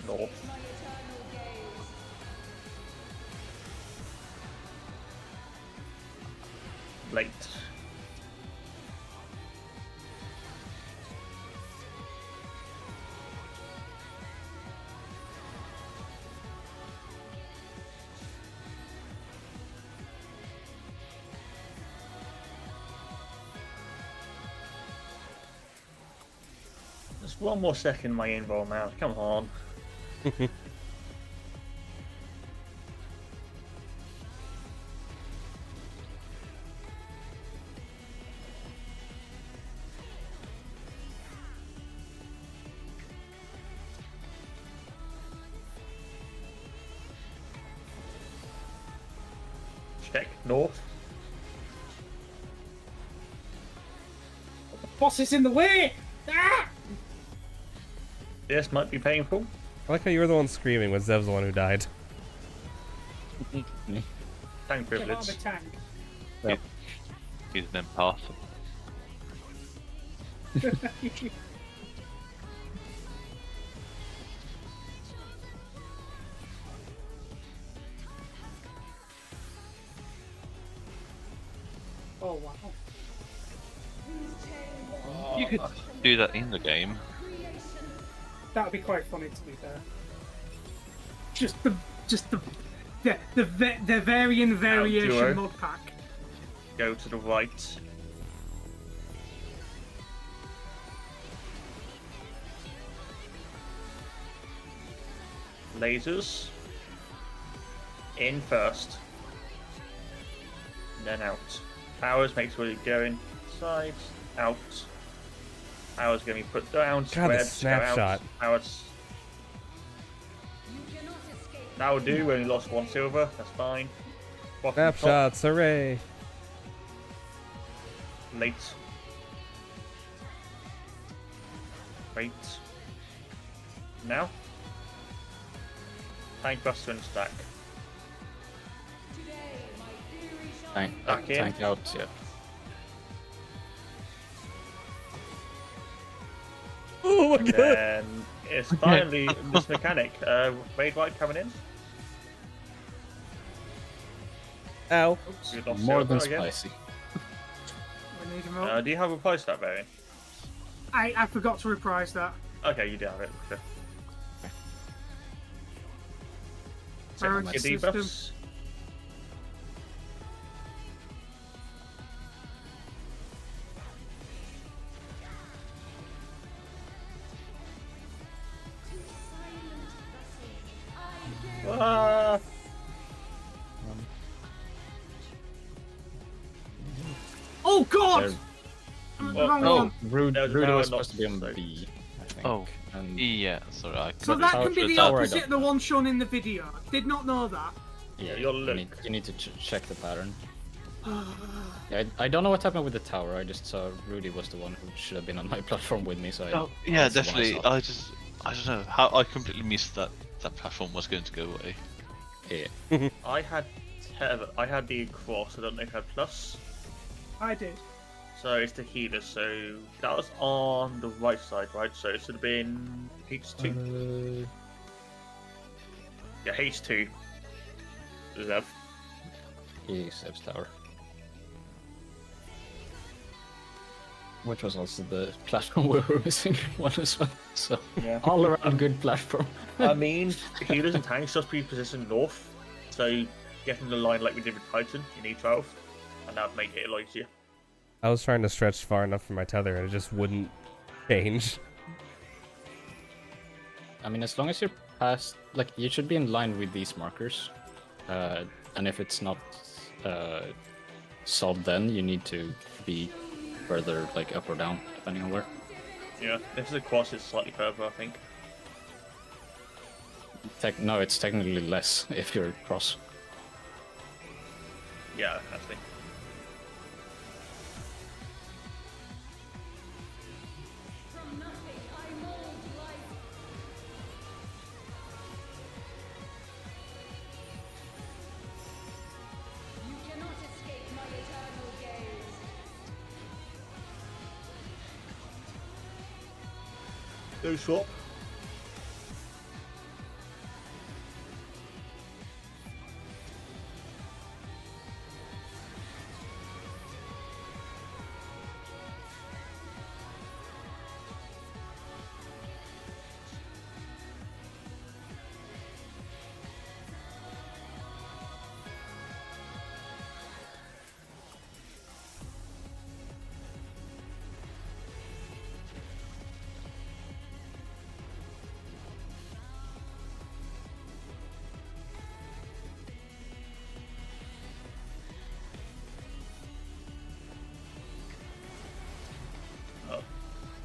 S2: North. Late. Just one more second, my invul now. Come on. Check north.
S4: Boss is in the way! Ah!
S2: This might be painful.
S1: I like how you were the one screaming when Zev's the one who died.
S2: Tank
S4: Get out of
S2: privilege.
S4: the tank.
S3: He's an empath.
S4: Oh wow.
S3: You could do that in the game.
S4: That would be quite funny, to be fair. Just the variant variation
S2: duo.
S4: mod pack.
S2: Go to the right. Lasers. In first. Then out. Powers, make sure you're going. Sides. Out. Powers going to be put down.
S1: God, the
S2: Squared. Go
S1: snapshot.
S2: out. Powers. That'll do. We only lost 1 silver. That's fine. Bottom top.
S1: Snapshots, hooray!
S2: Late. Wait. Now. Tank Buster and stack.
S5: Tank out, yeah.
S1: Oh my
S2: And
S1: god!
S2: then it's finally this mechanic. Raid White coming in.
S1: Ow.
S2: We lost
S5: More than
S2: silver again.
S5: spicy.
S4: I need him up.
S2: Do you have a price that variant?
S4: I forgot to reprise that.
S2: Okay, you do have it. Okay.
S4: Priority
S2: Your
S4: system.
S2: debuffs. Ah,
S4: Oh god!
S5: There-
S4: Wrong
S2: oh.
S4: one.
S5: Rude
S2: There's
S5: was
S2: power
S5: supposed to be on
S2: loss,
S5: B, I think.
S3: Oh.
S5: And
S3: Yeah, sorry.
S4: So
S5: But
S4: that
S5: tower-
S4: can be the
S5: tower I
S4: opposite
S5: don't
S4: of the one shown in the video. Did not know that.
S5: yeah,
S2: Your
S5: you
S2: look.
S5: need to check the pattern. Yeah, I don't know what happened with the tower. I just saw Rudy was the one who should have been on my platform with me. So
S3: Oh, yeah,
S5: that's the one I
S3: definitely.
S5: saw.
S3: I don't know how I completely missed that platform was going to go away.
S5: Yeah.
S2: I had tether. I had the cross. I don't know if I had plus.
S4: I did.
S2: So it's the healer. So that was on the right side, right? So it should have been H2. Yeah, H2. Zev.
S5: He Seb's tower. which was also the platform we were missing one as well. So
S2: Yeah.
S5: all around good platform.
S2: I mean, healers and tanks just be positioned north, so getting the line like we did with Titan, you need 12, and that would make it a lot easier.
S1: I was trying to stretch far enough for my tether and it just wouldn't change.
S5: I mean, as long as you're past, like, you should be in line with these markers. And if it's not solved, then you need to be further, like, up or down, depending on where.
S2: Yeah, if the cross is slightly further, I think.
S5: No, it's technically less if you're cross.
S2: Yeah, actually.
S6: From nothing I mold life. You cannot escape my eternal gaze.
S2: No swap.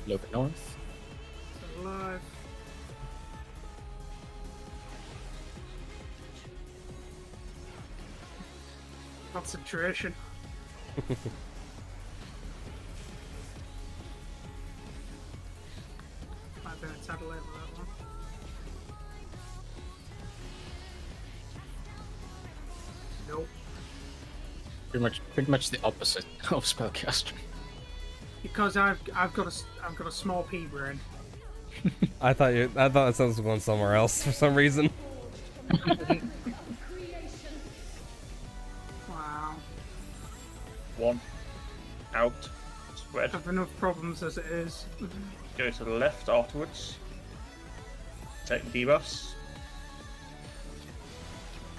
S5: Look north.
S4: Still alive. Concentration. Might have been a tad late with that one. Nope.
S5: Pretty much the opposite of spellcaster.
S4: Because I've got a small P brain.
S1: I thought it was going somewhere else for some reason.
S6: Creation.
S4: Wow.
S2: 1. Out. Spread.
S4: Have enough problems as it is.
S2: Go to the left afterwards. Take debuffs.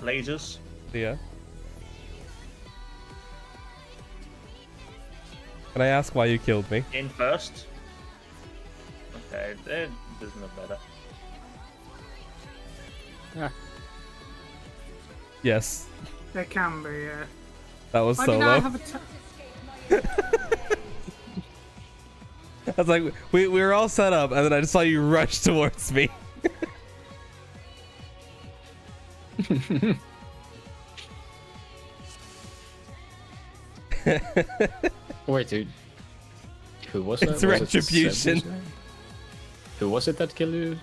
S2: Lasers.
S1: Yeah. Can I ask why you killed me?
S2: In first. Okay, it doesn't look better.
S1: Yes,
S4: There can be.
S1: that was
S4: Why did I
S1: solo.
S4: have a
S6: Cannot escape my eternal gaze.
S1: I was like, we were all set up, and then I just saw you rush towards me.
S5: Wait, dude. Who was that?
S1: It's
S5: Was it
S1: Retribution.
S5: Silver? Who was it that killed you,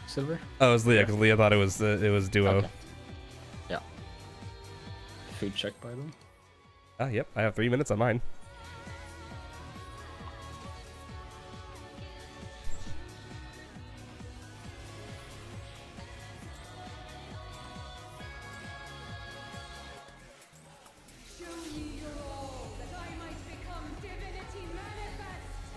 S5: Silver?
S1: Oh, it was Leah, because Leah thought it was duo.
S5: Okay. Yeah. Food check, by the way.
S1: Ah, yep, I have 3 minutes on mine.
S6: Show me your all, that I might become divinity manifest.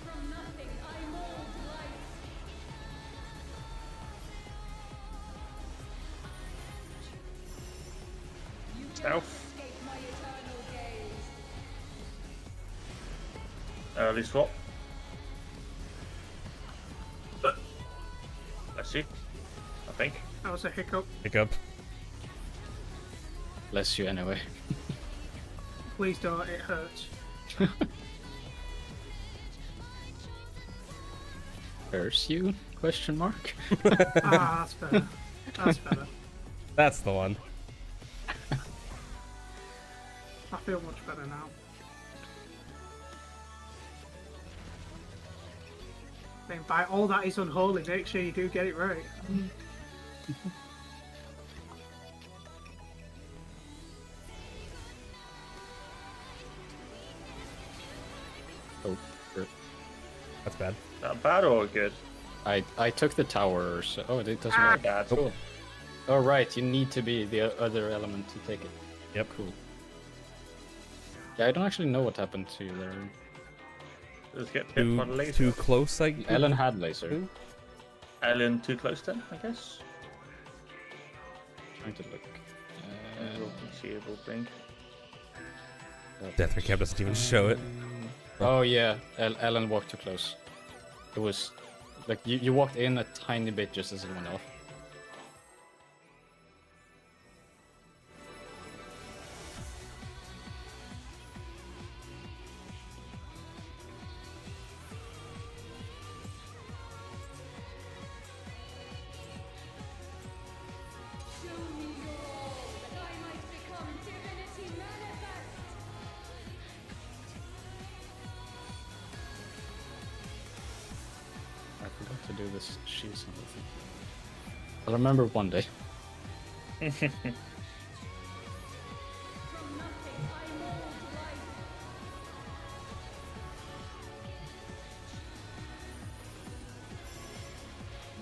S6: From nothing I mold life. You cannot
S2: Stealth.
S6: escape my eternal gaze.
S2: Early swap. Let's see. I think.
S4: That was a hiccup.
S1: Hiccup.
S5: Bless you anyway.
S4: Please don't. It hurts.
S5: Curse you? Question mark.
S4: Ah, that's better. That's better.
S1: That's the one.
S4: I feel much better now. I mean, by all that is unholy, make sure you do get it right.
S5: Oh, rip.
S1: That's bad.
S2: Is that bad or good?
S5: I took the tower, so oh, it doesn't work.
S2: Bad.
S5: Cool. Oh right, you need to be the other element to take it.
S1: Yep.
S5: Cool. Yeah, I don't actually know what happened to you there.
S2: Let's get hit by the laser.
S1: Too close, like.
S5: Ellen had laser.
S1: Who?
S2: Ellen too close then, I guess.
S5: Trying to look.
S2: Conceivable thing.
S1: Death Recap doesn't even show it.
S5: Oh yeah, Ellen walked too close. It was like you walked in a tiny bit just as it went off.
S6: Show me your all, that I might become divinity manifest.
S5: I forgot to do this shield symbol thing. I'll remember one day.
S6: From nothing I mold life.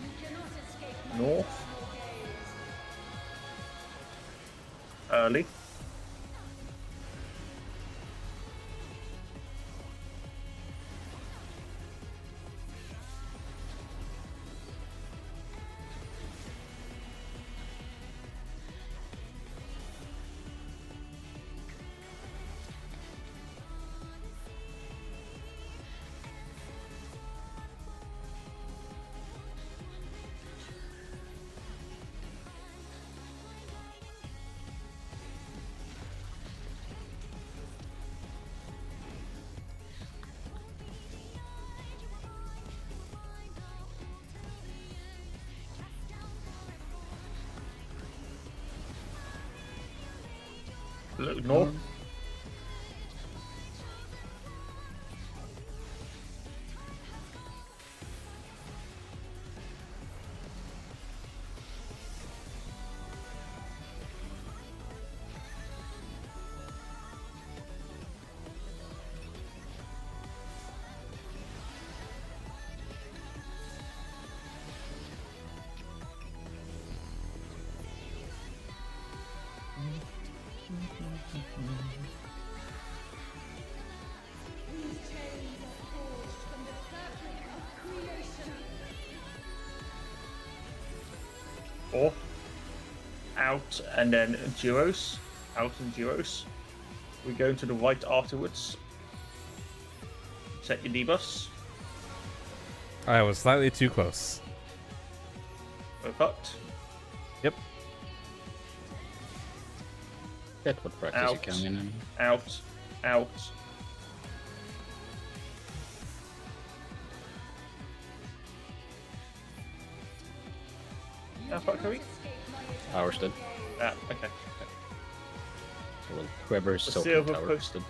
S6: You cannot escape my
S2: North.
S6: eternal gaze.
S2: Early. Look north.
S6: These chains are forged from the fabric of creation.
S2: Or out and then duos. Out and duos. We go to the right afterwards. Set your debuffs.
S1: I was slightly too close.
S2: We're fucked.
S1: Yep.
S5: Get what practice
S2: Out.
S5: you can in.
S2: Out. Out. How far can we?
S5: Ours did.
S2: Ah, okay.
S5: Well, whoever's
S2: The
S5: soaking
S2: silver
S5: tower
S2: post-
S5: did.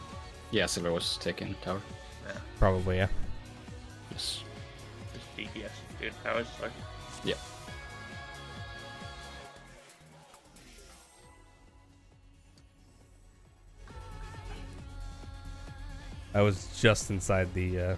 S5: Yeah, Silver was taking tower.
S1: Probably, yeah.
S5: Yes.
S2: Just DPS. Doing powers, so.
S5: Yeah.
S1: I was just inside the AoE.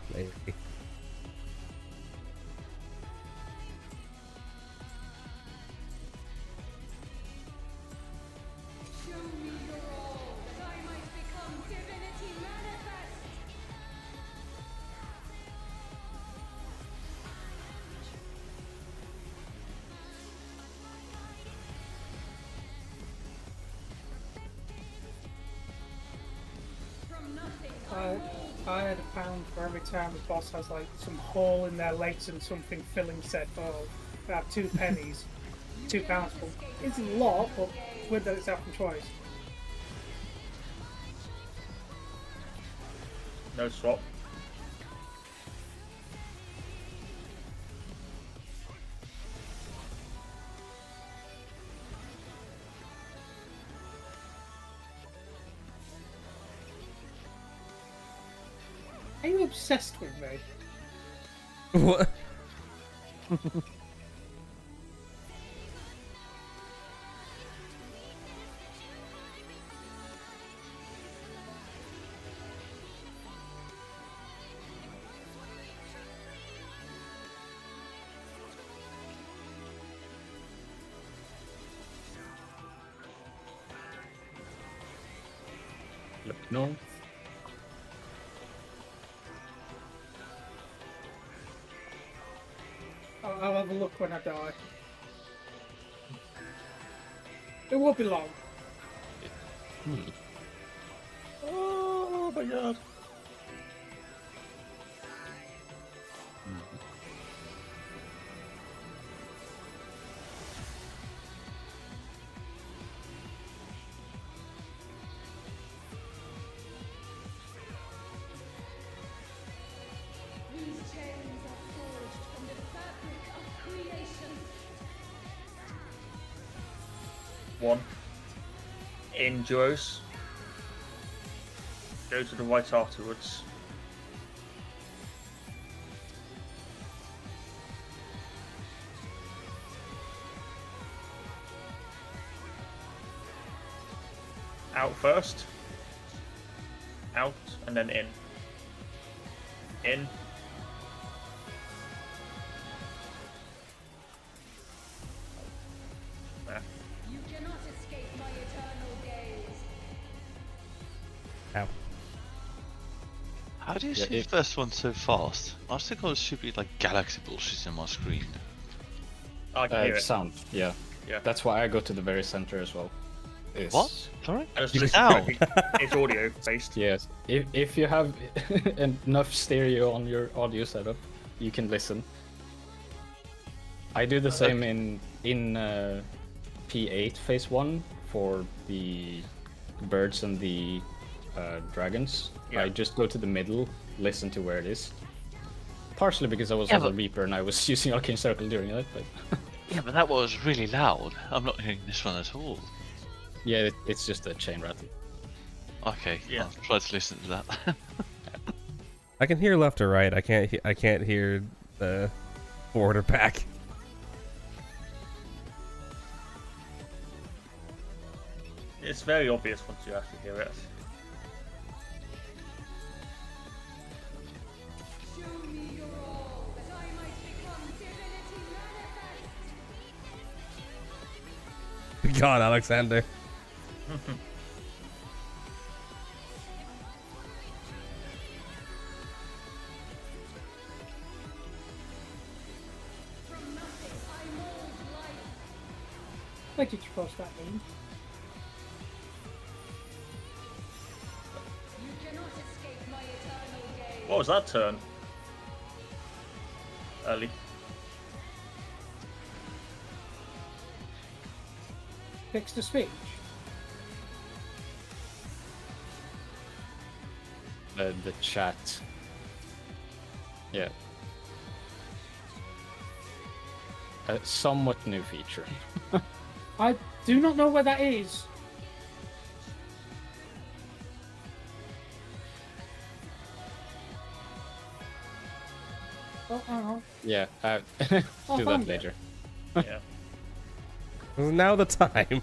S6: Show me your all, that I might become divinity manifest. From nothing
S4: I had a pound for every time the boss has like some hole in their legs and something filling said, oh, I have 2 pennies, £2 for. It's a lot, but with that it's happened twice.
S2: No swap.
S4: Are you obsessed with me?
S1: What?
S5: Look north.
S4: I'll have a look when I die. It won't be long.
S2: Oh my god.
S6: These chains are forged from the fabric of creation.
S2: 1. In duos. Go to the right afterwards. Out first. Out and then in. In.
S6: You cannot escape my eternal gaze.
S1: Ow.
S3: How do you
S5: Yeah,
S3: see the first one so fast? I was thinking it should be like galaxy bullshit in my screen.
S2: I can hear it.
S5: Sound, yeah.
S2: Yeah.
S5: That's why I go to the very center as well.
S3: What? Sorry?
S2: I just
S3: You
S2: listen
S3: sound.
S2: to it. It's audio based.
S5: Yes. If you have enough stereo on your audio setup, you can listen. I do the same in P8 phase 1 for the birds and the dragons.
S2: Yeah.
S5: I just go to the middle, listen to where it is. Partially because I was on the Reaper and I was using Arcane Circle during it, but
S3: Yeah, but that was really loud. I'm not hearing this one at all.
S5: yeah, it's just a chain rattle.
S3: Okay,
S2: Yeah.
S3: I'll try to listen to that.
S1: I can hear left or right. I can't hear the forward or back.
S2: It's very obvious once you actually hear it.
S6: Show me your all, that I might become divinity manifest.
S1: Be gone, Alexander.
S6: From nothing I mold life.
S4: Where did you post that mean?
S6: You cannot escape my eternal gaze.
S2: What was that turn? Early.
S4: Fix to speech.
S5: The chat. Yeah. A somewhat new feature.
S4: I do not know where that is. Oh, hang on.
S5: Yeah,
S4: Oh,
S5: do
S4: found
S5: that
S4: it.
S5: later.
S2: Yeah.
S1: Now the time.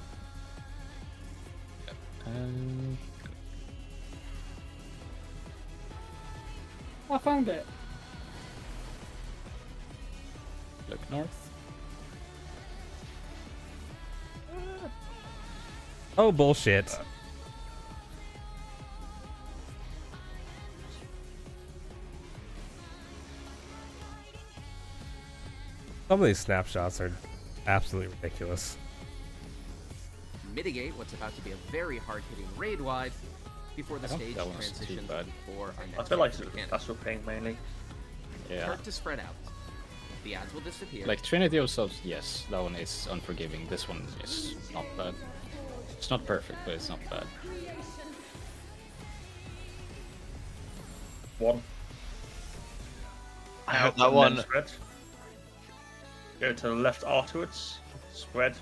S4: I found it.
S5: Look north.
S1: Oh, bullshit. Some of these snapshots are absolutely ridiculous.
S7: Mitigate what's about to be a very hard-hitting raid wide before the
S5: I don't
S7: stage
S5: think that one's too
S7: transitions
S5: bad.
S7: for our
S2: I
S7: next
S2: feel like
S7: mechanic.
S2: that's what paying mainly.
S5: Yeah.
S7: Start to spread out. The ads will disappear.
S5: Like Trinity of Souls, yes, that one is unforgiving. This one is not bad. It's not perfect, but it's not bad.
S6: Creation.
S2: 1.
S3: I hope
S2: Out
S3: that
S2: and
S3: one.
S2: then spread. Go to the left afterwards. Spread.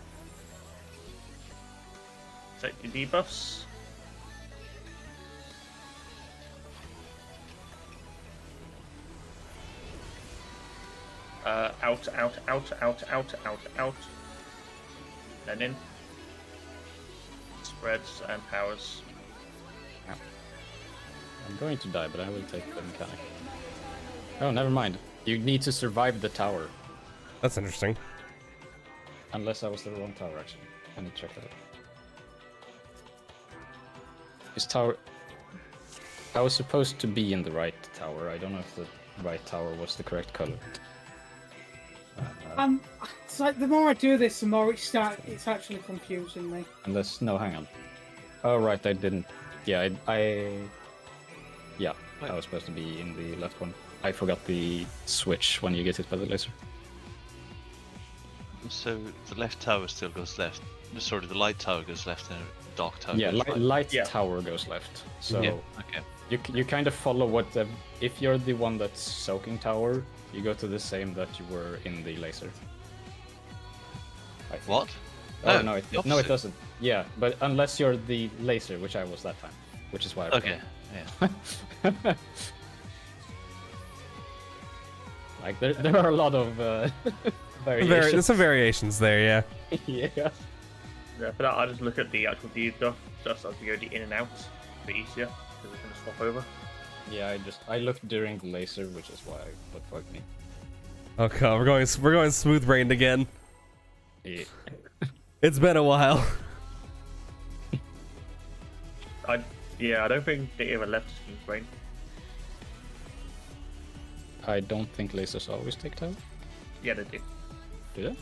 S2: Take your debuffs. Out, out, out, out, out, out, out. Then in. Spreads and powers.
S5: I'm going to die, but I will take the mechanic. Oh, never mind. You need to survive the tower.
S1: That's interesting.
S5: Unless I was the wrong tower, actually. I need to check that out. This tower... I was supposed to be in the right tower. I don't know if the right tower was the correct color.
S4: It's like the more I do this, the more it's actually confusing me.
S5: Unless, no, hang on. Oh, right, I didn't. Yeah, yeah, I was supposed to be in the left one. I forgot the switch when you get hit by the laser.
S3: So the left tower still goes left. Sorry, the light tower goes left and the dark tower
S5: Yeah,
S3: goes right.
S5: light
S2: Yeah.
S5: tower goes left. So
S3: Yeah, okay.
S5: you kind of follow what the... If you're the one that's soaking tower, you go to the same that you were in the laser. I think.
S3: What?
S5: Oh,
S3: No,
S5: no,
S3: the
S5: no, it
S3: opposite.
S5: doesn't. Yeah, but unless you're the laser, which I was that time. Which is why I
S3: Okay, yeah.
S5: Like, there are a lot of variations.
S1: There's some variations there, yeah.
S5: Yeah.
S2: Yeah, for that, I just look at the actual debuff just as we go the in and out. A bit easier because we can swap over.
S5: Yeah, I looked during the laser, which is why what fucked me.
S1: Oh god, we're going smooth brained again.
S5: Yeah.
S1: It's been a while.
S2: I don't think they ever left Smooth Brain.
S5: I don't think lasers always take time.
S2: Yeah, they do.
S5: Do they?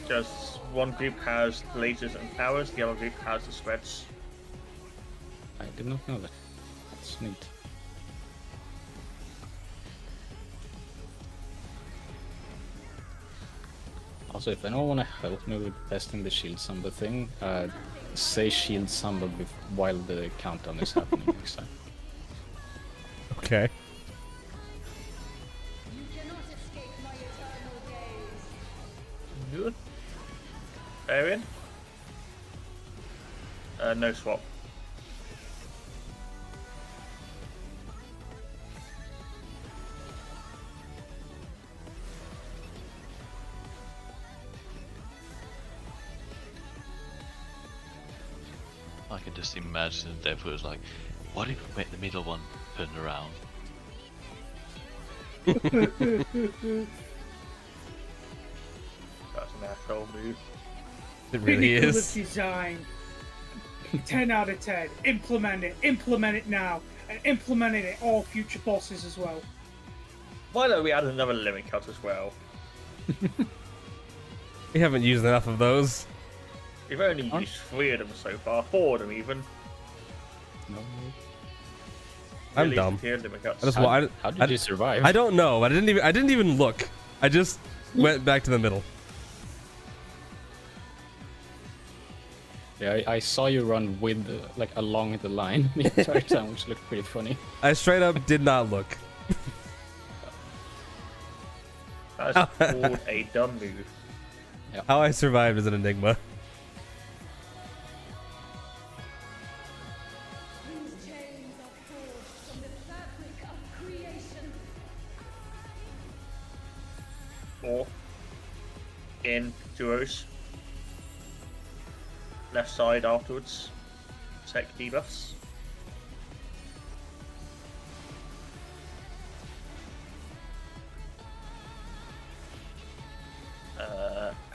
S2: Just one group has lasers and powers, the other group has the spreads.
S5: I did not know that. That's neat. Also, if anyone want to help me with testing the shield samba thing, say shield samba while the countdown is happening next time.
S1: Okay.
S6: You cannot escape my eternal gaze.
S2: Good. Arian? No swap.
S3: I can just imagine Dev was like, what if we make the middle one turn around?
S2: That's an asshole move.
S1: It really
S4: Pinnacle
S1: is.
S4: of design. 10 out of 10. Implement it now, and implement it at all future bosses as well.
S2: Why don't we add another limit cut as well?
S1: We haven't used enough of those.
S2: We've only used 3 of them so far, 4 of them even.
S5: No.
S1: I'm
S2: Released
S1: dumb.
S2: tier limit cuts.
S1: I just
S5: How did you survive?
S1: I don't know. I didn't even look. I just went back to the middle.
S5: Yeah, I saw you run with like along the line the entire time, which looked pretty funny.
S1: I straight up did not look.
S2: That's called a dumb move.
S1: How I survived is an enigma.
S6: Whose chains are forged from the fabric of creation.
S2: Or in duos. Left side afterwards. Tech debuffs.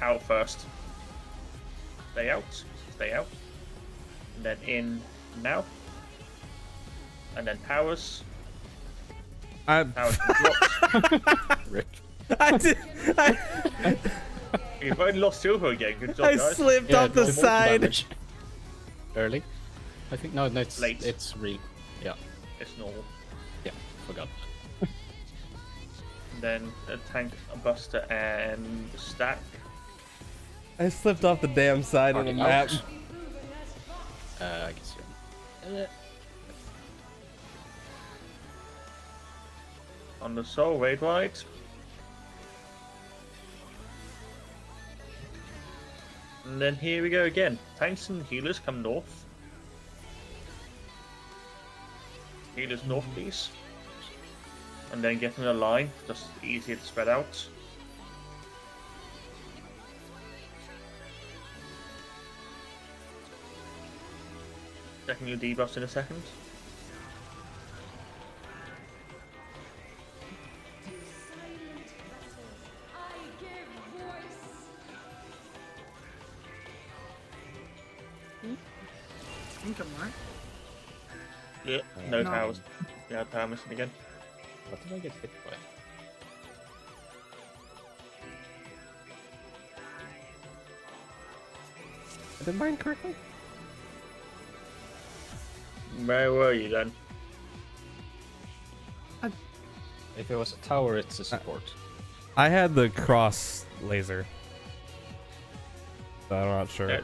S2: Out first. Stay out. Stay out. And then in now. And then powers. Powers and drops.
S5: Rip.
S1: I did.
S2: You've only lost silver again. Good job,
S1: I
S2: guys.
S1: slipped
S5: Yeah,
S1: off the
S5: it's
S1: side.
S5: damage. Early? I think no, it's
S2: Late.
S5: It's real. Yeah,
S2: It's normal.
S5: yeah, forgot.
S2: And then a tank, a buster, and a stack.
S1: I slipped off the damn side of the map.
S5: Ouch. I guess you're...
S2: On the soul raid ride. And then here we go again. Tanks and healers come north. Healers north, please. And then get in a line, just easier to spread out. Checking your debuffs in a second.
S6: Silent battle. I give voice.
S4: I think I'm right.
S2: Yeah, no
S4: No.
S2: towers. Yeah, tower missing again.
S5: What did I get hit by?
S1: I did mine correctly?
S2: Where were you then?
S5: If it was a tower, it's a support.
S1: I had the cross laser. So I'm not sure.
S2: Yeah,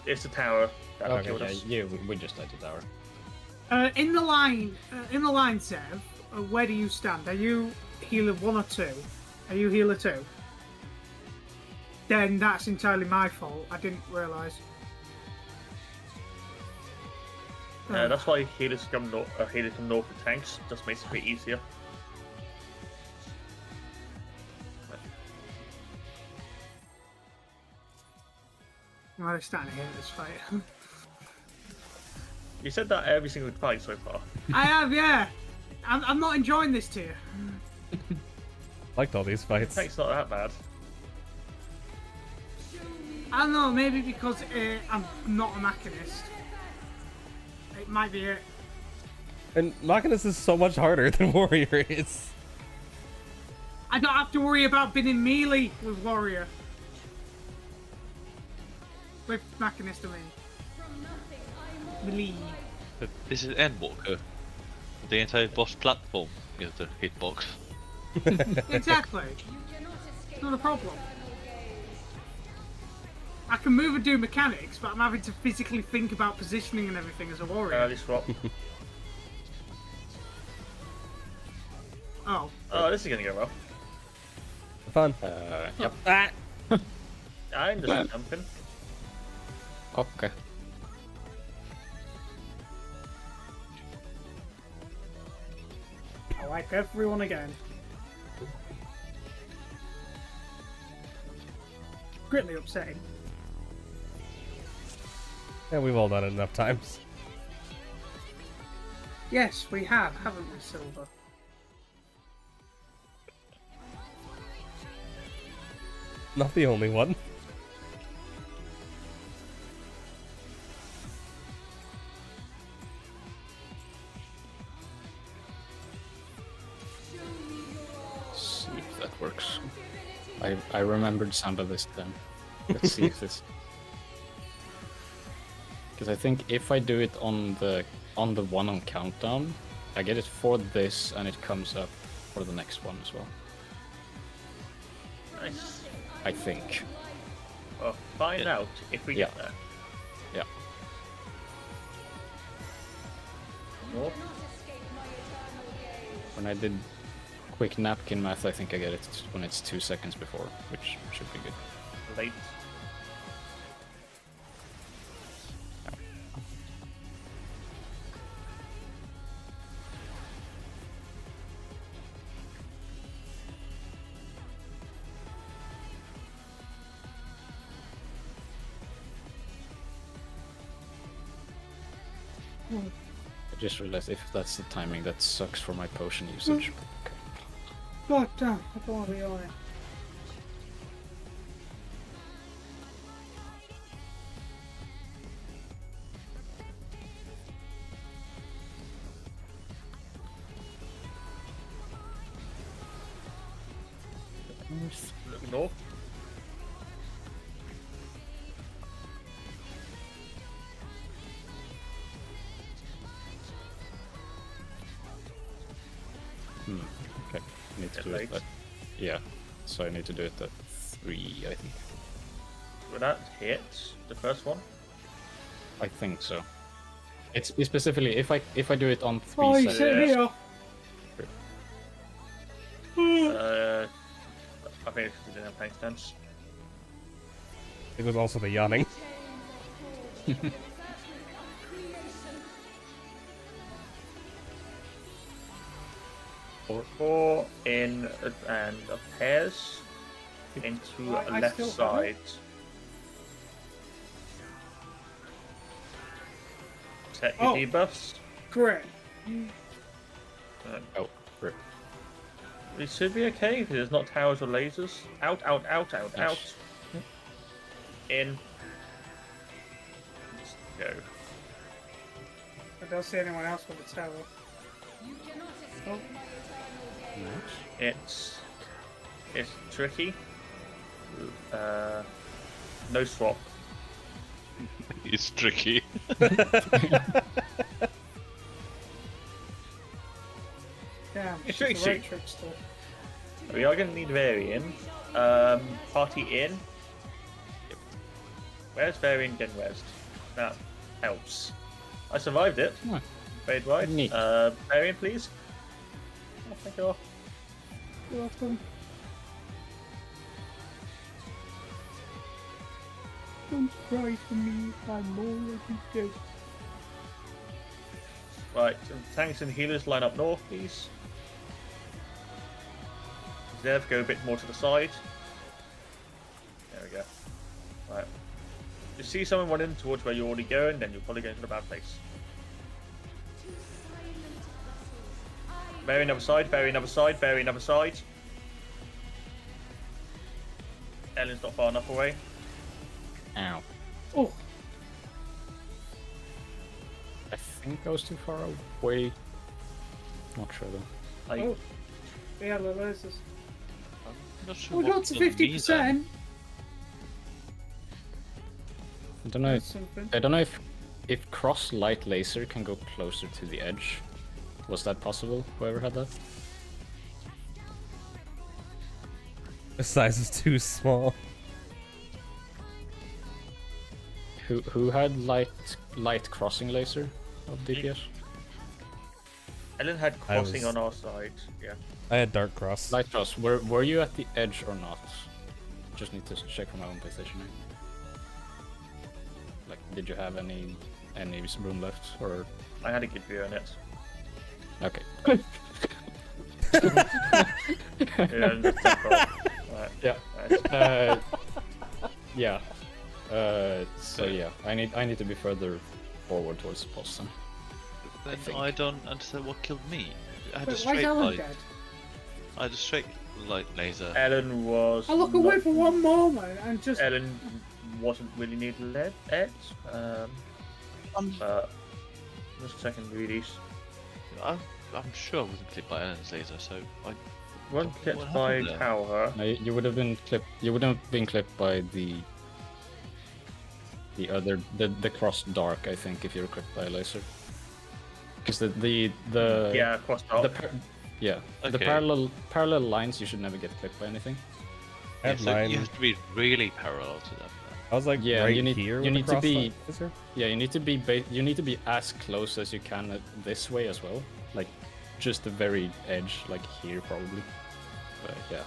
S2: it's the tower that
S5: Okay,
S2: killed
S5: yeah,
S2: us.
S5: we just died to tower.
S4: In the line, Sev, where do you stand? Are you healer 1 or 2? Are you healer 2? Then that's entirely my fault. I didn't realise.
S2: That's why healers come north. Healers come north with tanks. Just makes it a bit easier.
S4: I'm really starting to hate this fight.
S2: You said that every single fight so far.
S4: I have, yeah. I'm not enjoying this tier.
S1: Liked all these fights.
S2: Tank's not that bad.
S4: I don't know, maybe because I'm not a machinist. It might be it.
S1: And Machinist is so much harder than Warrior is.
S4: I don't have to worry about being in melee with Warrior. With Machinist, I mean. Melee.
S3: But this is Endwalker. The entire boss platform is the hitbox.
S4: Exactly. It's not a problem. I can move and do mechanics, but I'm having to physically think about positioning and everything as a warrior.
S2: Early swap.
S4: Oh.
S2: Oh, this is gonna go well.
S1: Fun.
S5: Yep.
S2: I'm just jumping.
S5: Okay.
S4: I wipe everyone again. Greatly upsetting.
S1: Yeah, we've all done it enough times.
S4: Yes, we have, haven't we, Silver?
S1: Not the only one.
S5: See if that works. I remembered some of this then. Let's see if this. Because I think if I do it on the one on countdown, I get it for this and it comes up for the next one as well.
S2: Nice.
S5: I think.
S2: Well, find
S3: Yeah.
S2: out if we
S5: Yeah.
S2: get there.
S5: Yeah.
S2: North.
S5: When I did quick napkin math, I think I get it when it's 2 seconds before, which should be good.
S2: Late.
S5: I just realized if that's the timing, that sucks for my potion usage. Okay.
S4: God damn, I don't want to be on it.
S2: Look north.
S5: Okay. I need to
S2: Get
S5: do
S2: late.
S5: it at, yeah. So I need to do it at 3, I think.
S2: Will that hit the first one?
S5: I think so. It's specifically if I do it on 3
S4: Oh, you
S5: seconds.
S4: sit here.
S2: I think it's because it didn't have tank stance.
S1: It was also the yawning.
S2: Four in and pairs into
S4: I
S2: left
S4: still have
S2: side. Set your
S4: Oh.
S2: debuffs.
S4: Correct.
S5: Oh, rip.
S2: It should be okay because there's not towers or lasers. Out, out, out, out,
S5: Yes.
S2: out. In. Just go.
S4: don't see anyone else with the tower. Oh,
S2: It's tricky. No swap.
S3: It's tricky.
S4: damn.
S2: It's
S4: she's the
S2: very
S4: right trickster.
S2: We are going to need Varian. Party in. Where's Varian getting rezzed? That helps. I survived it.
S5: Hmm.
S2: Very right.
S5: Neat.
S2: Varian, please. Oh, thank you.
S4: You're welcome. Don't cry for me, I'm already dead.
S2: Right, so tanks and healers line up north, please. Zev, go a bit more to the side. There we go. Right. You see someone running towards where you're already going, then you're probably going to the bad place. Bury another side, bury another side, bury another side. Ellen's not far enough away.
S5: Ow.
S4: Oh,
S5: I think I was too far away. Not sure though.
S2: I,
S4: oh. Yeah, the lasers.
S3: I'm not sure
S4: We
S3: what
S4: got to
S3: killed me then.
S4: 50%.
S5: I don't know.
S4: That's something.
S5: I don't know if cross light laser can go closer to the edge. Was that possible? Whoever had that?
S1: The size is too small.
S5: Who had light crossing laser of DPS?
S2: Ellen had
S1: I
S2: crossing
S1: was-
S2: on our side. Yeah.
S1: I had Dark Cross.
S5: Light cross. Were you at the edge or not? Just need to check from my own PlayStation. Like, did you have any room left or?
S2: I had a good view on it.
S5: Okay.
S2: Yeah, just take off. Right.
S5: Yeah.
S2: Right.
S5: Yeah. So yeah, I need to be further forward towards the boss then.
S3: Then
S5: think.
S3: I don't understand what killed me. I had a
S4: Wait, why is
S3: straight
S4: Ellen
S3: light.
S4: dead?
S3: I had a straight light laser.
S2: Ellen was.
S4: I look away
S2: not-
S4: for one moment and just.
S2: Ellen wasn't really near the lead edge. Just checking the release.
S3: I'm sure I wasn't clipped by Ellen's laser, so I.
S2: One
S3: What
S2: clipped
S3: happened
S2: by
S3: there?
S2: Tower.
S5: No, you would have been clipped. You wouldn't have been clipped by the cross dark. I think if you were clipped by a laser, because the
S2: Yeah, across
S5: the
S2: top.
S5: yeah the
S3: Okay.
S5: parallel lines you should never get clipped by anything.
S1: I had
S3: So
S1: mine.
S3: you have to be really parallel to them.
S1: I was like
S5: Yeah,
S1: right
S5: you need-
S1: here.
S5: you
S1: with
S5: need
S1: the
S5: to
S1: cross
S5: be-
S1: laser.
S5: Yeah, you need to be as close as you can this way as well. Like just the very edge, like here probably. But yeah.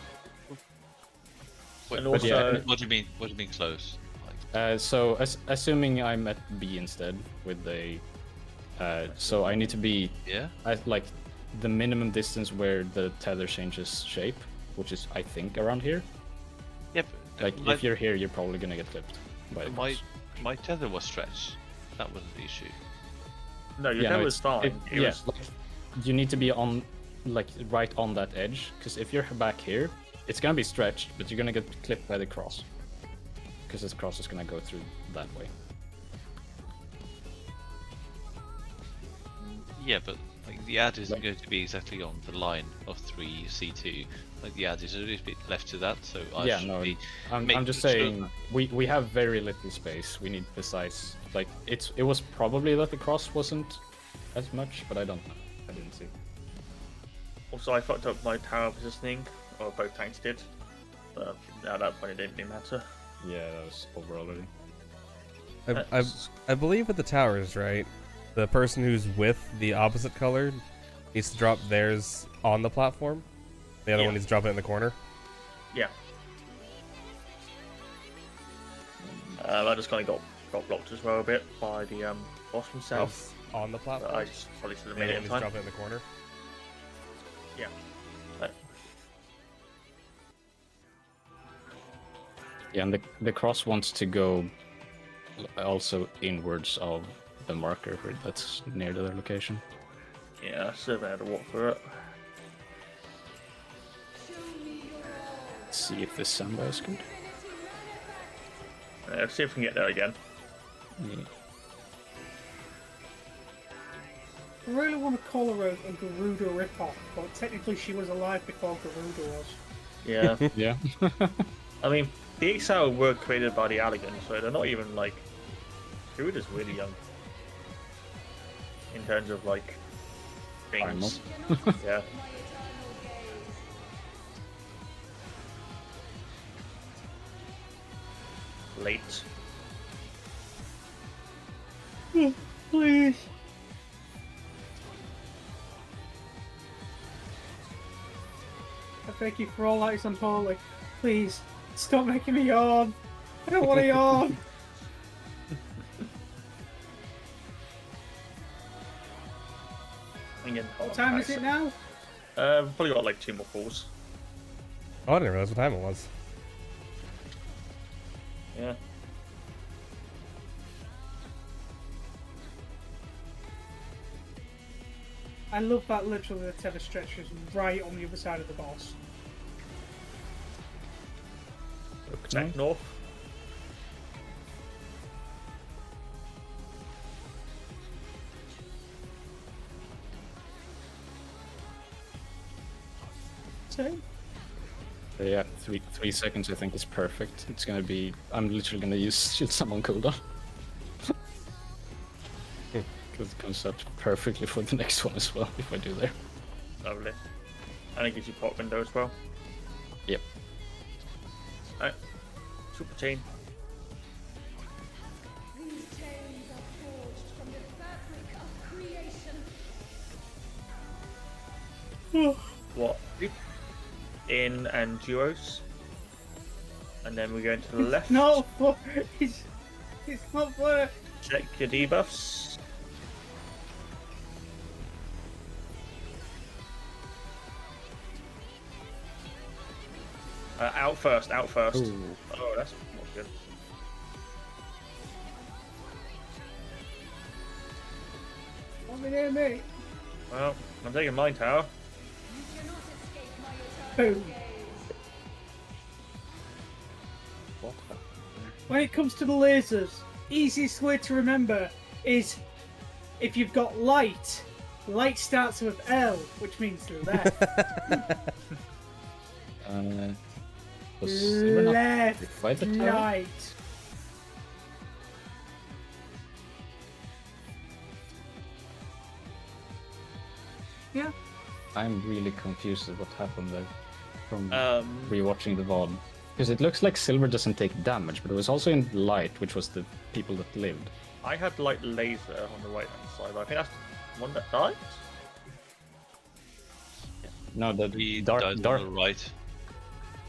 S3: Wait,
S2: And
S3: but
S2: also-
S3: what do you mean? What do you mean close? Like,
S5: So assuming I'm at B instead with the, so I need to be
S3: yeah.
S5: at like the minimum distance where the tether changes shape, which is I think around here.
S3: Yeah.
S5: Like
S3: my,
S5: if you're here, you're probably gonna get clipped by the
S3: my
S5: cross.
S3: my tether was stretched. That wasn't the issue.
S2: No, your
S5: Yeah,
S2: tether
S5: no,
S2: was fine. It
S5: yeah,
S2: was-
S5: like, you need to be on, like right on that edge, because if you're back here, it's gonna be stretched, but you're gonna get clipped by the cross, because this cross is gonna go through that way.
S3: Yeah, but like the ad isn't going to be exactly on the line of 3C2. Like the ad is a little bit left to that, so I
S5: Yeah,
S3: should
S5: no,
S3: be.
S5: I'm
S3: making
S5: just
S3: sure-
S5: saying we have very little space. We need precise. Like it was probably that the cross wasn't as much, but I don't know. I didn't see.
S2: Also, I fucked up my tower positioning, or both tanks did. But at that point, it didn't really matter.
S5: Yeah, that was over already.
S1: I believe with the towers, right? The person who's with the opposite color needs to drop theirs on the platform. The other
S2: Yeah.
S1: one needs to drop it in the corner.
S2: Yeah. I just kind of got blocked as well a bit by the boss from south.
S1: On the
S2: But
S1: platform.
S2: I just probably should have
S1: The
S2: made
S1: other
S2: it
S1: one
S2: in
S1: needs to
S2: time.
S1: drop it in the corner.
S2: Yeah.
S5: Yeah, and the cross wants to go also inwards of the marker that's near to their location.
S2: Yeah, so they had to walk through it.
S5: Let's see if this samba is good.
S2: Let's see if we can get there again.
S5: Yeah.
S4: I really want to call her a Garuda ripoff, but technically she was alive before Garuda was.
S2: Yeah.
S5: Yeah.
S2: I mean, the XL were created by the Allegan, so they're not even like. Garuda's really young. In terms of like. Things. Yeah. Late.
S4: Please. I thank you for all that is unholy. Please, stop making me yawn. I don't want to yawn. What time is it now?
S2: We've probably got like 2 more falls.
S1: Oh, I didn't realize what time it was.
S2: Yeah.
S4: I love that literally the tether stretches right on the other side of the boss.
S2: Protect north.
S4: Same.
S5: Yeah, 3 seconds I think is perfect. It's gonna be. I'm literally gonna use Shield Summon cooldown. Because it comes out perfectly for the next one as well if I do there.
S2: Lovely. And it gives you pop window as well.
S5: Yep.
S2: Alright. Super chain.
S6: These chains are forged from the fabric of creation.
S2: What? In and duos. And then we're going to the left.
S4: No, it's not fair.
S2: Check your debuffs. Out first, out first.
S5: Ooh.
S2: Oh, that's not good.
S4: Come near me.
S2: Well, I'm taking mine tower.
S6: You cannot escape my eternal
S4: Boom.
S6: gaze.
S5: What?
S4: When it comes to the lasers, easiest way to remember is if you've got light, light starts with L, which means left.
S5: Was Silver not
S4: Left,
S5: by the tower?
S4: right. Yeah.
S5: I'm really confused at what happened there from
S2: Um,
S5: rewatching the VOD. Because it looks like Silver doesn't take damage, but it was also in light, which was the people that lived.
S2: I had light laser on the right hand side, but I think that's the one that died.
S5: No, the
S3: We
S5: dark,
S3: died
S5: dark,
S3: on the right.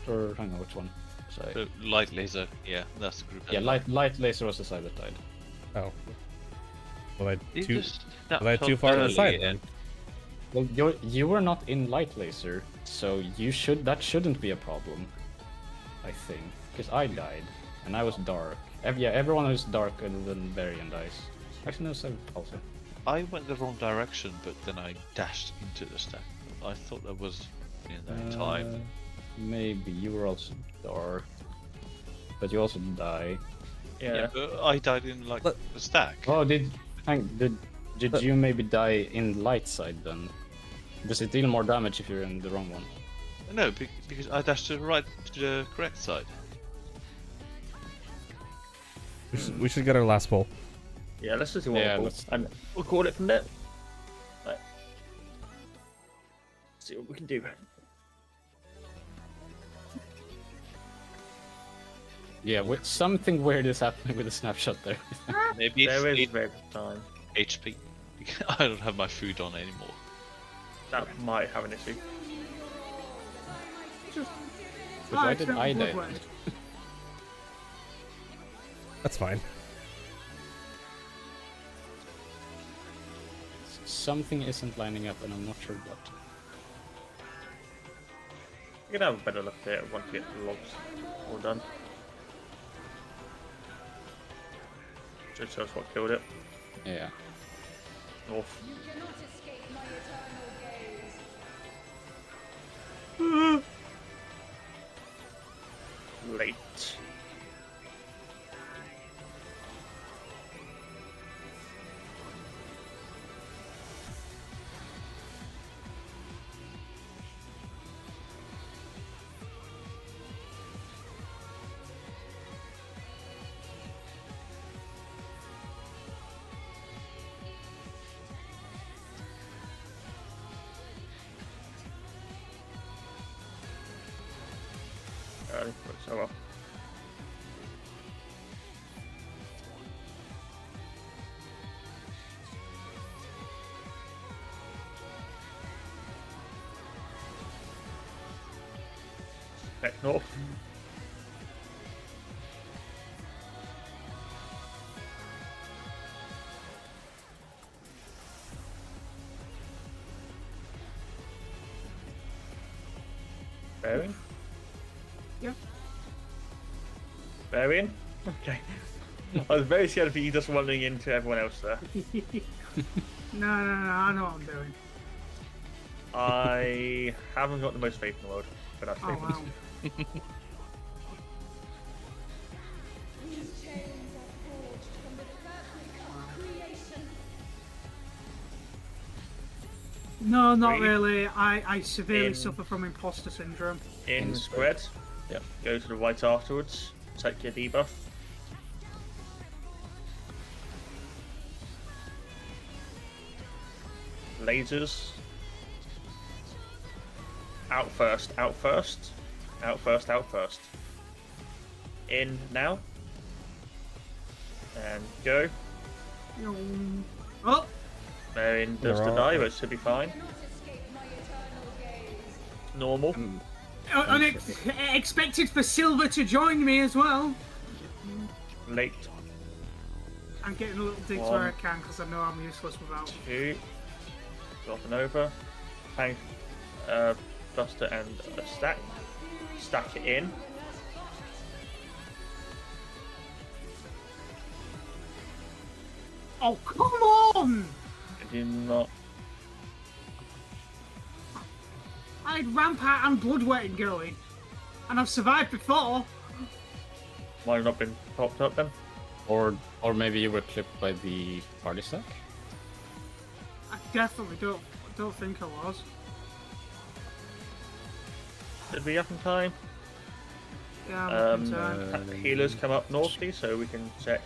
S5: or I don't know which one. Sorry.
S3: The light laser, yeah, that's the group. that
S5: Yeah,
S3: died.
S5: light laser was the side that died.
S1: Oh. Well, I
S3: You
S1: too,
S3: just
S1: was I
S3: snapped
S1: too
S3: off
S1: far to the
S3: early
S1: side
S3: and-
S1: then?
S5: Well, you were not in light laser, so that shouldn't be a problem. I think, because I died and I was dark. Yeah, everyone who's dark other than Varian dies. Actually, no, Sev also.
S3: I went the wrong direction, but then I dashed into the stack. I thought that was in that time.
S5: Maybe you were also dark, but you also die.
S2: Yeah.
S3: Yeah, but I died in like
S1: But-
S3: the stack.
S5: Oh, did
S1: But-
S5: you maybe die in light side then? Does it deal more damage if you're in the wrong one?
S3: No, because I dashed to the right to the correct side.
S1: We should get our last poll.
S2: Yeah, let's just do one
S5: Yeah,
S2: more,
S5: let's-
S2: and we'll call it from there. Right. See what we can do.
S5: Yeah, something weird is happening with the snapshot there.
S3: Maybe it's
S2: There is
S3: 8
S2: very time.
S3: HP. I don't have my food on anymore.
S2: That might have an issue.
S5: But why did
S4: accidentally
S5: I die?
S4: blood-red.
S1: That's fine.
S5: Something isn't lining up, and I'm not sure what.
S2: You can have a better look at it once you get the logs all done. Just shows what killed it.
S5: Yeah.
S2: North.
S6: You cannot escape my eternal gaze.
S2: Late. Sorry, worked so well. Heck no. Bearing?
S4: Yeah.
S2: Bearing? Okay. I was very scared of you just running into everyone else there.
S4: No, I know what I'm doing.
S2: I haven't got the most faith in the world for that
S4: Oh,
S2: statement.
S4: wow.
S6: These chains are forged from the fabric of creation.
S4: No, not
S2: Three.
S4: really. I severely
S2: In-
S4: suffer from imposter syndrome.
S2: In
S5: In
S2: spread, yep. Go to the right afterwards. Take your debuff. Lasers. Out first, out first. Out first, out first. In now. And go.
S4: Oh,
S2: Marion does the
S1: Right.
S2: die, but it should be fine.
S6: Cannot escape my eternal gaze.
S2: Normal.
S4: expected for Silver to join me as well.
S2: Late.
S4: I'm getting a little digs
S2: One.
S4: where I can because I know I'm useless without.
S2: 2. Dropping over. Hang. Buster and a stack. Stack it in.
S4: Oh, come on!
S2: It did not.
S4: I had Rampart and Bloodwetting going, and I've survived before.
S2: Might have not been popped up then.
S5: Or maybe you were clipped by the party stack.
S4: I definitely don't think I was.
S2: Did we have some time?
S4: Yeah, I'm looking time.
S2: Healers come up northly, so we can check.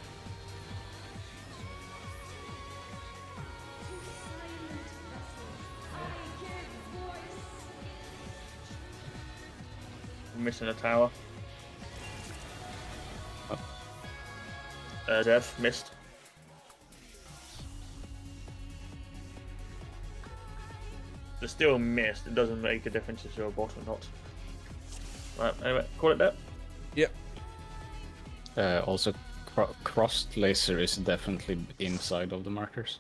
S2: We're missing a tower. Dev missed. They're still missed. It doesn't make a difference if you're a bot or not. Right, anyway, call it that.
S1: Yep.
S5: Also, crossed laser is definitely inside of the markers.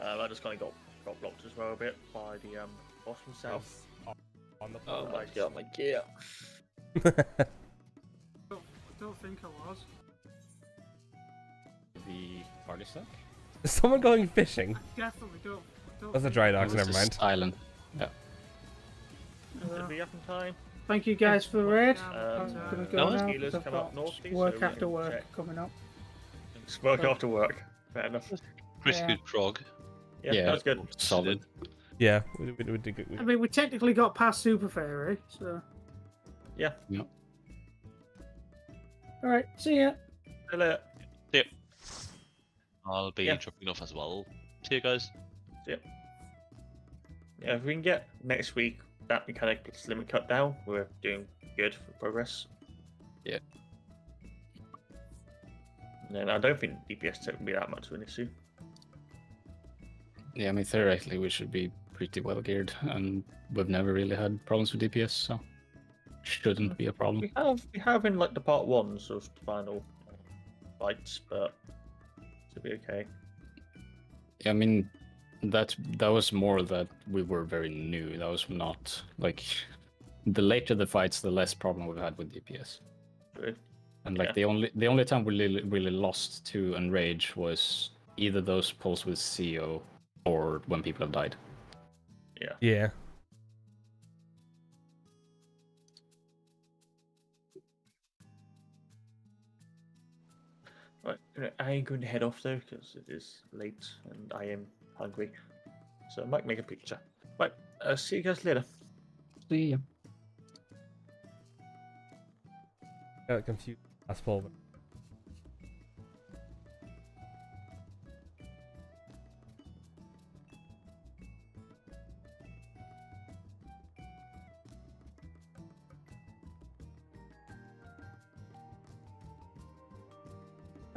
S2: I just kind of got blocked as well a bit by the boss himself.
S1: On the
S2: Oh my god, my gear.
S4: Don't think I was.
S5: The party stack?
S1: Is someone going fishing?
S4: Definitely don't.
S1: That's a
S4: think
S1: dry
S4: I
S1: dock,
S4: was.
S1: never mind.
S5: Island. Yeah.
S2: Did we have some time?
S9: Thank you guys for the raid.
S2: Um,
S9: I'm gonna
S2: no,
S9: go now
S2: healers
S9: because I've
S2: come up
S9: got
S2: northly, so
S9: work
S2: we
S9: after
S2: can
S9: work
S2: check.
S9: coming up.
S2: It's work after work. Fair enough.
S3: Pretty
S9: Yeah.
S3: good prog.
S2: Yeah, that's good.
S5: Solid.
S1: Yeah, we did good.
S9: I mean, we technically got past Super Fairy, so.
S2: Yeah.
S9: Alright, see ya.
S2: See you later.
S3: I'll be
S2: Yeah.
S3: dropping off as well. See you guys.
S2: Yeah, if we can get next week that mechanic limit cut down, we're doing good for progress.
S5: Yeah.
S2: And then I don't think DPS tech will be that much of an issue.
S5: Yeah, I mean, theoretically, we should be pretty well geared, and we've never really had problems with DPS, so shouldn't be a problem.
S2: We have in like the part ones of the final fights, but should be okay.
S5: Yeah, I mean, that was more that we were very new. That was not like the later the fights, the less problem we've had with DPS.
S2: True.
S5: And like
S2: Yeah.
S5: the only time we really lost to Enrage was either those pulls with CO or when people have died.
S1: Yeah.
S2: Right, I am going to head off though because it is late and I am hungry, so I might make a picture. Right, see you guys later.
S5: See ya.
S1: Got confused. Last pull.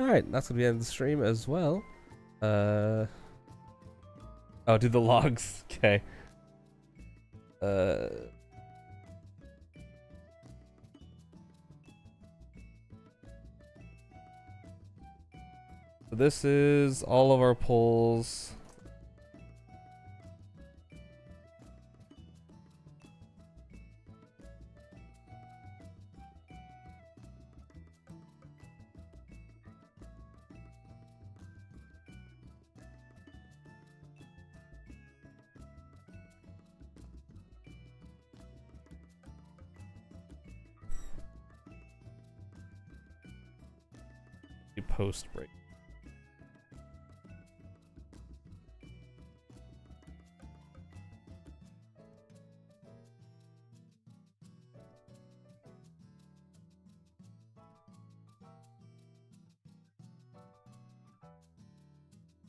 S1: Alright, that's gonna be the end of the stream as well. Oh, do the logs. Okay. So this is all of our polls. Post break.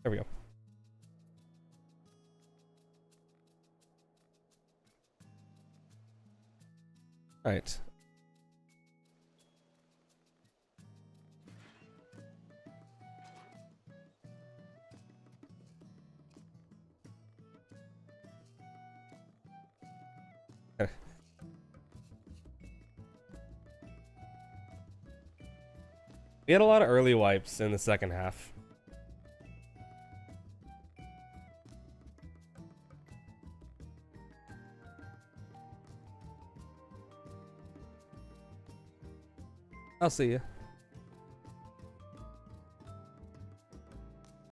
S1: There we go. All right. We had a lot of early wipes in the second half. I'll see you.